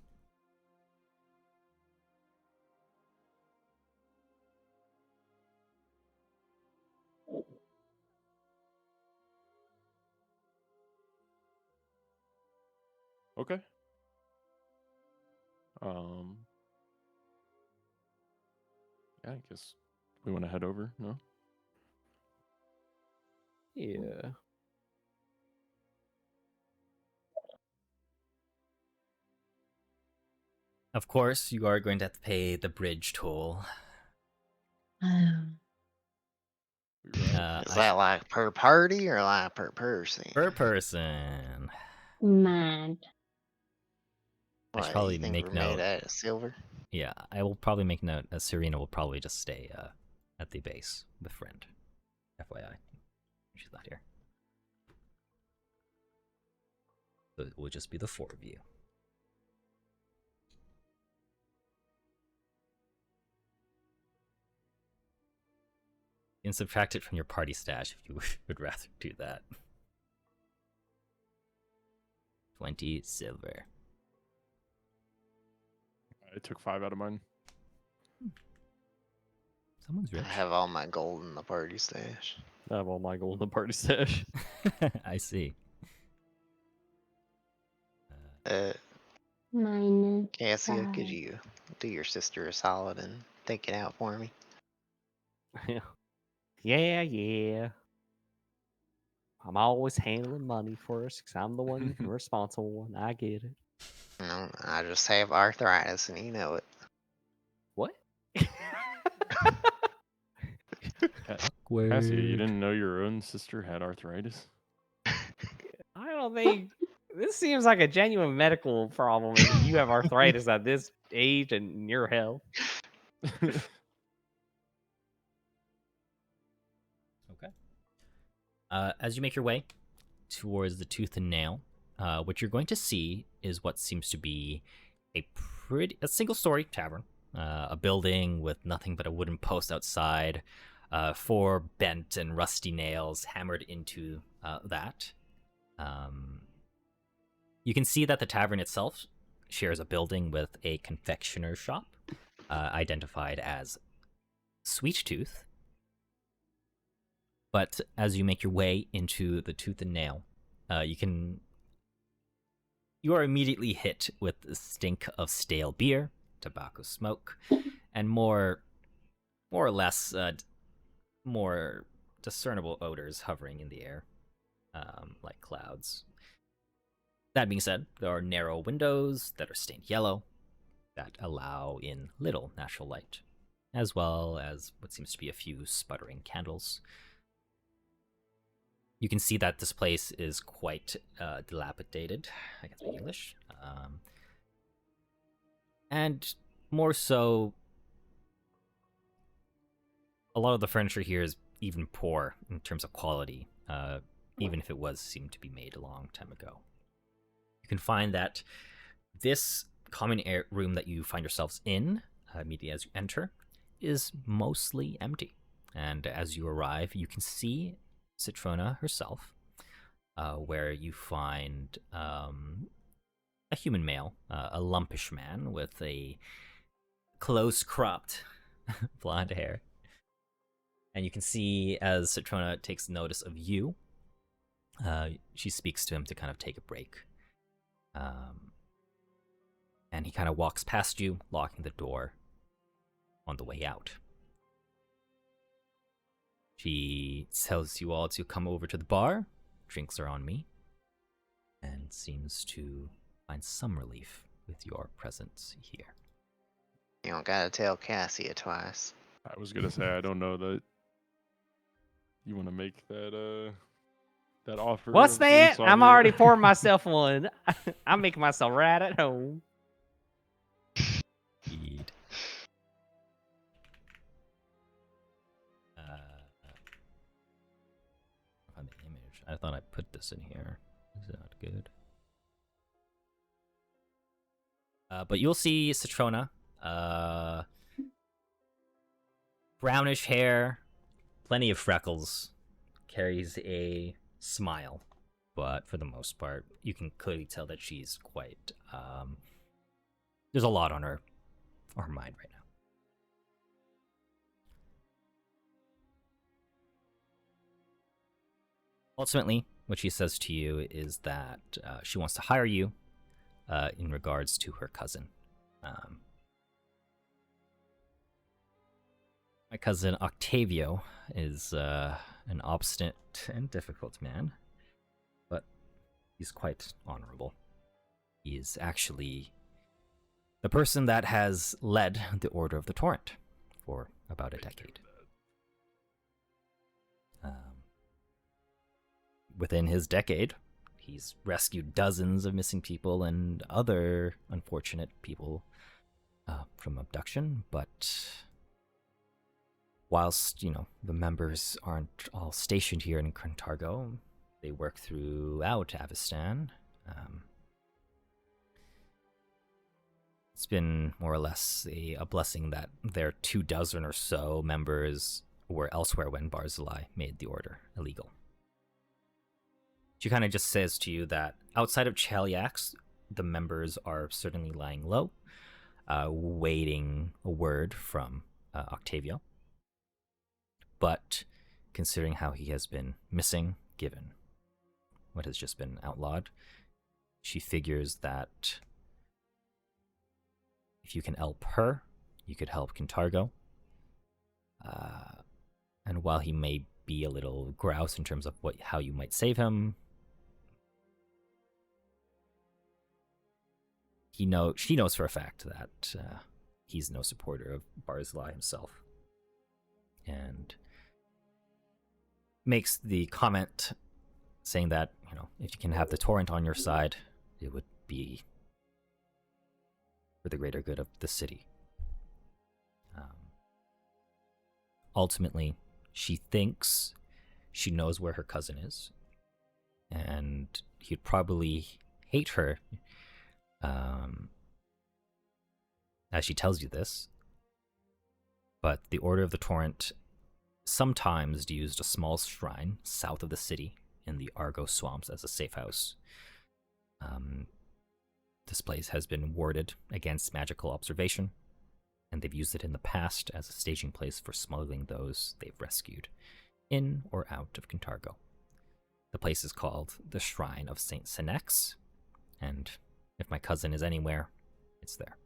Okay. Yeah, I guess we want to head over. No. Yeah. Of course, you are going to have to pay the bridge toll. We ride. Is that like per party or like per person? Per person. Mad. I should What, probably you think make we're note. made out of silver? Yeah, I will probably make note. Serena will probably just stay at the base with Friend. FYI. She's not here. So it will just be the four of you. You can subtract it from your party stash if you would rather do that. 20 silver. I took 5 out of mine. Someone's I rich. have all my gold in the party stash. I have all my gold in the party stash. I see. Minus Cassia, could 5. you do your sister a solid and take it out for me? Yeah. I'm always handling money for us because I'm the one responsible one. I get it. No, I just have arthritis and you know it. What? Awkward. Cassia, you didn't know your own sister had arthritis? I don't think this seems like a genuine medical problem. If you have arthritis at this age and in your health. Okay. As you make your way towards the Tooth and Nail, what you're going to see is what seems to be a single-story tavern, a building with nothing but a wooden post outside, 4 bent and rusty nails hammered into that. You can see that the tavern itself shares a building with a confectioner shop, identified as Sweet Tooth. But as you make your way into the Tooth and Nail, you are immediately hit with the stink of stale beer, tobacco smoke, and more or less more discernible odors hovering in the air, like clouds. That being said, there are narrow windows that are stained yellow that allow in little natural light, as well as what seems to be a few sputtering candles. You can see that this place is quite dilapidated. I can speak English. And more so, a lot of the furniture here is even poor in terms of quality, even if it was seemed to be made a long time ago. You can find that this common room that you find yourselves in, immediately as you enter, is mostly empty. And as you arrive, you can see Citrona herself, where you find a human male, a lumpish man with a close-cropped blonde hair. And you can see as Citrona takes notice of you, she speaks to him to kind of take a break. And he kind of walks past you, locking the door on the way out. She tells you all to come over to the bar, drinks are on me, and seems to find some relief with your presence here. You don't gotta tell Cassia twice. I was gonna say I don't know that you want to make that offer. What's of that? drinks on I'm here. already pouring myself one. I'm making myself right at home. Indeed. On the image, I thought I put this in here. Is that good? But you'll see Citrona. Brownish hair, plenty of freckles, carries a smile, but for the most part, you can clearly tell that she's quite. There's a lot on her mind right now. Ultimately, what she says to you is that she wants to hire you in regards to her cousin. My cousin Octavio is an obstinate and difficult man, but he's quite honorable. He is actually the person that has led the Order of the Torrent for about a decade. Within his decade, he's rescued dozens of missing people and other unfortunate people from abduction, but whilst, the members aren't all stationed here in Carntargo, they work throughout Avistan. It's been more or less a blessing that their 24 or so members were elsewhere when Barzillai made the order illegal. She kind of just says to you that outside of Cheliax, the members are certainly lying low, waiting a word from Octavio. But considering how he has been missing, given what has just been outlawed, she figures that if you can help her, you could help Carntargo. And while he may be a little grouse in terms of how you might save him, she knows for a fact that he's no supporter of Barzillai himself. And makes the comment saying that, if you can have the torrent on your side, it would be for the greater good of the city. Ultimately, she thinks she knows where her cousin is, and he'd probably hate her as she tells you this, but the Order of the Torrent sometimes used a small shrine south of the city in the Argo swamps as a safe house. This place has been warded against magical observation, and they've used it in the past as a staging place for smuggling those they've rescued in or out of Carntargo. The place is called the Shrine of Saint Senex, and if my cousin is anywhere, it's there.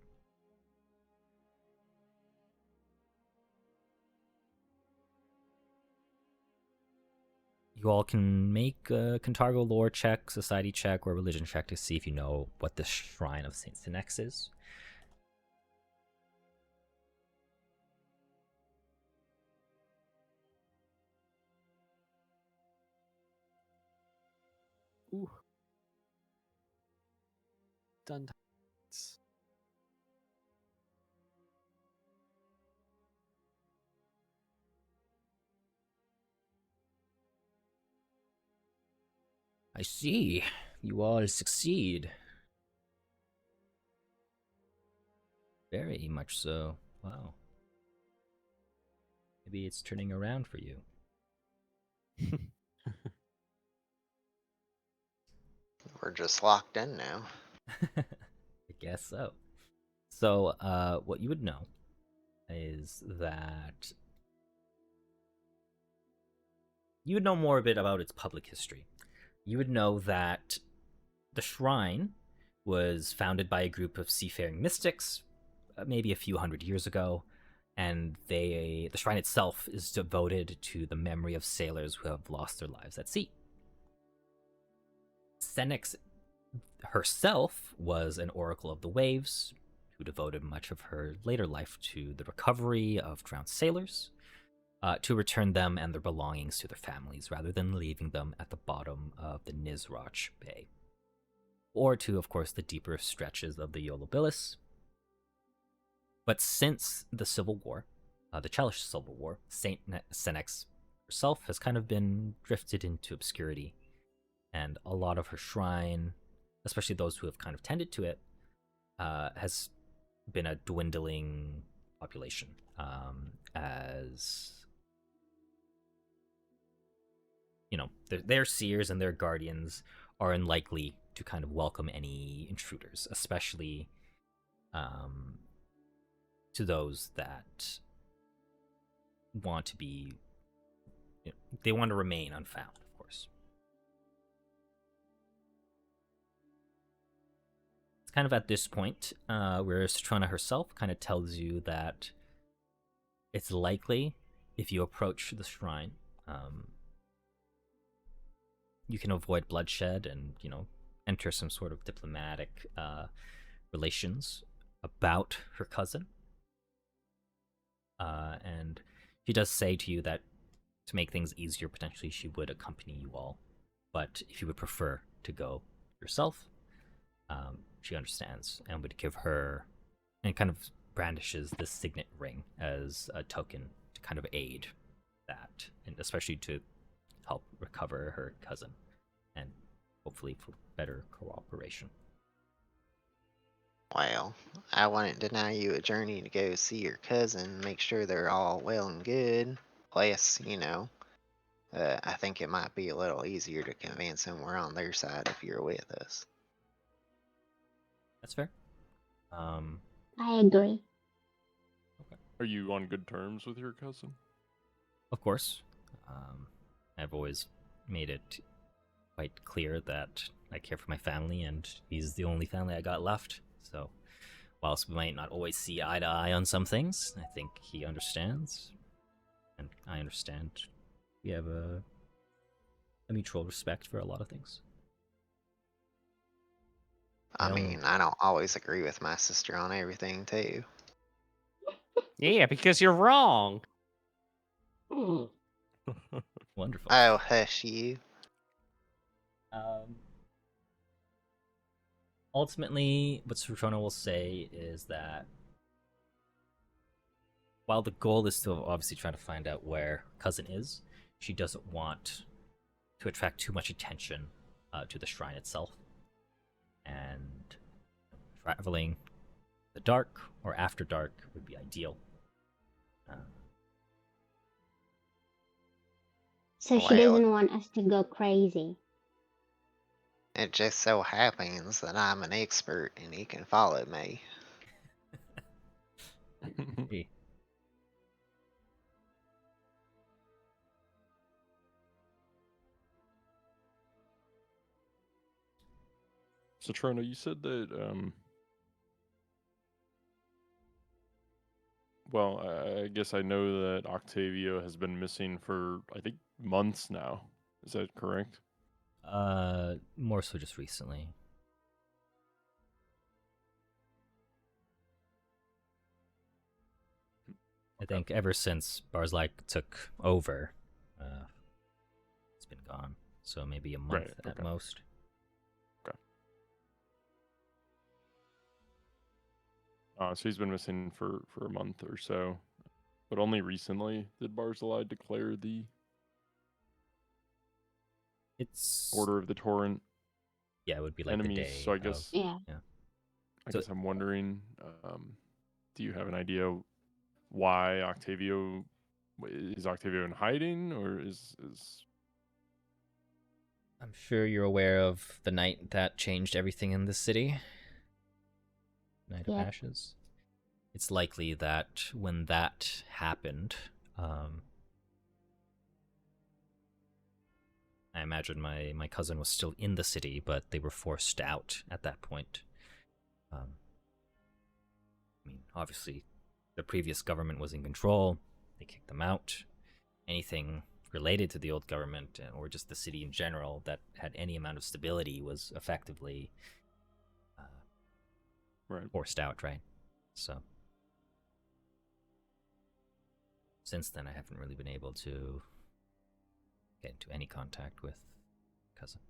You all can make a Carntargo lore check, society check, or religion check to see if you know what the Shrine of Saint Senex is. Ooh. Done. I see. You all succeed. Very much so. Wow. Maybe it's turning around for you. We're just locked in now. I guess so. So, what you would know is that you would know more a bit about its public history. You would know that the shrine was founded by a group of seafaring mystics, maybe a few hundred years ago, and the shrine itself is devoted to the memory of sailors who have lost their lives at sea. Senex herself was an oracle of the waves, who devoted much of her later life to the recovery of drowned sailors, to return them and their belongings to their families rather than leaving them at the bottom of the Nizroch Bay. Or to, of course, the deeper stretches of the Yolobilis. But since the Civil War, the Chalish Civil War, Saint Senex herself has kind of been drifted into obscurity, and a lot of her shrine, especially those who have kind of tended to it, has been a dwindling population, as you know, their seers and their guardians are unlikely to kind of welcome any intruders, especially to those that want to be, they want to remain unfound, of course. It's kind of at this point where Citrona herself kind of tells you that it's likely, if you approach the shrine, you can avoid bloodshed and, enter some sort of diplomatic relations about her cousin. And she does say to you that to make things easier, potentially she would accompany you all. But if you would prefer to go yourself, she understands and would give her, and kind of brandishes this signet ring as a token to kind of aid that, and especially to help recover her cousin, and hopefully for better cooperation. Well, I wouldn't deny you a journey to go see your cousin, make sure they're all well and good. Plus, I think it might be a little easier to convince them we're on their side if you're with us. That's fair. I agree. Are you on good terms with your cousin? Of course. I've always made it quite clear that I care for my family, and he's the only family I got left. So, whilst we might not always see eye to eye on some things, I think he understands, and I understand. We have a mutual respect for a lot of things. I mean, I don't always agree with my sister on everything, too. Yeah, because you're wrong. Wonderful. Oh, hush you. Ultimately, what Citrona will say is that while the goal is to obviously try to find out where cousin is, she doesn't want to attract too much attention to the shrine itself. And traveling the dark or after dark would be ideal. So she Well, doesn't want us to go crazy. it just so happens that I'm an expert and he can follow me. Hey. Citrona, you said that, well, I guess I know that Octavio has been missing for, I think, months now. Is that correct? More so just recently. I think ever since Barzlak took over, it's been gone. So maybe a month at most. Okay. So he's been missing for a month or so. But only recently did Barzilai declare the Order of the Torrent. Yeah, it would be like enemies. the day. So I guess, Yeah. I guess I'm wondering, do you have an idea why Octavio Is Octavio in hiding, or is? I'm sure you're aware of the night that changed everything in the city. Night of Yep. Ashes. It's likely that when that happened, I imagine my cousin was still in the city, but they were forced out at that point. I mean, obviously, the previous government was in control. They kicked them out. Anything related to the old government or just the city in general that had any amount of stability was effectively Right. forced out, right? So since then, I haven't really been able to get into any contact with cousin.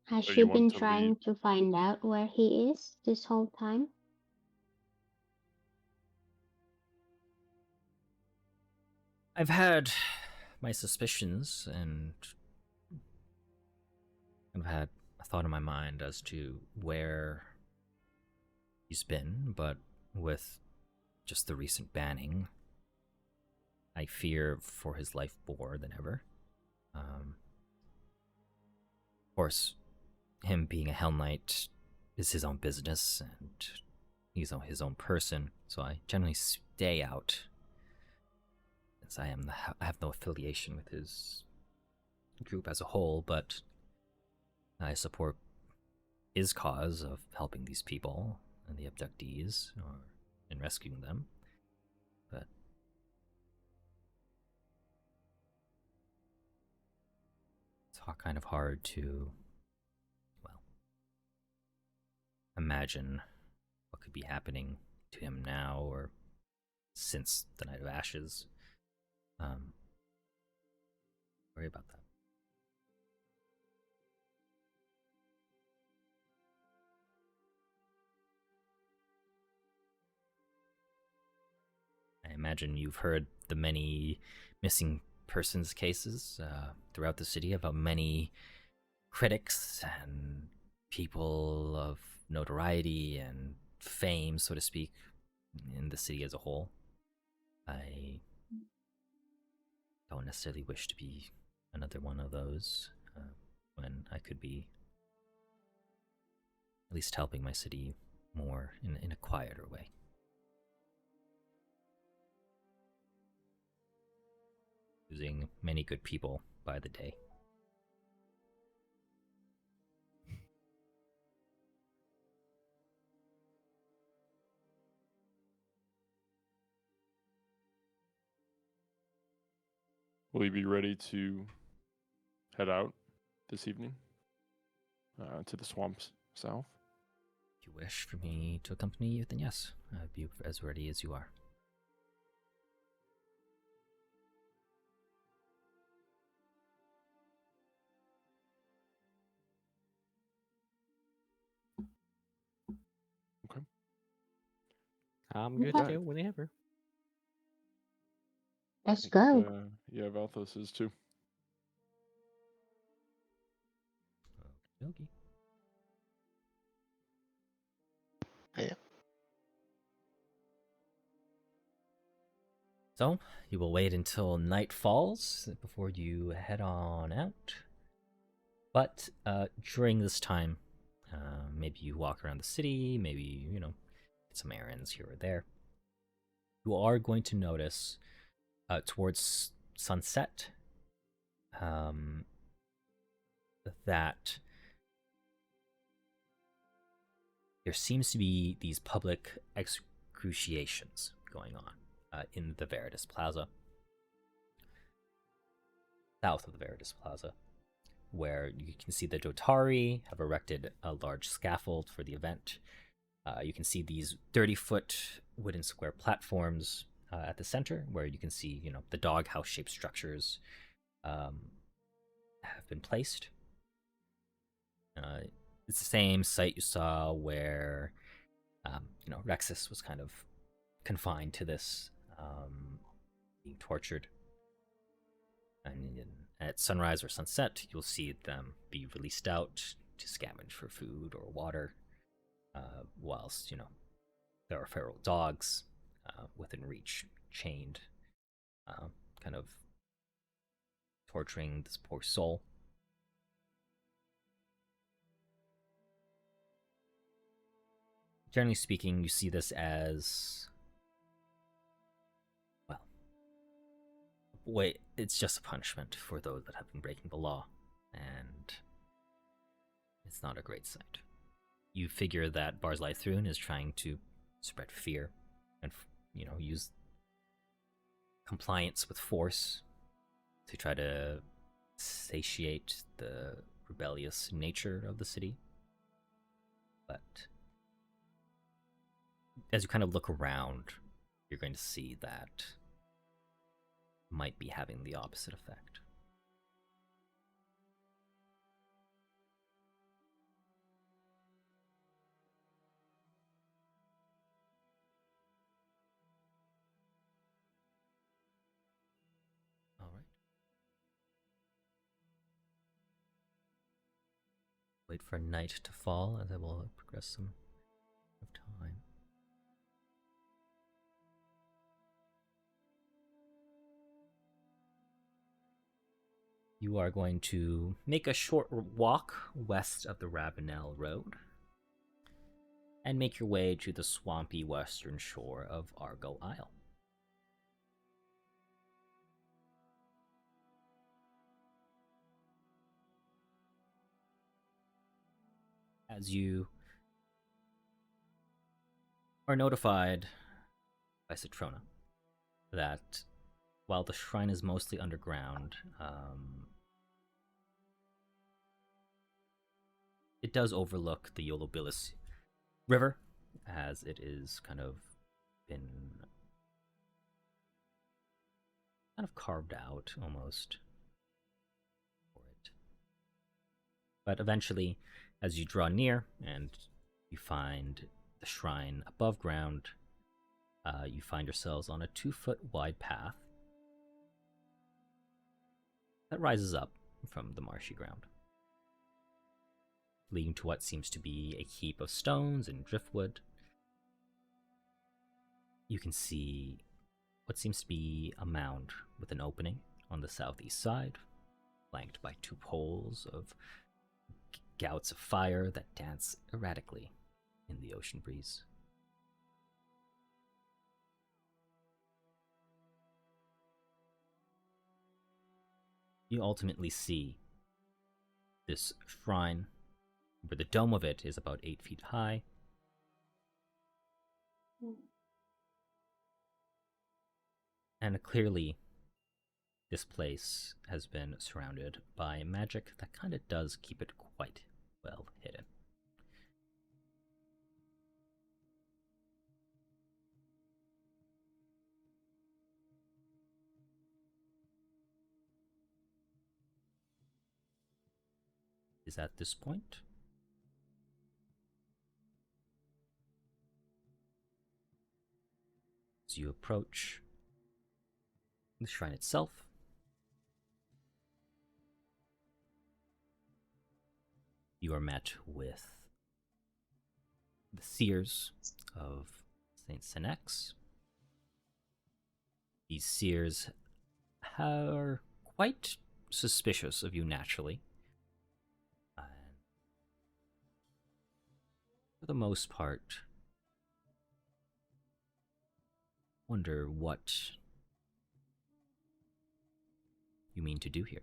Has So she you want been to trying leave? to find out where he is this whole time? I've had my suspicions, and I've had a thought in my mind as to where he's been, but with just the recent banning, I fear for his life more than ever. Of course, him being a Hell Knight is his own business, and he's his own person, so I generally stay out, since I have no affiliation with his group as a whole, but I support his cause of helping these people and the abductees, or in rescuing them. But it's kind of hard to, well, imagine what could be happening to him now or since the Night of Ashes. Worry about that. I imagine you've heard the many missing persons cases throughout the city about many critics and people of notoriety and fame, so to speak, in the city as a whole. I don't necessarily wish to be another one of those when I could be at least helping my city more in a quieter way. Losing many good people by the day. Will you be ready to head out this evening to the swamps south? If you wish for me to accompany you, then yes, I'd be as ready as you are. Okay. I'm good Okay. to go whenever. Let's I think, go. yeah, Valthos is too. Okay. Yeah. So, you will wait until night falls before you head on out. But during this time, maybe you walk around the city, maybe, get some errands here or there. You are going to notice towards sunset that there seems to be these public excruciations going on in the Veritas Plaza, south of the Veritas Plaza, where you can see the Dotari have erected a large scaffold for the event. You can see these 30-foot wooden square platforms at the center, where you can see, the doghouse-shaped structures have been placed. It's the same site you saw where, Rexus was kind of confined to this, being tortured. And at sunrise or sunset, you'll see them be released out to scavenge for food or water, whilst, there are feral dogs within reach, chained, kind of torturing this poor soul. Generally speaking, you see this as, well, wait, it's just a punishment for those that have been breaking the law, and it's not a great sight. You figure that Barzilai Thrun is trying to spread fear and, use compliance with force to try to satiate the rebellious nature of the city. But as you kind of look around, you're going to see that might be having the opposite effect. All right. Wait for night to fall, as I will progress some of time. You are going to make a short walk west of the Ravenel Road and make your way to the swampy western shore of Argo Isle. As you are notified by Citrona that while the shrine is mostly underground, it does overlook the Yolobilis River, as it is kind of been carved out almost for it. But eventually, as you draw near and you find the shrine above ground, you find yourselves on a 2-foot wide path that rises up from the marshy ground, leading to what seems to be a heap of stones and driftwood. You can see what seems to be a mound with an opening on the southeast side, flanked by 2 poles of gouts of fire that dance erratically in the ocean breeze. You ultimately see this shrine, where the dome of it is about 8 feet high. And clearly, this place has been surrounded by magic that kind of does keep it quite well hidden. Is at this point, as you approach the shrine itself, you are met with the seers of Saint Senex. These seers are quite suspicious of you naturally. For the most part, wonder what you mean to do here.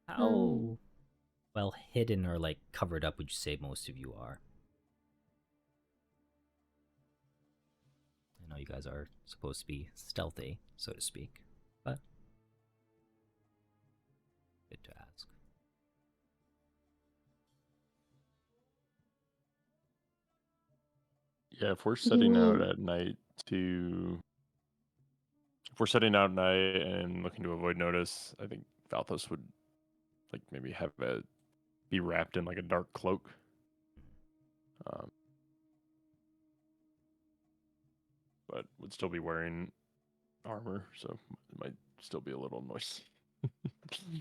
How well hidden or covered up would you say most of you are? I know you guys are supposed to be stealthy, so to speak, but Yeah, if we're setting out Mm. at night if we're setting out at night and looking to avoid notice, I think Valthos would like maybe have it be wrapped in like a dark cloak. Um, but would still be wearing armor, so it might still be a little noisy.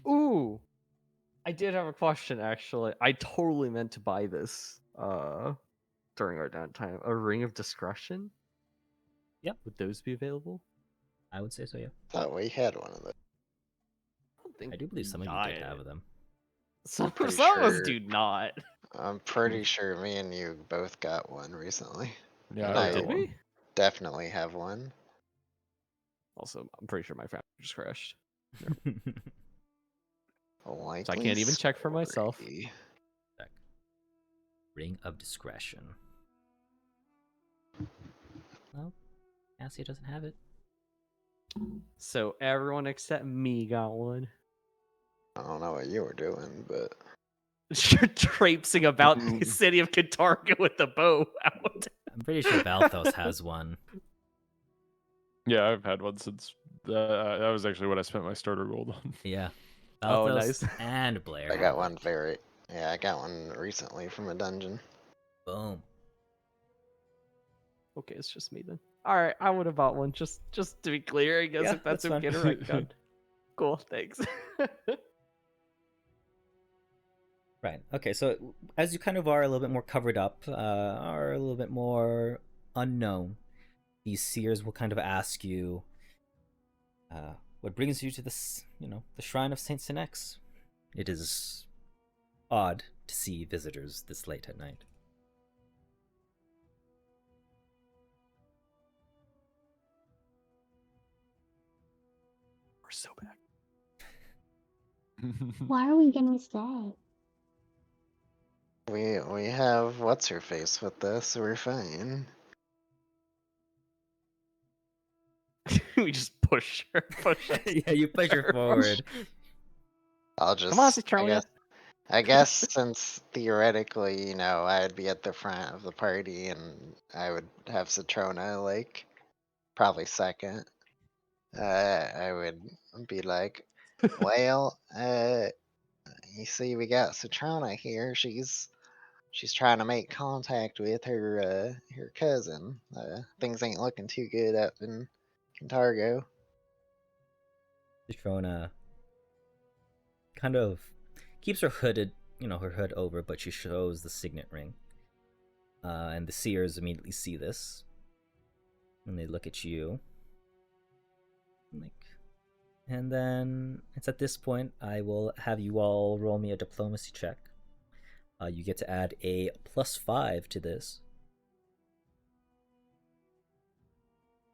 Ooh, I did have a question actually. I totally meant to buy this during our downtime. A ring of discretion? Yep. Would those be available? I would say so, yeah. Thought we had one of those. I don't think I do believe some of you did have them. Some pretty of us sure- do not. I'm pretty sure me and you both got one recently. Yeah, And I I Did got we? one. definitely have one. Also, I'm pretty sure my family just crashed. Likely So I can't even check for myself. story. Ring of discretion. Well, Cassia doesn't have it. So everyone except me got one. I don't know what you were doing, but You're traipsing about the city of Katarga with the bow out. I'm pretty sure Valthos has one. Yeah, I've had one since that was actually what I spent my starter gold on. Yeah. Oh, Valthos nice. and Blair. I have got one it. very. Yeah, I got one recently from a dungeon. Boom. Okay, it's just me then. All right, I would have bought one just to be clear. I guess Yeah, if that's that's okay fine. to write down. Cool, thanks. Right. Okay. So as you kind of are a little bit more covered up, are a little bit more unknown, these seers will kind of ask you, what brings you to this, the shrine of Saint Senex? It is odd to see visitors this late at night. We're so back. What are we gonna say? We have what's her face with this. We're fine. We just push her. Yeah, you push her forward. I'll just. Come on, I Citronia. guess. I guess since theoretically, I'd be at the front of the party and I would have Citrona like probably second. I would be like, well, you see, we got Citrona here. She's trying to make contact with her cousin. Things ain't looking too good up in Cantargo. Citrona kind of keeps her hood over, but she shows the signet ring. And the seers immediately see this, and they look at you. And then it's at this point I will have you all roll me a diplomacy check. You get to add a +5 to this.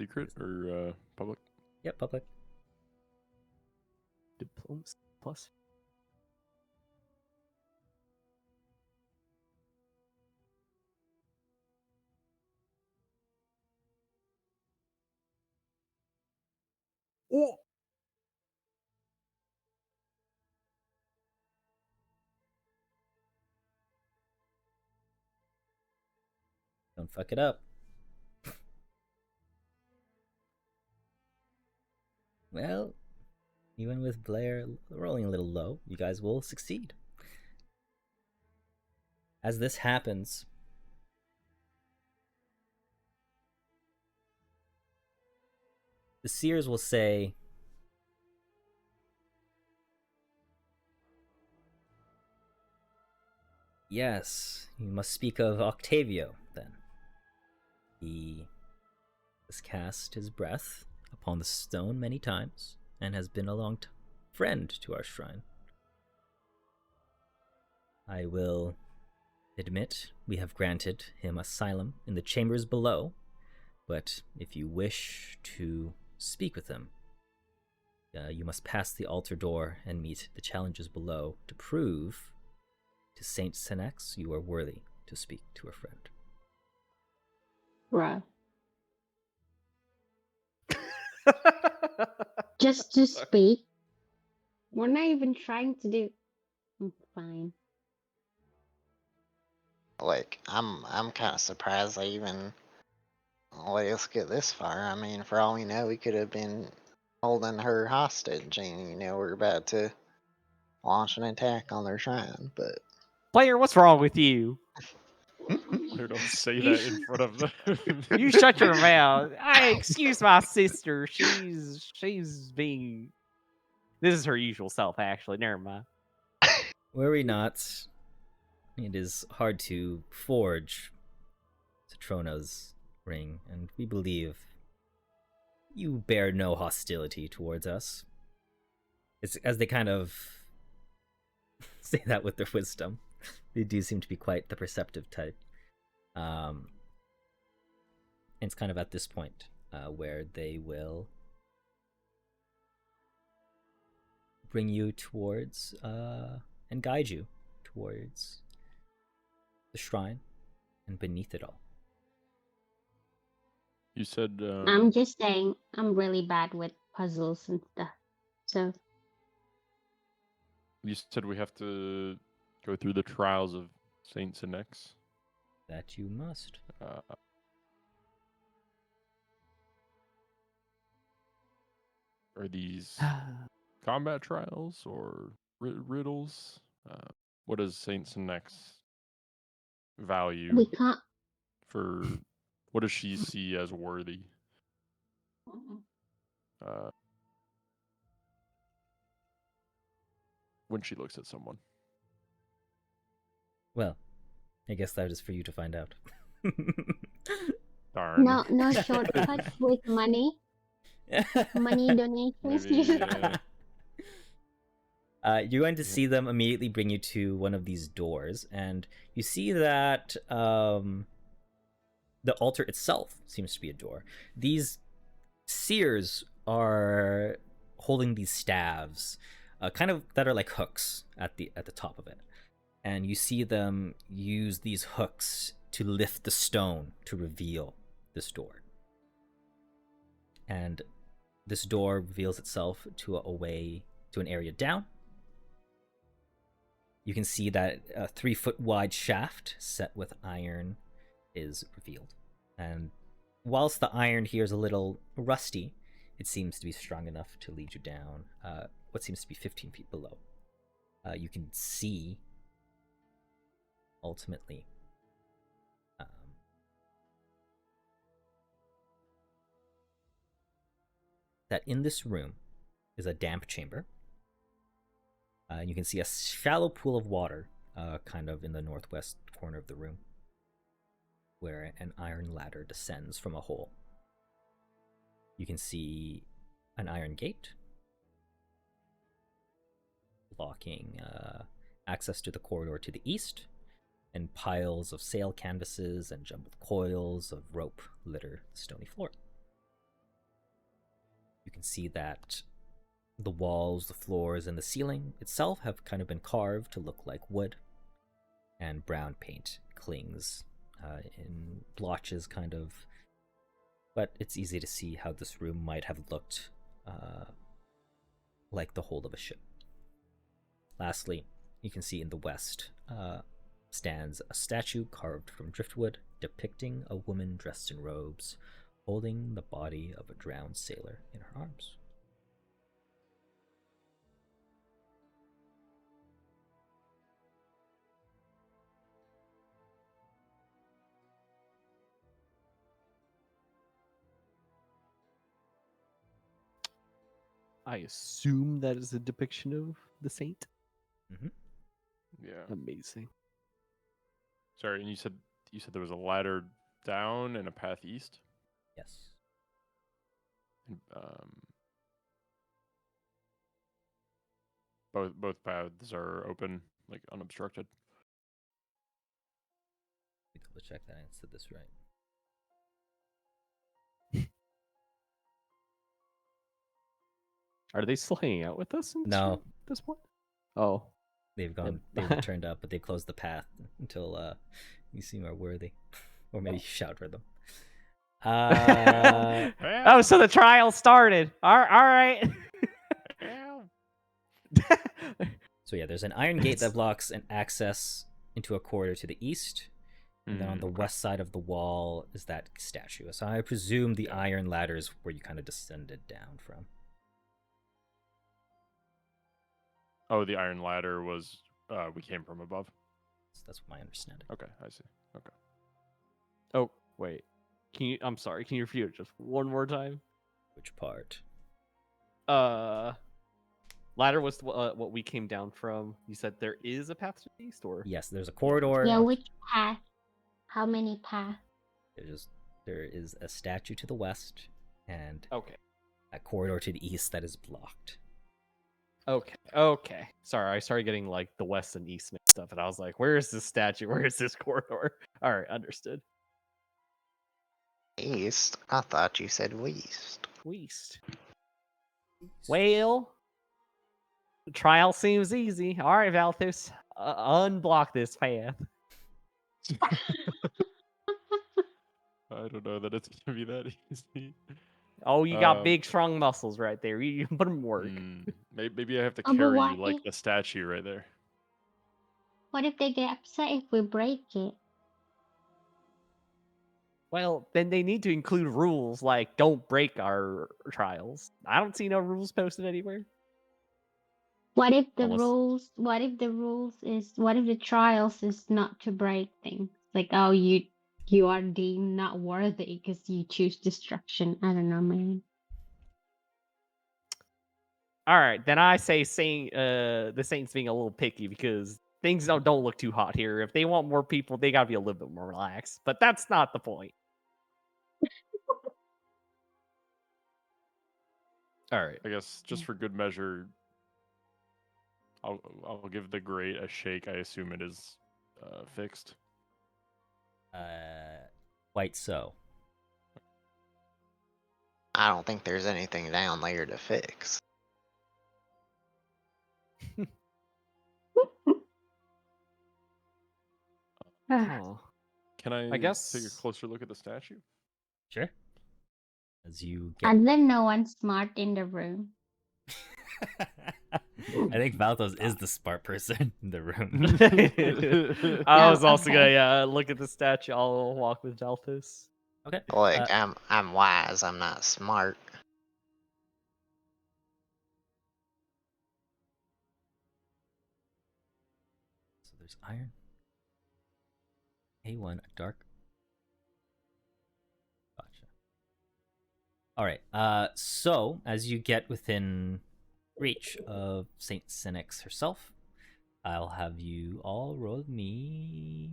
Secret or public? Yep, public. Diplomacy plus. Oh, Don't fuck it up. Well, even with Blair rolling a little low, you guys will succeed. As this happens, the seers will say, yes, you must speak of Octavio, then. He has cast his breath upon the stone many times, and has been a long friend to our shrine. I will admit we have granted him asylum in the chambers below, but if you wish to speak with him, you must pass the altar door and meet the challenges below to prove to Saint Senex you are worthy to speak to a friend. Bruh. Just to speak. We're not even trying to do. Fine. Like I'm kind of surprised they even let us get this far. I mean, for all we know, we could have been holding her hostage, and we're about to launch an attack on their shrine. But Player, what's wrong with you? Player, don't say You that in front of the. You shut your mouth. Excuse my sister. She's being. This is her usual self, actually. Never mind. Worry not. It is hard to forge Citrona's ring, and we believe you bear no hostility towards us. It's as they kind of say that with their wisdom. They do seem to be quite the perceptive type. And it's kind of at this point where they will bring you towards and guide you towards the shrine and beneath it all. You said. I'm just saying, I'm really bad with puzzles and stuff. So, You said we have to go through the trials of Saint Senex. That you must. Are these combat trials or riddles? What does Saint Senex value we can't. for? What does she see as worthy? When she looks at someone. Well, I guess that is for you to find out. Darn. No shortcuts with money. Money donations. Maybe, You're going to see them immediately bring you to one of these doors, and you see that the altar itself seems to be a door. These seers are holding these staves, kind of that are like hooks at the top of it, and you see them use these hooks to lift the stone to reveal this door. And this door reveals itself to a way to an area down. You can see that a 3-foot wide shaft set with iron is revealed. And whilst the iron here is a little rusty, it seems to be strong enough to lead you down what seems to be 15 feet below. You can see, ultimately, that in this room is a damp chamber. And you can see a shallow pool of water kind of in the northwest corner of the room, where an iron ladder descends from a hole. You can see an iron gate blocking access to the corridor to the east, and piles of sail canvases and jumbled coils of rope litter the stony floor. You can see that the walls, the floors, and the ceiling itself have kind of been carved to look like wood, and brown paint clings in blotches, kind of. But it's easy to see how this room might have looked like the hold of a ship. Lastly, you can see in the west stands a statue carved from driftwood depicting a woman dressed in robes, holding the body of a drowned sailor in her arms. I assume that is a depiction of the saint. Mm-hmm. Yeah. Amazing. Sorry, and you said there was a ladder down and a path east? Yes. And, both paths are open, like unobstructed. Let me double check that I said this right. Are they still hanging out with us? No. At this point? Oh. They've returned up, but they closed the path until you seem more worthy. Or maybe you shout for them. Oh, so the trial started. All right. So yeah, there's an iron gate that blocks an access into a corridor to the east. And then on the Okay. west side of the wall is that statue. So I presume the iron ladder is where you kind of descended down from. Oh, the iron ladder was we came from above. So that's my understanding. Okay, I see. Okay. Oh, wait. I'm sorry. Can you repeat it just one more time? Which part? Ladder was what we came down from. You said there is a path to the east, or Yes, there's a corridor. Yeah, which path? How many paths? There is a statue to the west and okay, a corridor to the east that is blocked. okay. Sorry, I started getting like the west and east mixed up, and I was like, "Where is this statue? Where is this corridor?" All right, understood. East? I thought you said west. West. Well, the trial seems easy. All right, Valthus, unblock this path. I don't know that it's gonna be that easy. Oh, you got Um, big, strong muscles right there. You can put them work. Maybe I have to Oh, but carry what you like if- the statue right there. What if they get upset if we break it? Well, then they need to include rules like don't break our trials. I don't see no rules posted anywhere. What if the Unless- rules? What if the rules is? What if the trials is not to break things? Like, oh, you are deemed not worthy because you choose destruction. I don't know, man. All right, then I say the Saints being a little picky because things don't look too hot here. If they want more people, they got to be a little bit more relaxed. But that's not the point. All right. I guess just for good measure, I'll give the grate a shake. I assume it is fixed. Quite so. I don't think there's anything down there to fix. Huh. Can I guess- take a closer look at the statue? Sure. As you get And then no one smart in the room. I think Valthos is the smart person in the room. I was Oh, also okay. gonna look at the statue. I'll walk with Valthus. Okay. Look, I'm wise. I'm not smart. So there's iron. A1 dark. Gotcha. All right. So as you get within reach of Saint Senex herself, I'll have you all roll me.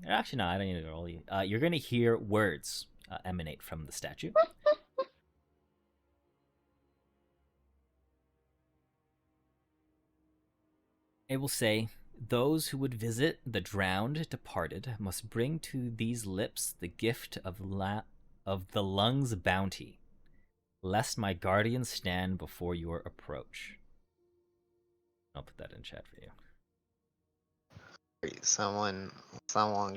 Actually, no, I don't need to roll you. You're gonna hear words emanate from the statue. It will say, "Those who would visit the drowned departed must bring to these lips the gift of the lung's bounty, lest my guardians stand before your approach." I'll put that in chat for you. Someone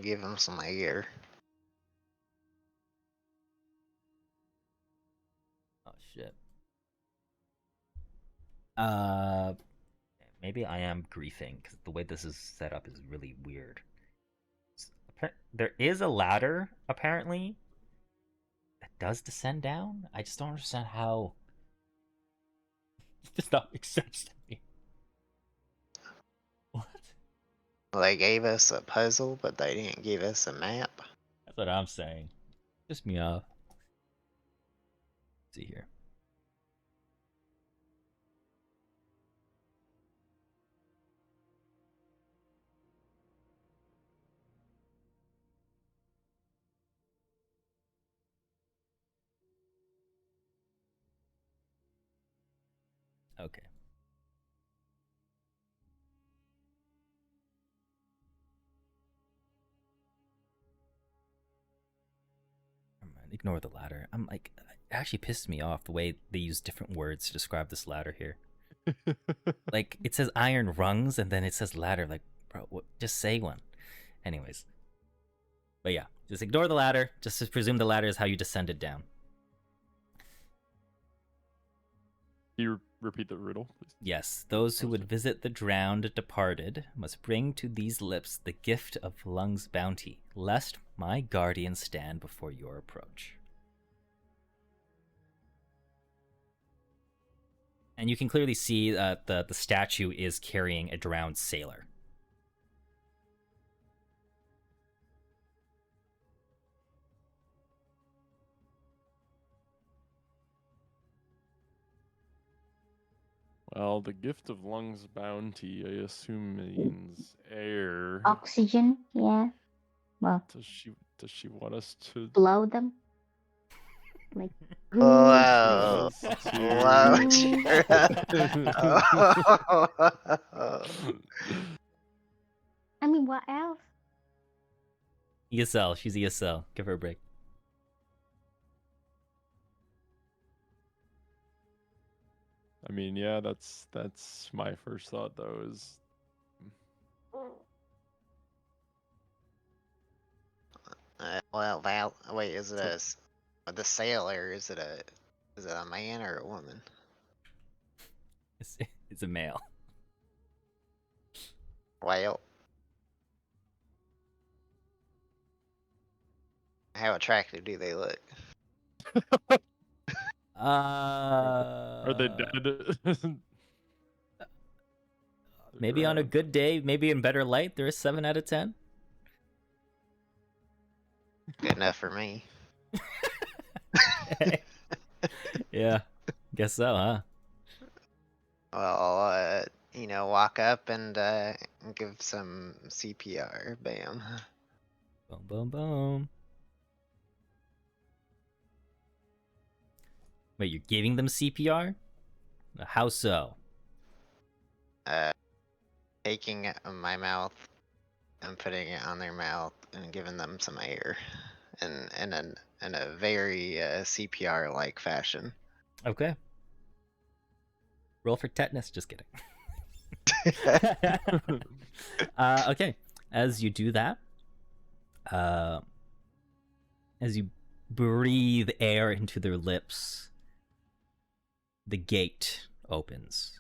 give him some air. Oh shit. Maybe I am griefing because the way this is set up is really weird. There is a ladder apparently that does descend down. I just don't understand how. It does not make sense to me. What? They gave us a puzzle, but they didn't give us a map. That's what I'm saying. Piss me off. Let's see here. Okay. Never mind, ignore the ladder. I'm like, it actually pissed me off the way they use different words to describe this ladder here. Like, it says iron rungs and then it says ladder. Like, bro, what? Just say one. Anyways. But yeah, just ignore the ladder. Just presume the ladder is how you descended down. you repeat the riddle, please? Yes, those who would visit the drowned departed must bring to these lips the gift of Lung's bounty, lest my guardian stand before your approach. And you can clearly see that the statue is carrying a drowned sailor. Well, the gift of Lung's bounty, I assume means air. Oxygen, yeah. Well, Does she want us to blow them. Like, Whoa. us Whoa, I mean, what else? ESL, she's ESL. Give her a break. I mean, yeah, that's my first thought though. Is well, wait, is it the sailor? Is it a man or a woman? It's a male. Well, how attractive do they look? are they dead? Maybe on a good day, maybe in better light, they're a 7 out of 10. Good enough for me. Yeah, guess so, huh? Well, walk up and give some CPR. Bam. Boom, boom, boom. Wait, you're giving them CPR? How so? Taking my mouth and putting it on their mouth and giving them some air, in a very CPR-like fashion. Okay. Roll for tetanus. Just kidding. Okay. As you do that, as you breathe air into their lips, the gate opens.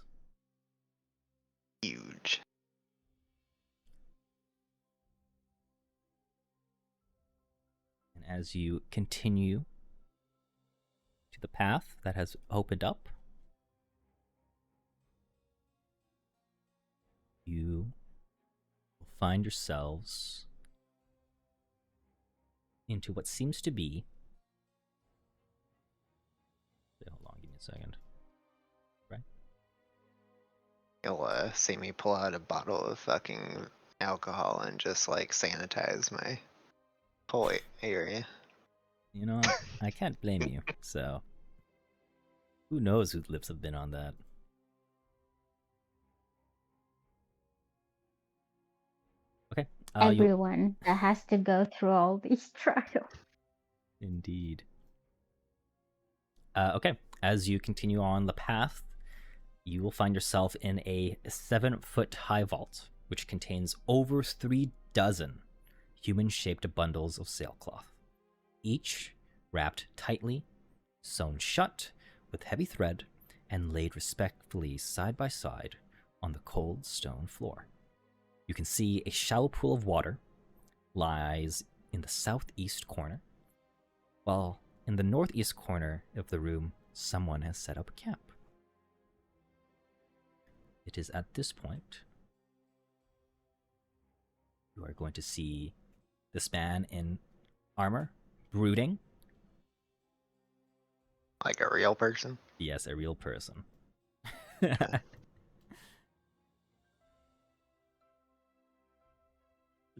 Huge. And as you continue to the path that has opened up, you will find yourselves into what seems to be... Hold on, give me a second. Right? You'll see me pull out a bottle of fucking alcohol and just like sanitize my whole area. You know, I can't blame you, so... Who knows whose lips have been on that? Okay. Everyone that has to go through all these trials. Indeed. Okay. As you continue on the path, you will find yourself in a 7-foot high vault, which contains over 3 dozen human-shaped bundles of sailcloth, each wrapped tightly, sewn shut with heavy thread, and laid respectfully side by side on the cold stone floor. You can see a shallow pool of water lies in the southeast corner, while in the northeast corner of the room, someone has set up camp. It is at this point you are going to see this man in armor, brooding. Like a real person? Yes, a real person. Is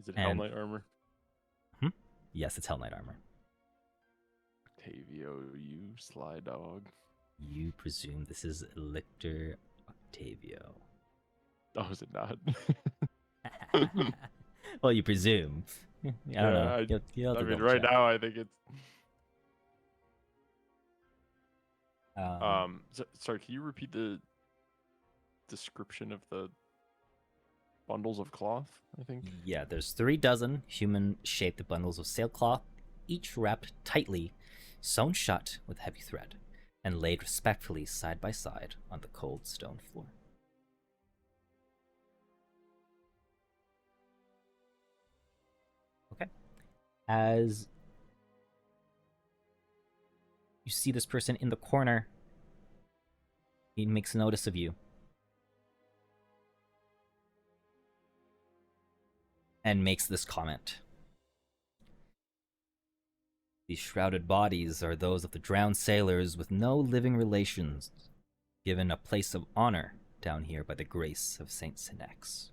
it And- Hell Knight armor? Yes, it's Hell Knight armor. Octavio, you sly dog. You presume this is Lictor Octavio. Oh, is it not? Well, you presume. I don't know. Yeah, You'll have I to mean, double right check. now I think it's. Um, Sorry, can you repeat the description of the bundles of cloth? I think. Yeah, there's 3 dozen human-shaped bundles of sailcloth, each wrapped tightly, sewn shut with heavy thread. and laid respectfully side by side on the cold stone floor. Okay. As you see this person in the corner, he makes notice of you. And makes this comment. These shrouded bodies are those of the drowned sailors with no living relations, given a place of honor down here by the grace of Saint Senex.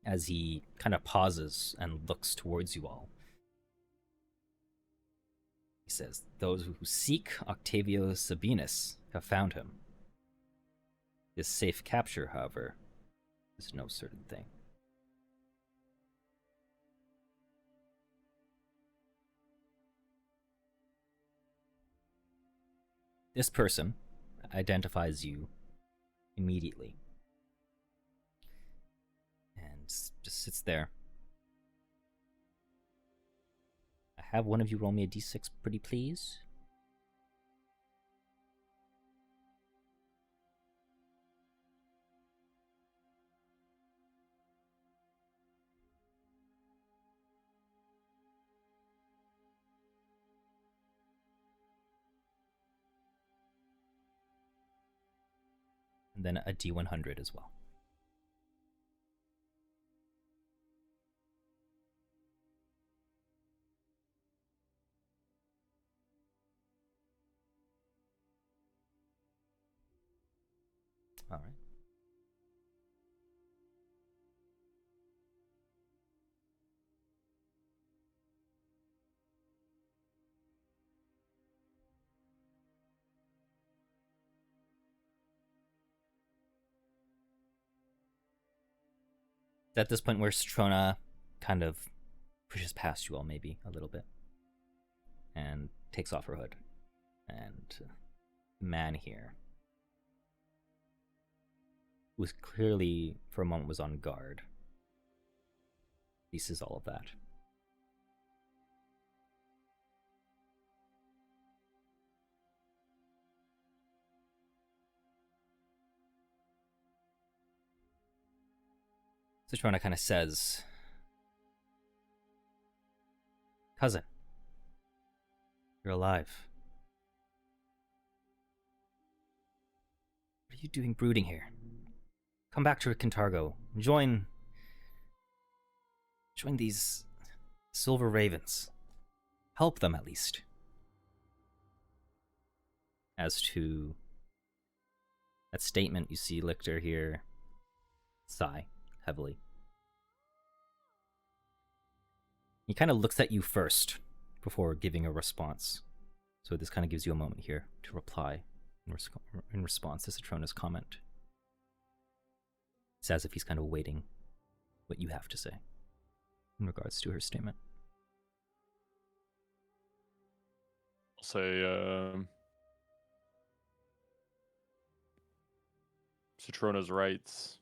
As he kind of pauses and looks towards you all, he says, those who seek Octavio Sabinus have found him. His safe capture, however, is no certain thing. This person identifies you immediately and just sits there. I have one of you roll me a d6, pretty please. And then a d100 as well. All right. At this point where Strona kind of pushes past you all maybe a little bit and takes off her hood. And the man here, who was clearly for a moment was on guard, ceases all of that. Citrona kind of says, cousin, you're alive. What are you doing brooding here? Come back to Cantargo and join these silver ravens. Help them at least. As to that statement, you see Lictor here sigh heavily. He kind of looks at you first before giving a response. So this kind of gives you a moment here to reply in response to Citrona's comment. It's as if he's kind of waiting what you have to say in regards to her statement. I'll say, Citrona's rights.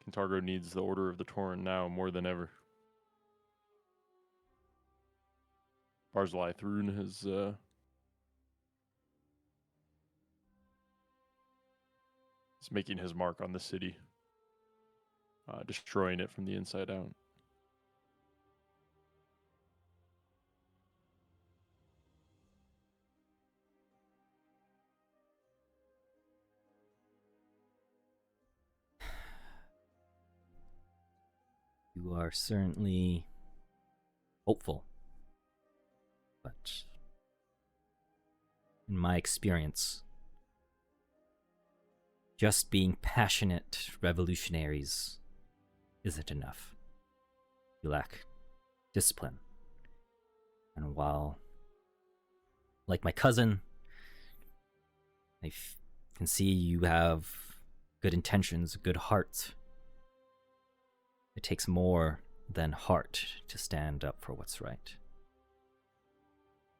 Cantargo needs the Order of the Torrent now more than ever. Barzilai Thrun has is making his mark on the city, destroying it from the inside out. You are certainly hopeful, but in my experience, just being passionate revolutionaries isn't enough. You lack discipline. And while, like my cousin, I can see you have good intentions, a good heart, it takes more than heart to stand up for what's right.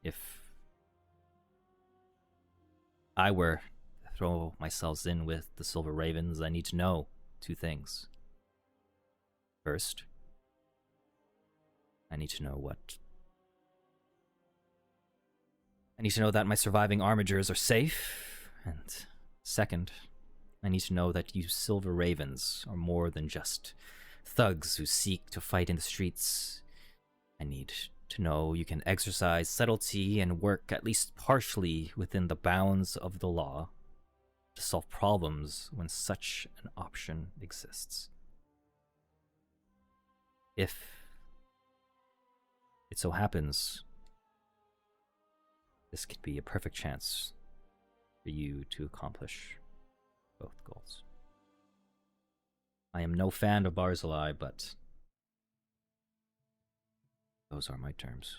If I were to throw myself in with the Silver Ravens, I need to know two things. First, I need to know what I need to know that my surviving armigers are safe, and second, I need to know that you Silver Ravens are more than just thugs who seek to fight in the streets. I need to know you can exercise subtlety and work at least partially within the bounds of the law to solve problems when such an option exists. If it so happens, this could be a perfect chance for you to accomplish both goals. I am no fan of Barzillai, but those are my terms.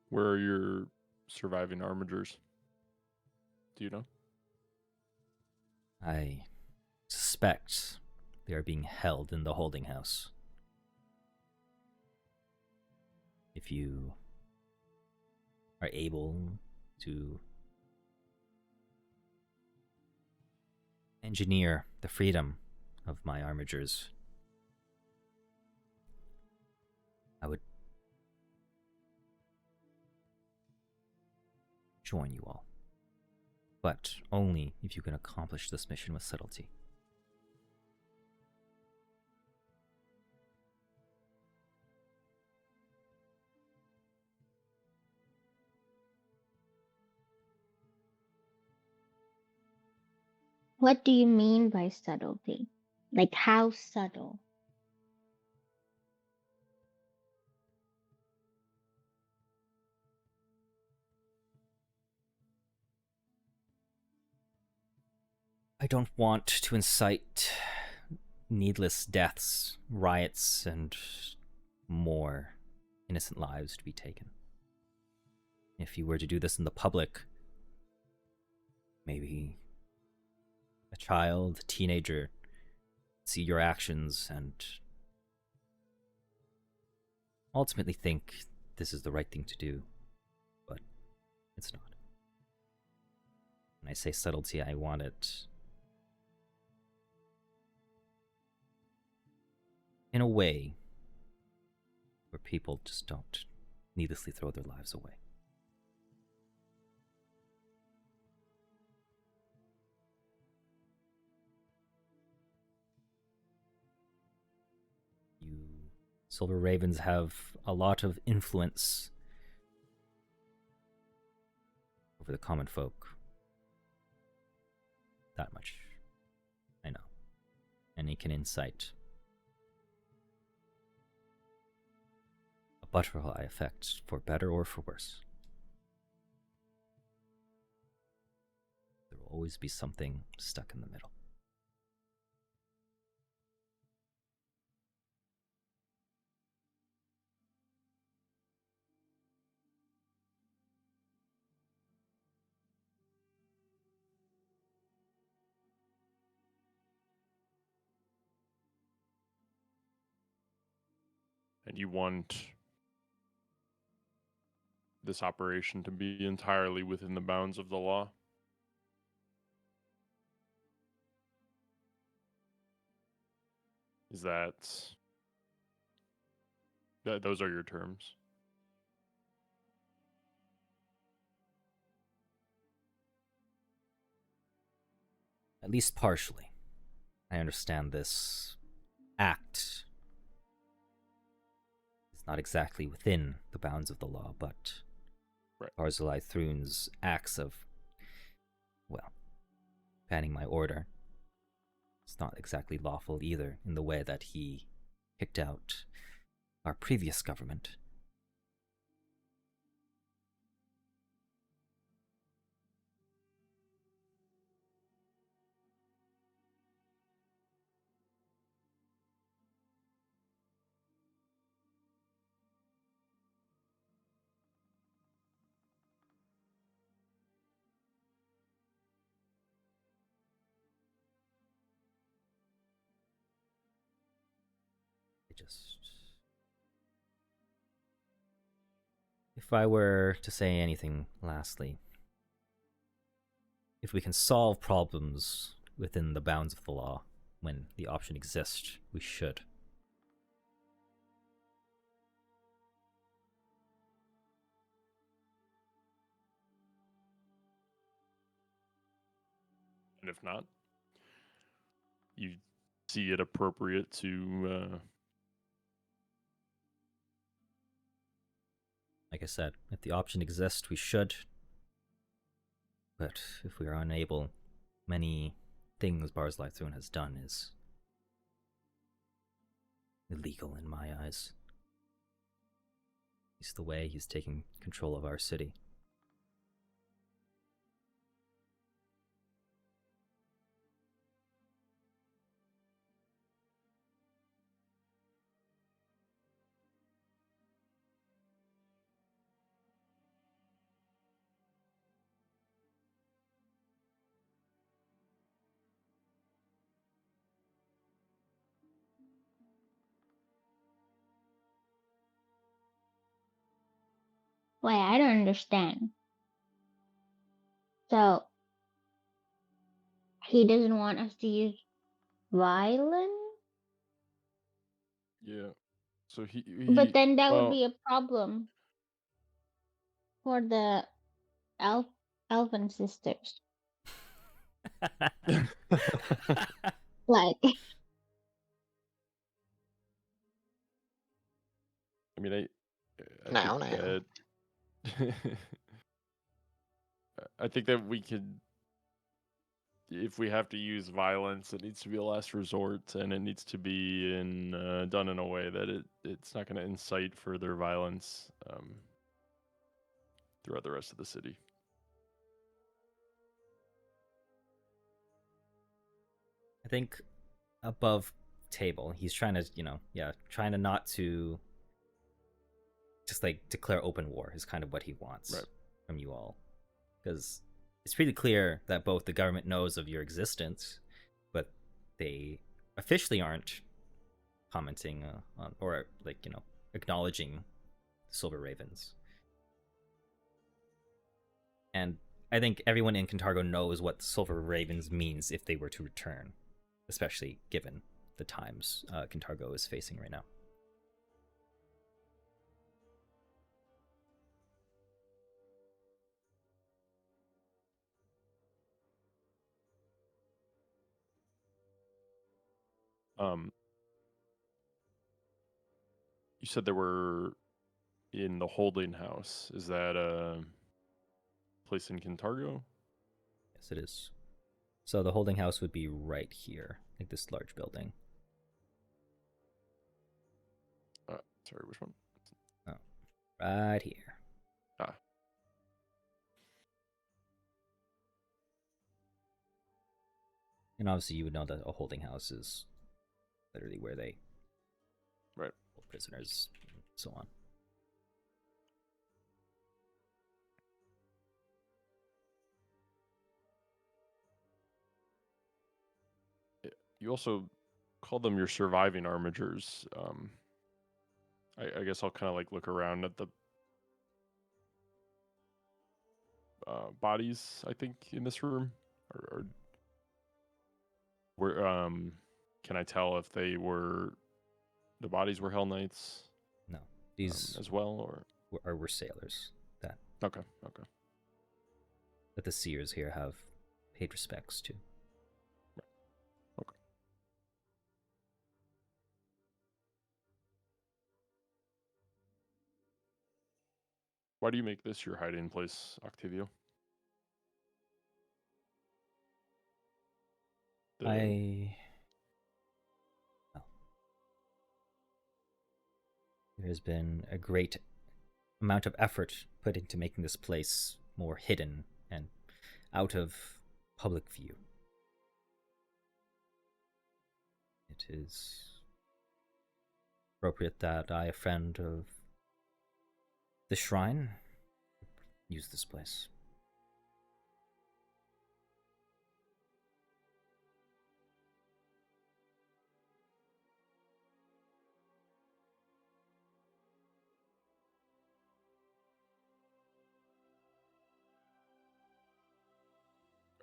Where are your surviving armigers? Do you know? I suspect they are being held in the holding house. If you are able to engineer the freedom of my armigers, I would join you all. But only if you can accomplish this mission with subtlety. What do you mean by subtlety? Like how subtle? I don't want to incite needless deaths, riots, and more innocent lives to be taken. If you were to do this in the public, maybe a child, a teenager, see your actions and ultimately think this is the right thing to do, but it's not. When I say subtlety, I want it in a way where people just don't needlessly throw their lives away. You Silver Ravens have a lot of influence over the common folk. That much I know. And it can incite a butterfly effect for better or for worse. There will always be something stuck in the middle. And you want this operation to be entirely within the bounds of the law? Is that those are your terms? At least partially. I understand this act is not exactly within the bounds of the law, but Right. Barzillai Thrune's acts of, well, banning my order, it's not exactly lawful either in the way that he kicked out our previous government. I just If I were to say anything lastly, if we can solve problems within the bounds of the law, when the option exists, we should. And if not, you see it appropriate to Like I said, if the option exists, we should. But if we are unable, many things Barzlythrun has done is illegal in my eyes. It's the way he's taking control of our city. Wait, I don't understand. So he doesn't want us to use violence? yeah. So But then that would well, be a problem for the elven sisters. Like, I mean, I Now, think now. that I think that we could, if we have to use violence, it needs to be a last resort, and it needs to be done in a way that it's not going to incite further violence throughout the rest of the city. I think above table, he's trying to, trying to not to just like declare open war is kind of what he wants from you all. Because it's pretty clear that both the government knows of your existence, but they officially aren't commenting on, or like, acknowledging the Silver Ravens. And I think everyone in Kintargo knows what the Silver Ravens means if they were to return, especially given the times Kintargo is facing right now. You said there were in the holding house. Is that a place in Kintargo? Yes, it is. So the holding house would be right here, like this large building. Sorry, which one? Oh, right here. Ah. And obviously you would know that a holding house is literally where they hold prisoners and so on. You also call them your surviving armigers. I guess I'll kind of like look around at the bodies, I think, in this room, or where can I tell if the bodies were Hell Knights? No, these as well, or were sailors that okay. that the seers here have paid respects to. Okay. Why do you make this your hiding place, Octavio? There has been a great amount of effort put into making this place more hidden and out of public view. It is appropriate that I, a friend of the shrine, use this place.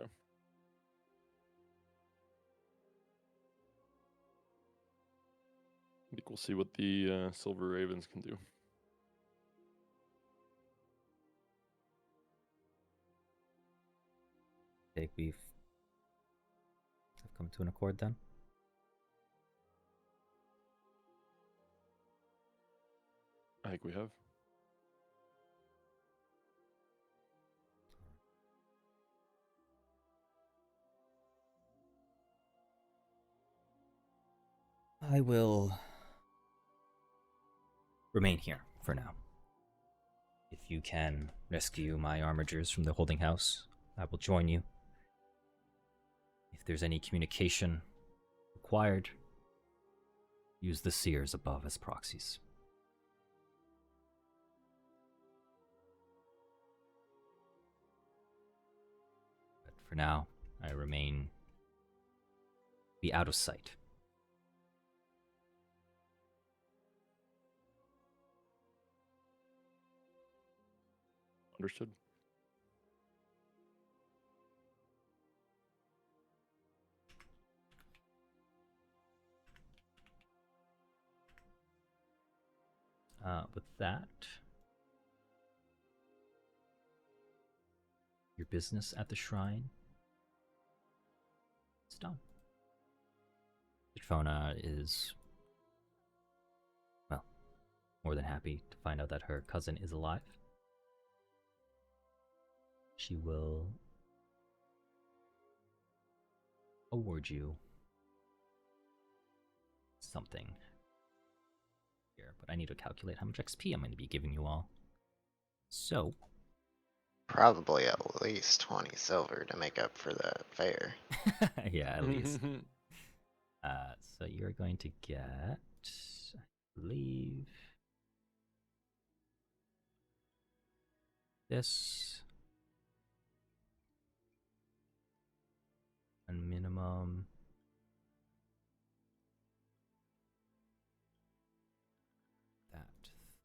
Okay. I think we'll see what the Silver Ravens can do. I think we've come to an accord then. I think we have. I will remain here for now. If you can rescue my armigers from the holding house, I will join you. If there's any communication required, use the seers above as proxies. But for now, I remain be out of sight. Understood. With that, your business at the shrine is done. Petrona is, well, more than happy to find out that her cousin is alive. She will award you something here, but I need to calculate how much XP I'm going to be giving you all. So, Probably at least 20 silver to make up for the fare. yeah, at least. So you're going to get, I believe, this. And minimum.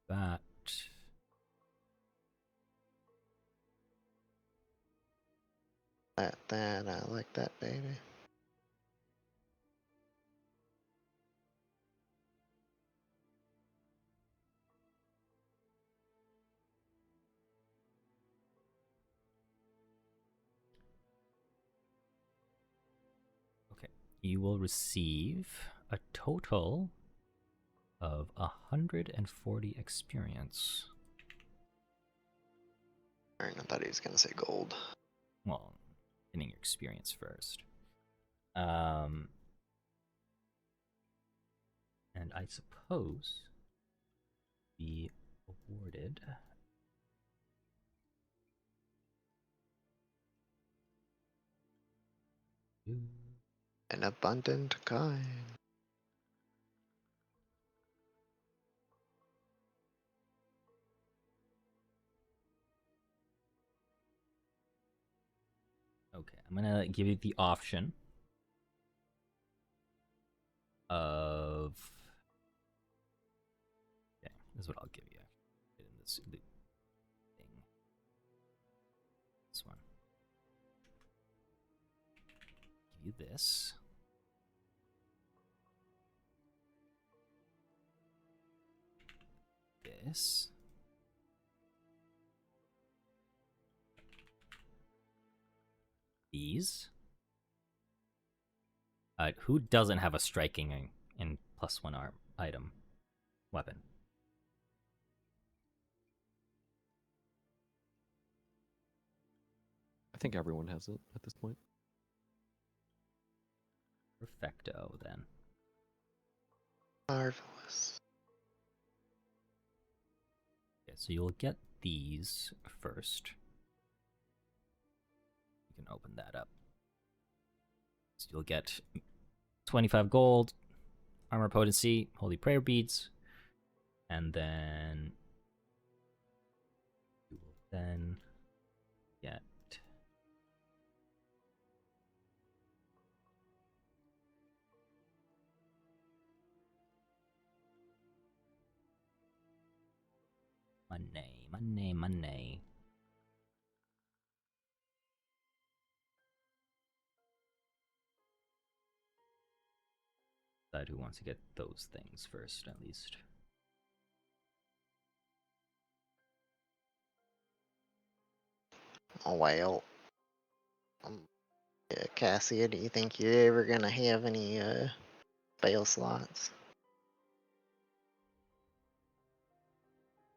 That. I like that, baby. Okay. You will receive a total of 140 experience. Alright, I thought he was gonna say gold. Well, getting your experience first. And I suppose be awarded An abundant kind. Okay, I'm gonna give you the option of. Okay, this is what I'll give you. In this thing. This one. Give you this. This. These. Who doesn't have a striking and +1 arm item weapon? I think everyone has it at this point. Perfecto, then. Marvelous. Okay, so you'll get these first. You can open that up. So you'll get 25 gold, armor potency, holy prayer beads, and then you will then get money. Decide who wants to get those things first, at least. Oh, well. Yeah, Cassia, do you think you're ever gonna have any fail slots?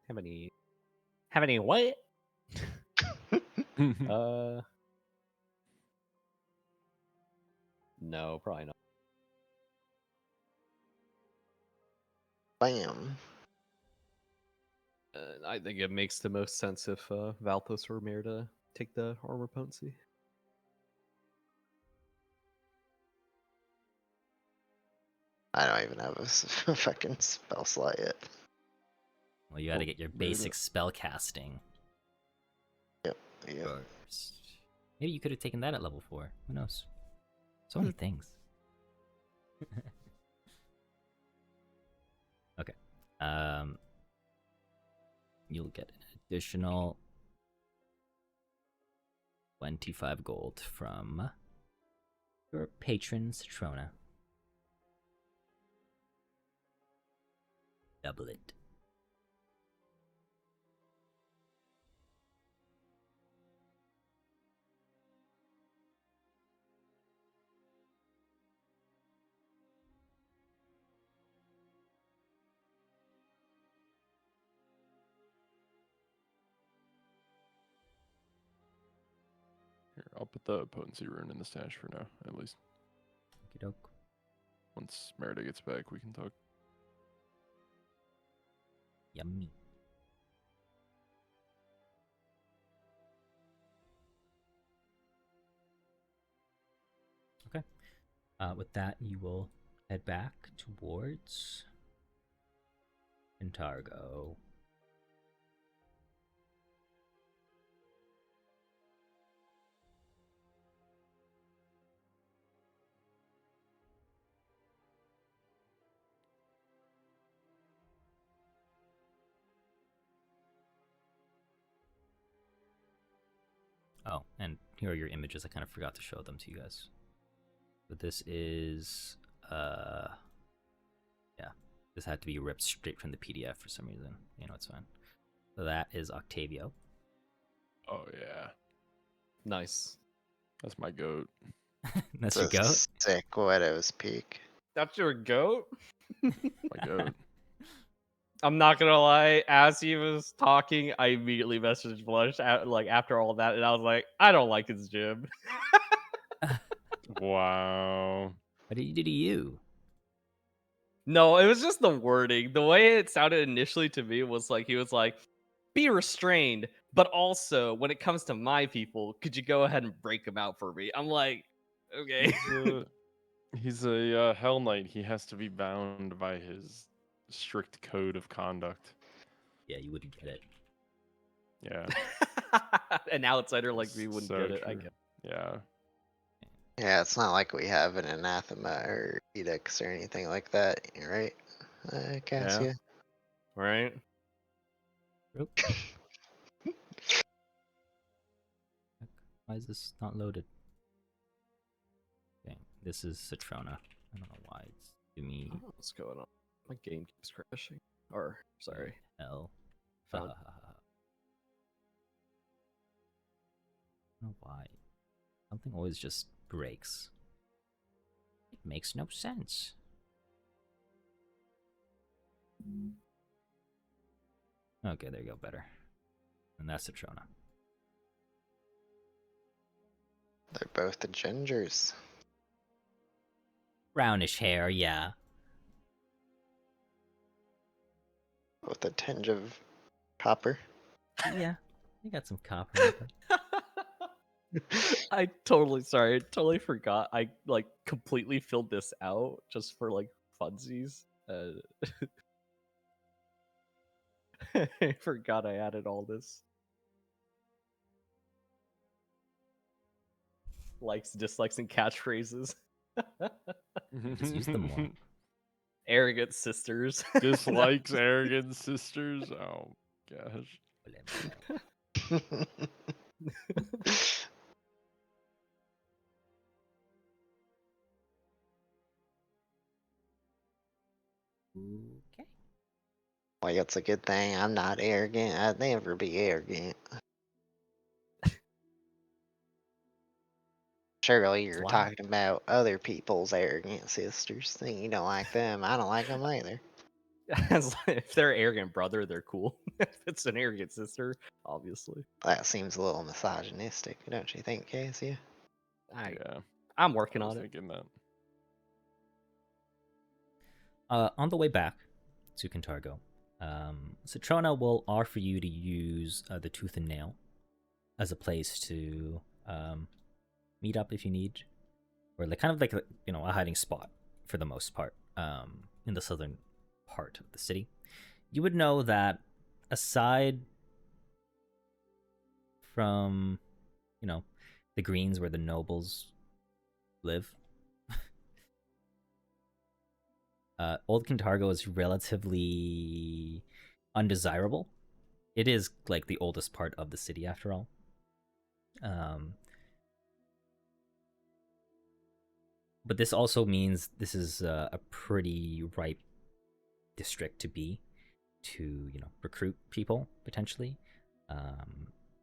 Have any what? No, probably not. Bam. I think it makes the most sense if Valthos or Mir to take the armor potency. I don't even have a fucking spell slot yet. Well, you gotta Oh, get your very basic good. spell casting Yep. first. Maybe you could have taken that at level 4. Who knows? So many things. Okay. You'll get an additional 25 gold from your patron Citrona. Double it. Here, I'll put the potency rune in the stash for now, at least. Okie doke. Once Merida gets back, we can talk. Yummy. Okay. With that, you will head back towards Intargo. Oh, and here are your images. I kind of forgot to show them to you guys. But this is, yeah, this had to be ripped straight from the PDF for some reason. You know, it's fine. So that is Octavio. Oh yeah, Nice. that's my goat. That's your goat. Sick Widow's Peak. That's your goat? My goat. I'm not gonna lie. As he was talking, I immediately messaged Blush after all that, and I was like, I don't like his gym. Wow. What did you do to you? No, it was just the wording. The way it sounded initially to me was like he was like, "Be restrained, but also when it comes to my people, could you go ahead and break them out for me?" I'm like, okay. He's a Hell Knight. He has to be bound by his strict code of conduct. Yeah, you wouldn't get it. Yeah. An outsider like me wouldn't So get it. I true. get. Yeah. Yeah, it's not like we have an anathema or edicts or anything like that, right, Cassia? Right? Nope. Why is this not loaded? Okay, this is Citrona. I don't know why it's to me. I don't know what's going on. My game keeps crashing. Or sorry. Hell. Found. I don't know why. Something always just breaks. It makes no sense. Okay, there you go, better. And that's Citrona. They're both the gingers. Brownish hair, yeah. With a tinge of copper. Yeah, you got some copper in them. I totally forgot. I like completely filled this out just for like funsies. I forgot I added all this. Likes, dislikes, and catchphrases. Just use them more. Arrogant sisters. Dislikes arrogant sisters. Oh gosh. like it's a good thing I'm not arrogant. I'd never be arrogant. Surely you're Why? talking about other people's arrogant sisters. Think you don't like them. I don't like them either. If they're arrogant brother, they're cool. If it's an arrogant sister, obviously. That seems a little misogynistic, don't you think, Cassia? Yeah, I'm I working was on it. thinking that. On the way back to Cantargo, Citrona will offer you to use the Tooth and Nail as a place to meet up if you need, or like kind of like a hiding spot for the most part in the southern part of the city. You would know that aside from the greens where the nobles live, Old Cantargo is relatively undesirable. It is like the oldest part of the city after all. But this also means this is a pretty ripe district to be to recruit people potentially.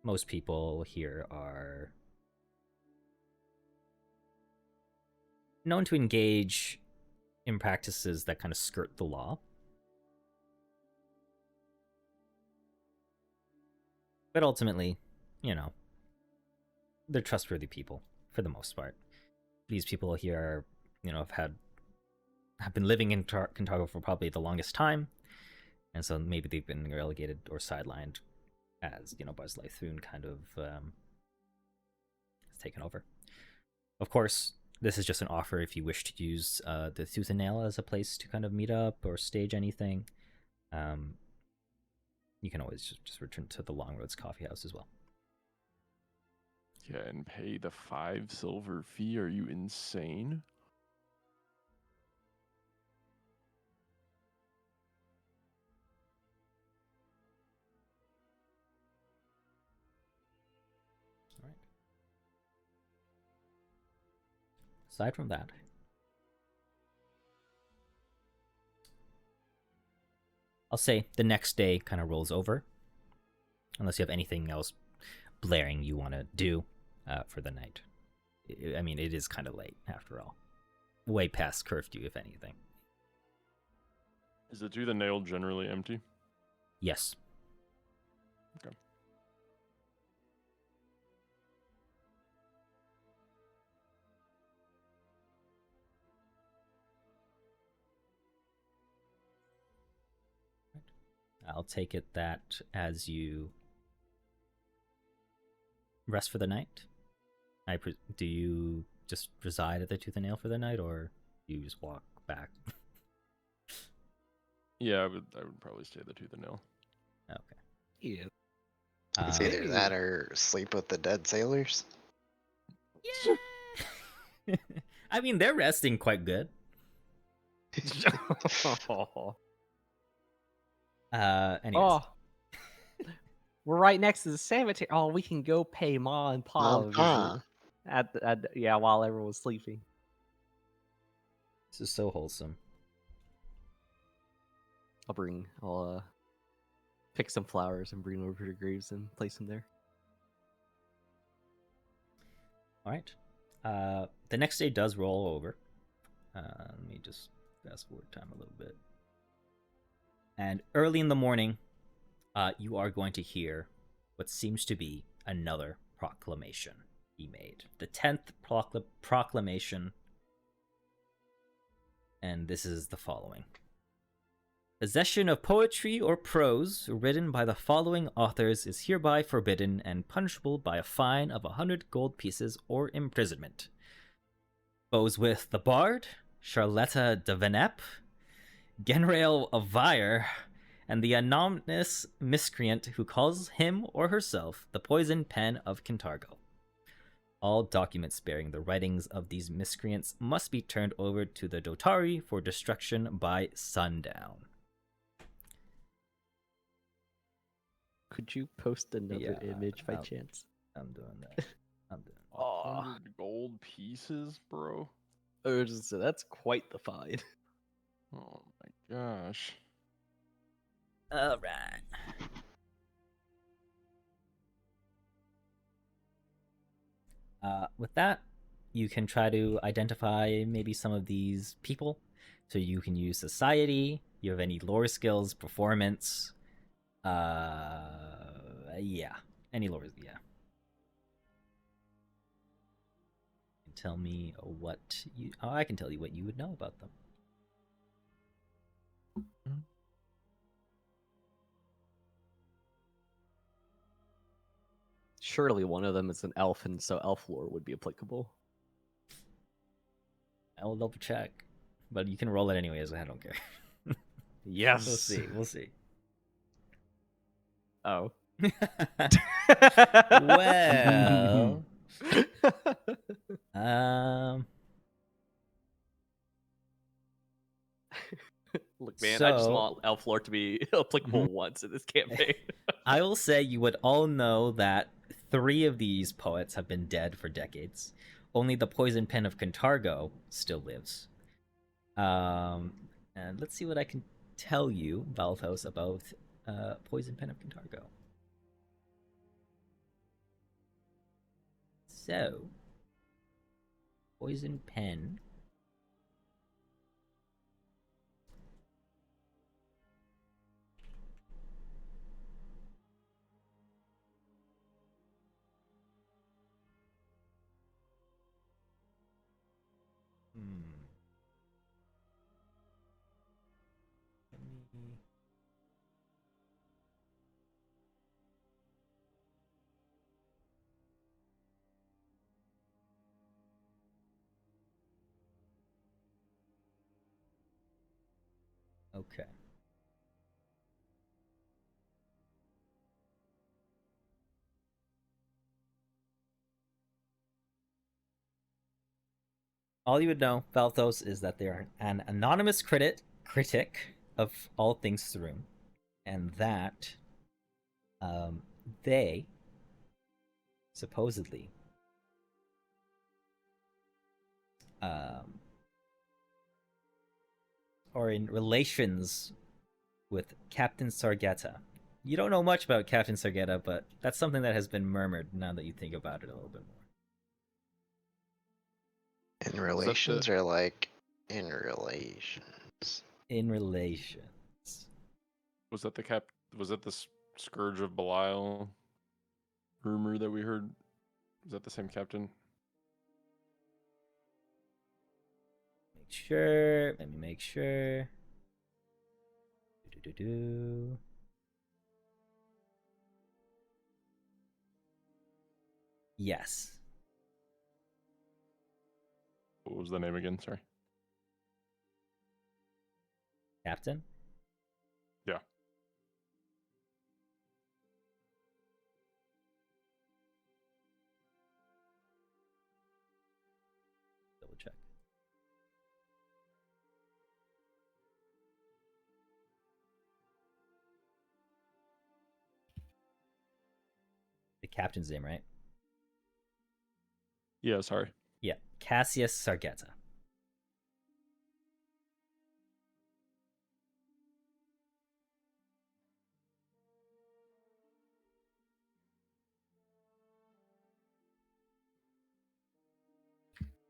Most people here are known to engage in practices that kind of skirt the law, but ultimately, they're trustworthy people for the most part. These people here are, have been living in Cantargo for probably the longest time, and so maybe they've been relegated or sidelined as Buzz Lythoon kind of has taken over. Of course, this is just an offer if you wish to use the Tooth and Nail as a place to kind of meet up or stage anything. You can always just return to the Long Roads Coffee House as well. Yeah, and pay the 5 silver fee? Are you insane? All right. Aside from that, I'll say the next day kind of rolls over, unless you have anything else blaring you want to do for the night. I mean, it is kind of late after all. Way past curfew, if anything. Is the Tooth and Nail generally empty? Yes. Okay. I'll take it that as you rest for the night, do you just reside at the Tooth and Nail for the night, or do you just walk back? Yeah, I would probably stay the Tooth and Nail. Okay. Yeah. It's either that or sleep with the dead sailors. Yeah. I mean, they're resting quite good. Anyways. Oh, we're right next to the cemetery. Oh, we can go pay Ma and Pa a visit while everyone's sleeping. This is so wholesome. I'll pick some flowers and bring them over to the graves and place them there. All right. The next day does roll over. Let me just fast forward time a little bit. And early in the morning, you are going to hear what seems to be another proclamation be made. The 10th proclamation. And this is the following. Possession of poetry or prose written by the following authors is hereby forbidden and punishable by a fine of 100 gold pieces or imprisonment. Goes with the Bard, Charlotta de Venep, Genrael of Vire, and the anonymous miscreant who calls him or herself the Poison Pen of Cantargo. All documents bearing the writings of these miscreants must be turned over to the Dotari for destruction by sundown. Could you post another image by I'll- chance? I'm doing that. 100 gold pieces, bro? That's quite the fine. Oh my gosh. All right. With that, you can try to identify maybe some of these people. So you can use society. You have any lore skills, performance. Yeah, any lore. Yeah. Tell me what you. Oh, I can tell you what you would know about them. Surely one of them is an elf, and so elf lore would be applicable. I will double check, but you can roll it anyways. I don't care. Yes. We'll see. We'll see. Oh. Well, um, Look, man, I just So- want elf lore to be applicable once in this campaign. I will say you would all know that 3 of these poets have been dead for decades. Only the poison pen of Cantargo still lives. And let's see what I can tell you, Balthos, about poison pen of Cantargo. So, poison pen. Let me... Okay. All you would know, Balthos, is that they are an anonymous critic of all things Thrun, and that they supposedly are in relations with Captain Sargetta. You don't know much about Captain Sargetta, but that's something that has been murmured now that you think about it a little bit more. In relations or like in relations? In relations. Was that the Scourge of Belial rumor that we heard? Was that the same captain? Let me make sure. Do-do-do-do. Yes. What was the name again? Sorry. Captain? Yeah. Double check. The captain's name, right? Yeah, sorry. Yeah. Cassius Sargetta.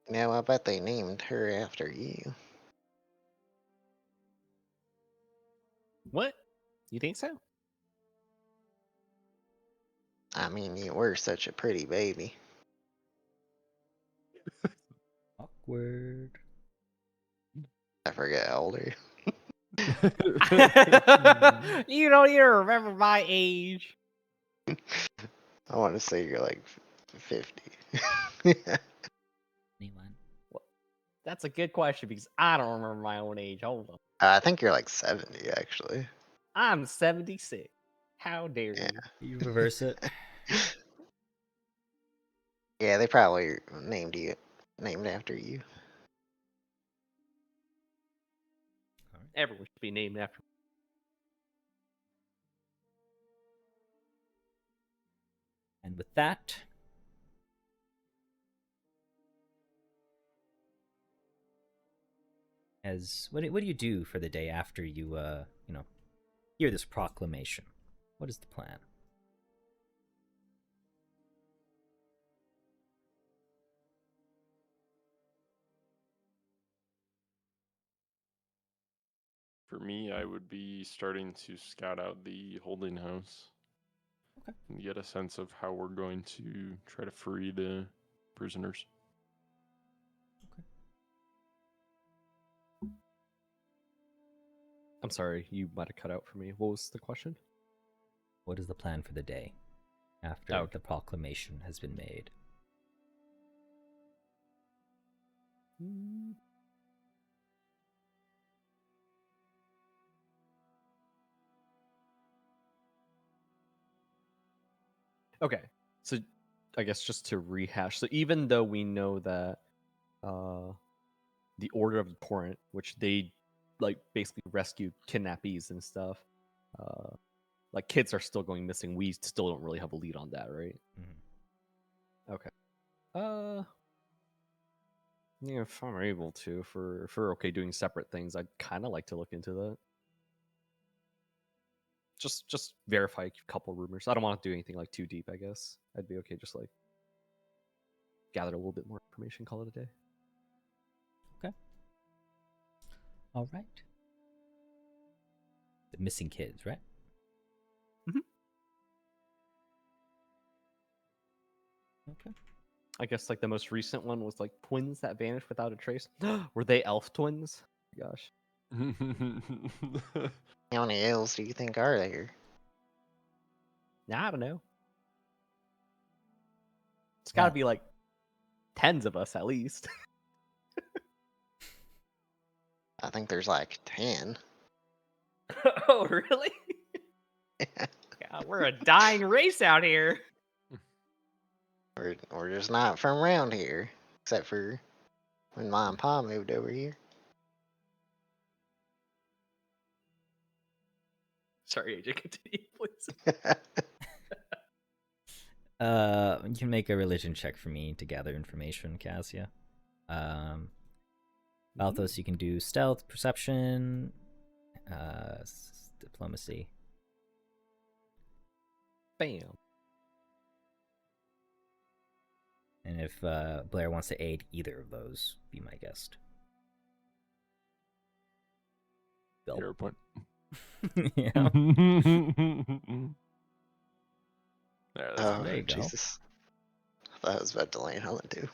Now I bet they named her after you. What? You think so? I mean, you were such a pretty baby. Awkward. I forget how old are you? You don't even remember my age. I want to say you're like 50. Anyone? That's a good question because I don't remember my own age. Hold on. I think you're like 70, actually. I'm 76. How dare Yeah. You reverse it. Yeah, they probably named after you. Everyone should be named after. And with that, what do you do for the day after you hear this proclamation. What is the plan? For me, I would be starting to scout out the holding house. Okay. And get a sense of how we're going to try to free the prisoners. I'm sorry, you might have cut out for me. What was the question? What is the plan for the day after Oh, okay. the proclamation has been made? Okay, so I guess just to rehash, so even though we know that the Order of the Torrent, which they like basically rescue kidnappees and stuff, like kids are still going missing, we still don't really have a lead on that, right? Mhm. Okay. Yeah, if I'm able to, if we're okay doing separate things, I'd kind of like to look into that. Just verify a couple rumors. I don't want to do anything like too deep, I guess. I'd be okay just like gather a little bit more information, call it a day. All right. The missing kids, right? Mhm. Okay. I guess like the most recent one was like twins that vanished without a trace. Were they elf twins? Gosh. How many elves do you think are there? Nah, I don't know. It's got to That- be like tens of us at least. I think there's like 10. Oh, really? God, we're a dying race out here. We're just not from around here, except for when Ma and Pa moved over here. Sorry, AJ, continue, please. You can make a religion check for me to gather information, Cassia. Balthos, you can do stealth, perception, diplomacy. Bam. And if Blair wants to aid either of those, be my guest. Bill. 0 point. Yeah. There, that's Oh, there you go. Jesus. I thought I was about to land on it too.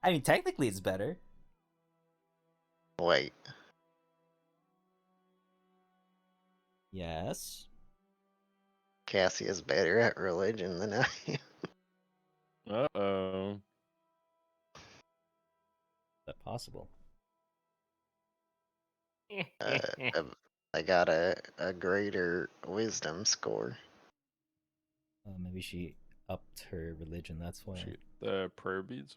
I mean, technically it's better. Wait. Yes. Cassie is better at religion than I am. Uh-oh. Is that possible? I got a greater wisdom score. Maybe she upped her religion, that's why. Shoot, the prayer beads.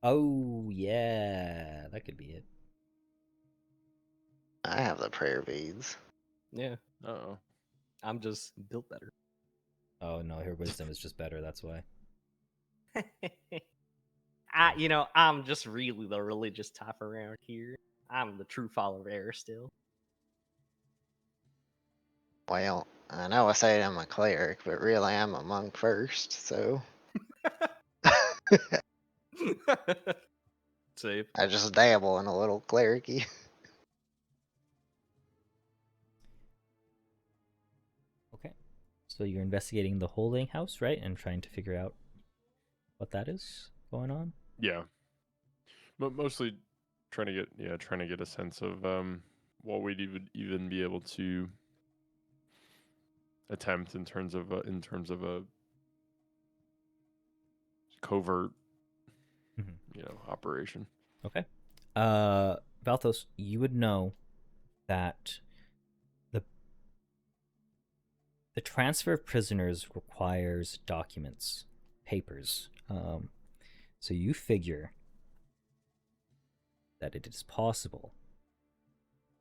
Oh, yeah. That could be it. I have the prayer beads. Yeah, Uh-oh. I'm just built better. Oh, no, her wisdom is just better, that's why. I'm just really the religious type around here. I'm the true follower of Air still. Well, I know I say I'm a cleric, but really I'm a monk first, so Save. I just dabble in a little clericy. Okay. So you're investigating the holding house, right? And trying to figure out what that is going on? Yeah. But mostly trying to get a sense of what we'd even be able to attempt in terms of a covert operation. Okay. Balthos, you would know that the transfer of prisoners requires documents, papers. So you figure that it is possible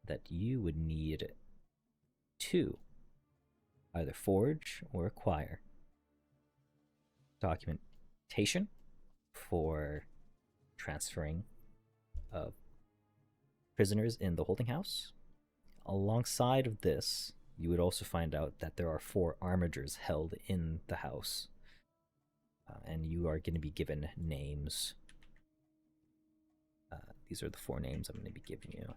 that you would need to either forge or acquire documentation for transferring of prisoners in the holding house, alongside of this, you would also find out that there are 4 armigers held in the house. And you are going to be given names. These are the 4 names I'm going to be giving you.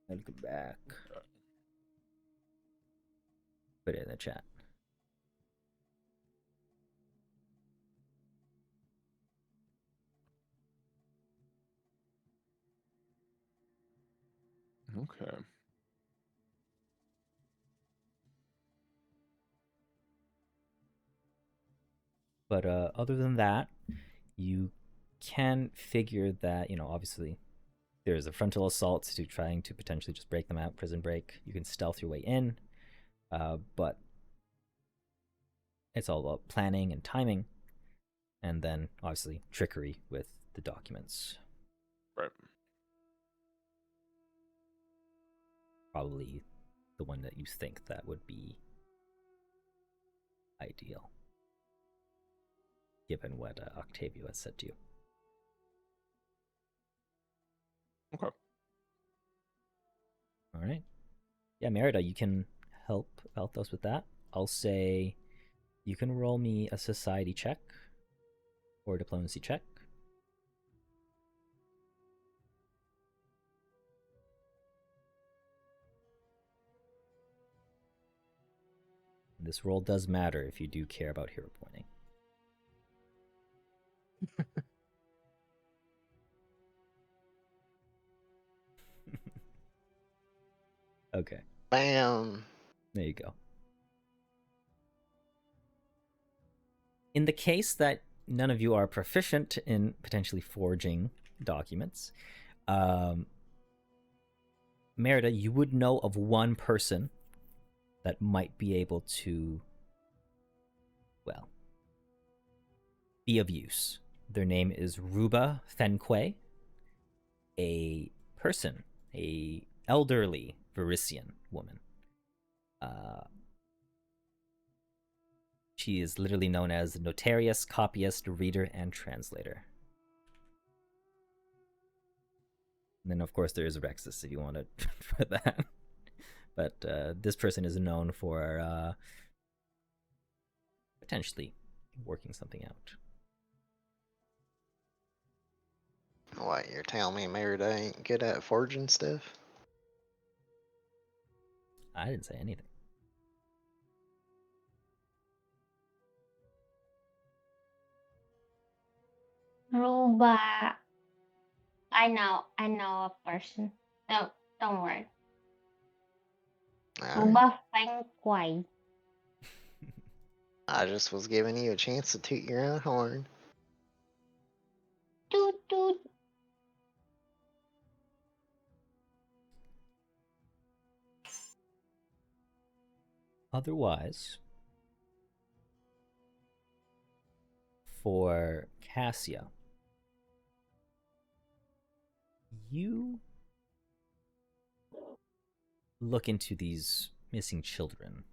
I'll go back. Put it in the chat. Okay. But other than that, you can figure that, obviously there's a frontal assault to trying to potentially just break them out, prison break. You can stealth your way in, but it's all about planning and timing, and then obviously trickery with the documents. Right. Probably the one that you think that would be ideal, given what Octavio has said to you. Okay. All right. Yeah, Merida, you can help Balthos with that. I'll say you can roll me a society check or diplomacy check. This roll does matter if you do care about hero pointing. Okay. Bam. There you go. In the case that none of you are proficient in potentially forging documents, Merida, you would know of one person that might be able to, well, be of use. Their name is Ruba Fenque, a person, a elderly Varisian woman. She is literally known as notarius, copyist, reader, and translator. And then, of course, there is Rexus if you want to try that. But this person is known for potentially working something out. What, you're telling me Merida ain't good at forging stuff? I didn't say anything. Ruba, I know a person. Don't worry. Alright. Ruba Fenquay. I just was giving you a chance to toot your own horn. Toot toot. Otherwise, for Cassia, you look into these missing children.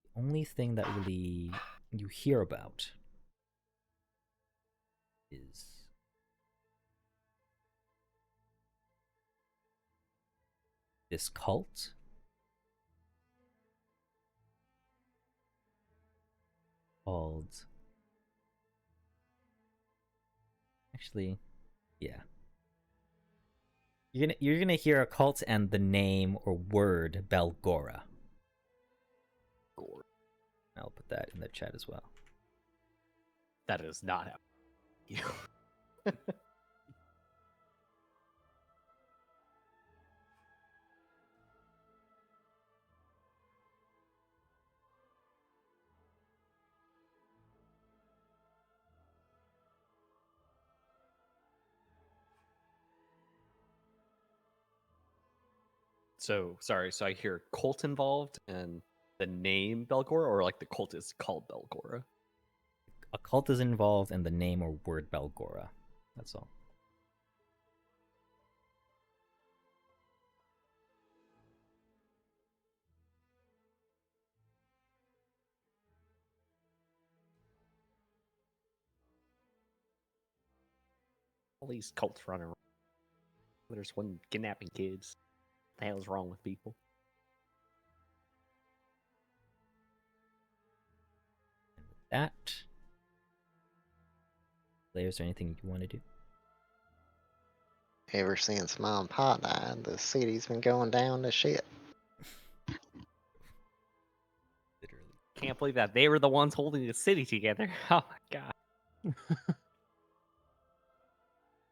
The only thing that really you hear about is this cult called, actually, yeah, you're gonna hear a cult and the name or word Belgora. I'll put that in the chat as well. That is not happening. So sorry. So I hear cult involved and the name Belgora, or like the cult is called Belgora. A cult is involved in the name or word Belgora. That's all. All these cults running around. There's one kidnapping kids. What the hell is wrong with people? That. Players, or anything you want to do? Ever since Mom and Pop died, the city's been going down to shit. Literally. Can't believe that they were the ones holding the city together. Oh my god.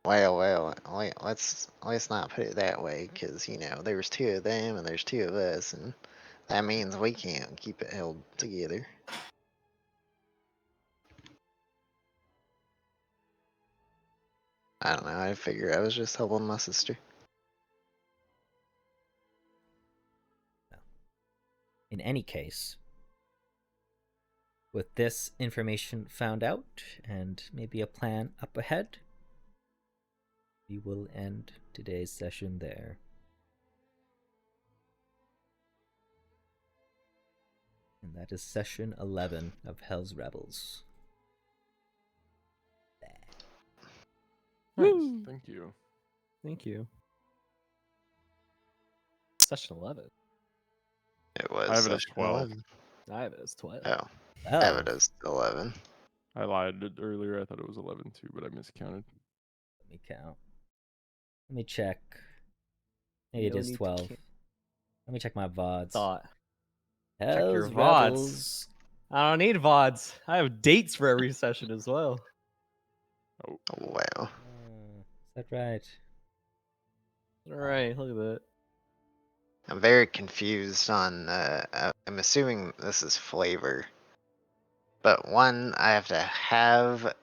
Well, let's not put it that way, because there's two of them and there's two of us, and that means we can't keep it held together. I don't know. I figure I was just helping my sister. In any case, with this information found out and maybe a plan up ahead, we will end today's session there. And that is session 11 of Hell's Rebels. Nice. Woo. Thank you. Thank you. Session 11. It was. I have it as session 12. 11. I have it as 12. Oh, I Oh, have it as 11. I lied earlier. I thought it was 11 too, but I miscounted. let me count. Let me check. Maybe No it is need to 12. count. Let me check my VODs. Thought. Hell's your VODs. Rebels. I don't need VODs. I have dates for every session as well. Oh, wow. Is that right? Alright, look at that. I'm very confused on. I'm assuming this is flavor. But one, I have to have.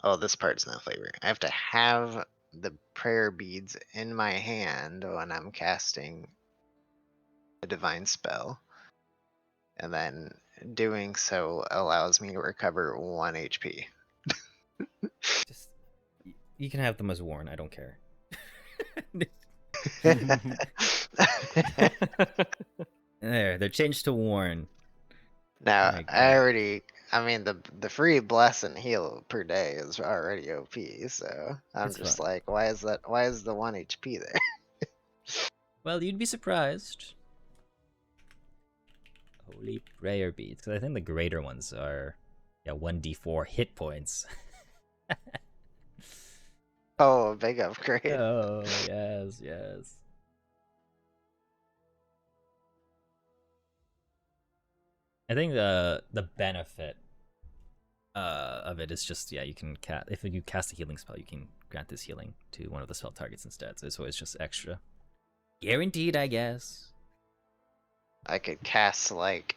Oh, this part's not flavor. I have to have the prayer beads in my hand when I'm casting a divine spell. And then doing so allows me to recover 1 HP. Just you can have them as worn. I don't care. There, they're changed to worn. Now, My I mean, the free bless and heal per day is already OP, so I'm It's just fine. like, why is the 1 HP there? Well, you'd be surprised. Holy prayer beads, because I think the greater ones are 1d4 hit points. Oh, a big upgrade. Oh yes. I think the benefit of it is just you can if you cast a healing spell, you can grant this healing to one of the spell targets instead. So it's always just extra, guaranteed, I guess. I could cast like,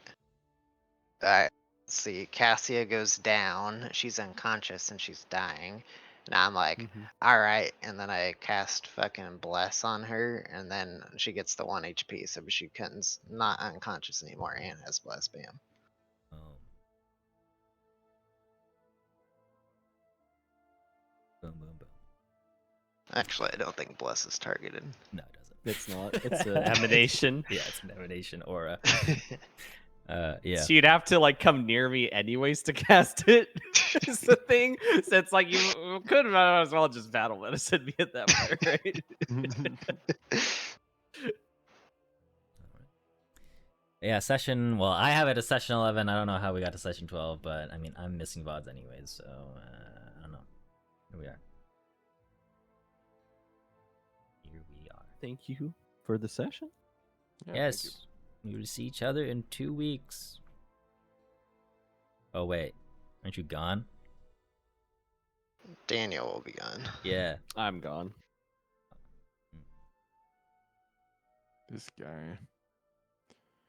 let's see, Cassia goes down, she's unconscious and she's dying, and I'm like, all right, and then I cast fucking bless on her, and then she gets the 1 HP, so she becomes not unconscious anymore and has bless. Bam. Oh. Boom, boom, boom. Actually, I don't think bless is targeted. No, it doesn't. It's not. It's an emanation. Yeah, it's an emanation aura. Yeah. So you'd have to like come near me anyways to cast it. Is the thing. So it's like you could might as well just battle medicine me at that point, right? Yeah, session. Well, I have it as session 11. I don't know how we got to session 12, but I mean, I'm missing VODs anyways, so I don't know. Here we are. Here we are. Thank you for the session. Yeah, thank you. Yes, we will see each other in 2 weeks. Oh wait, aren't you gone? Daniel will be gone. Yeah. I'm gone. This guy.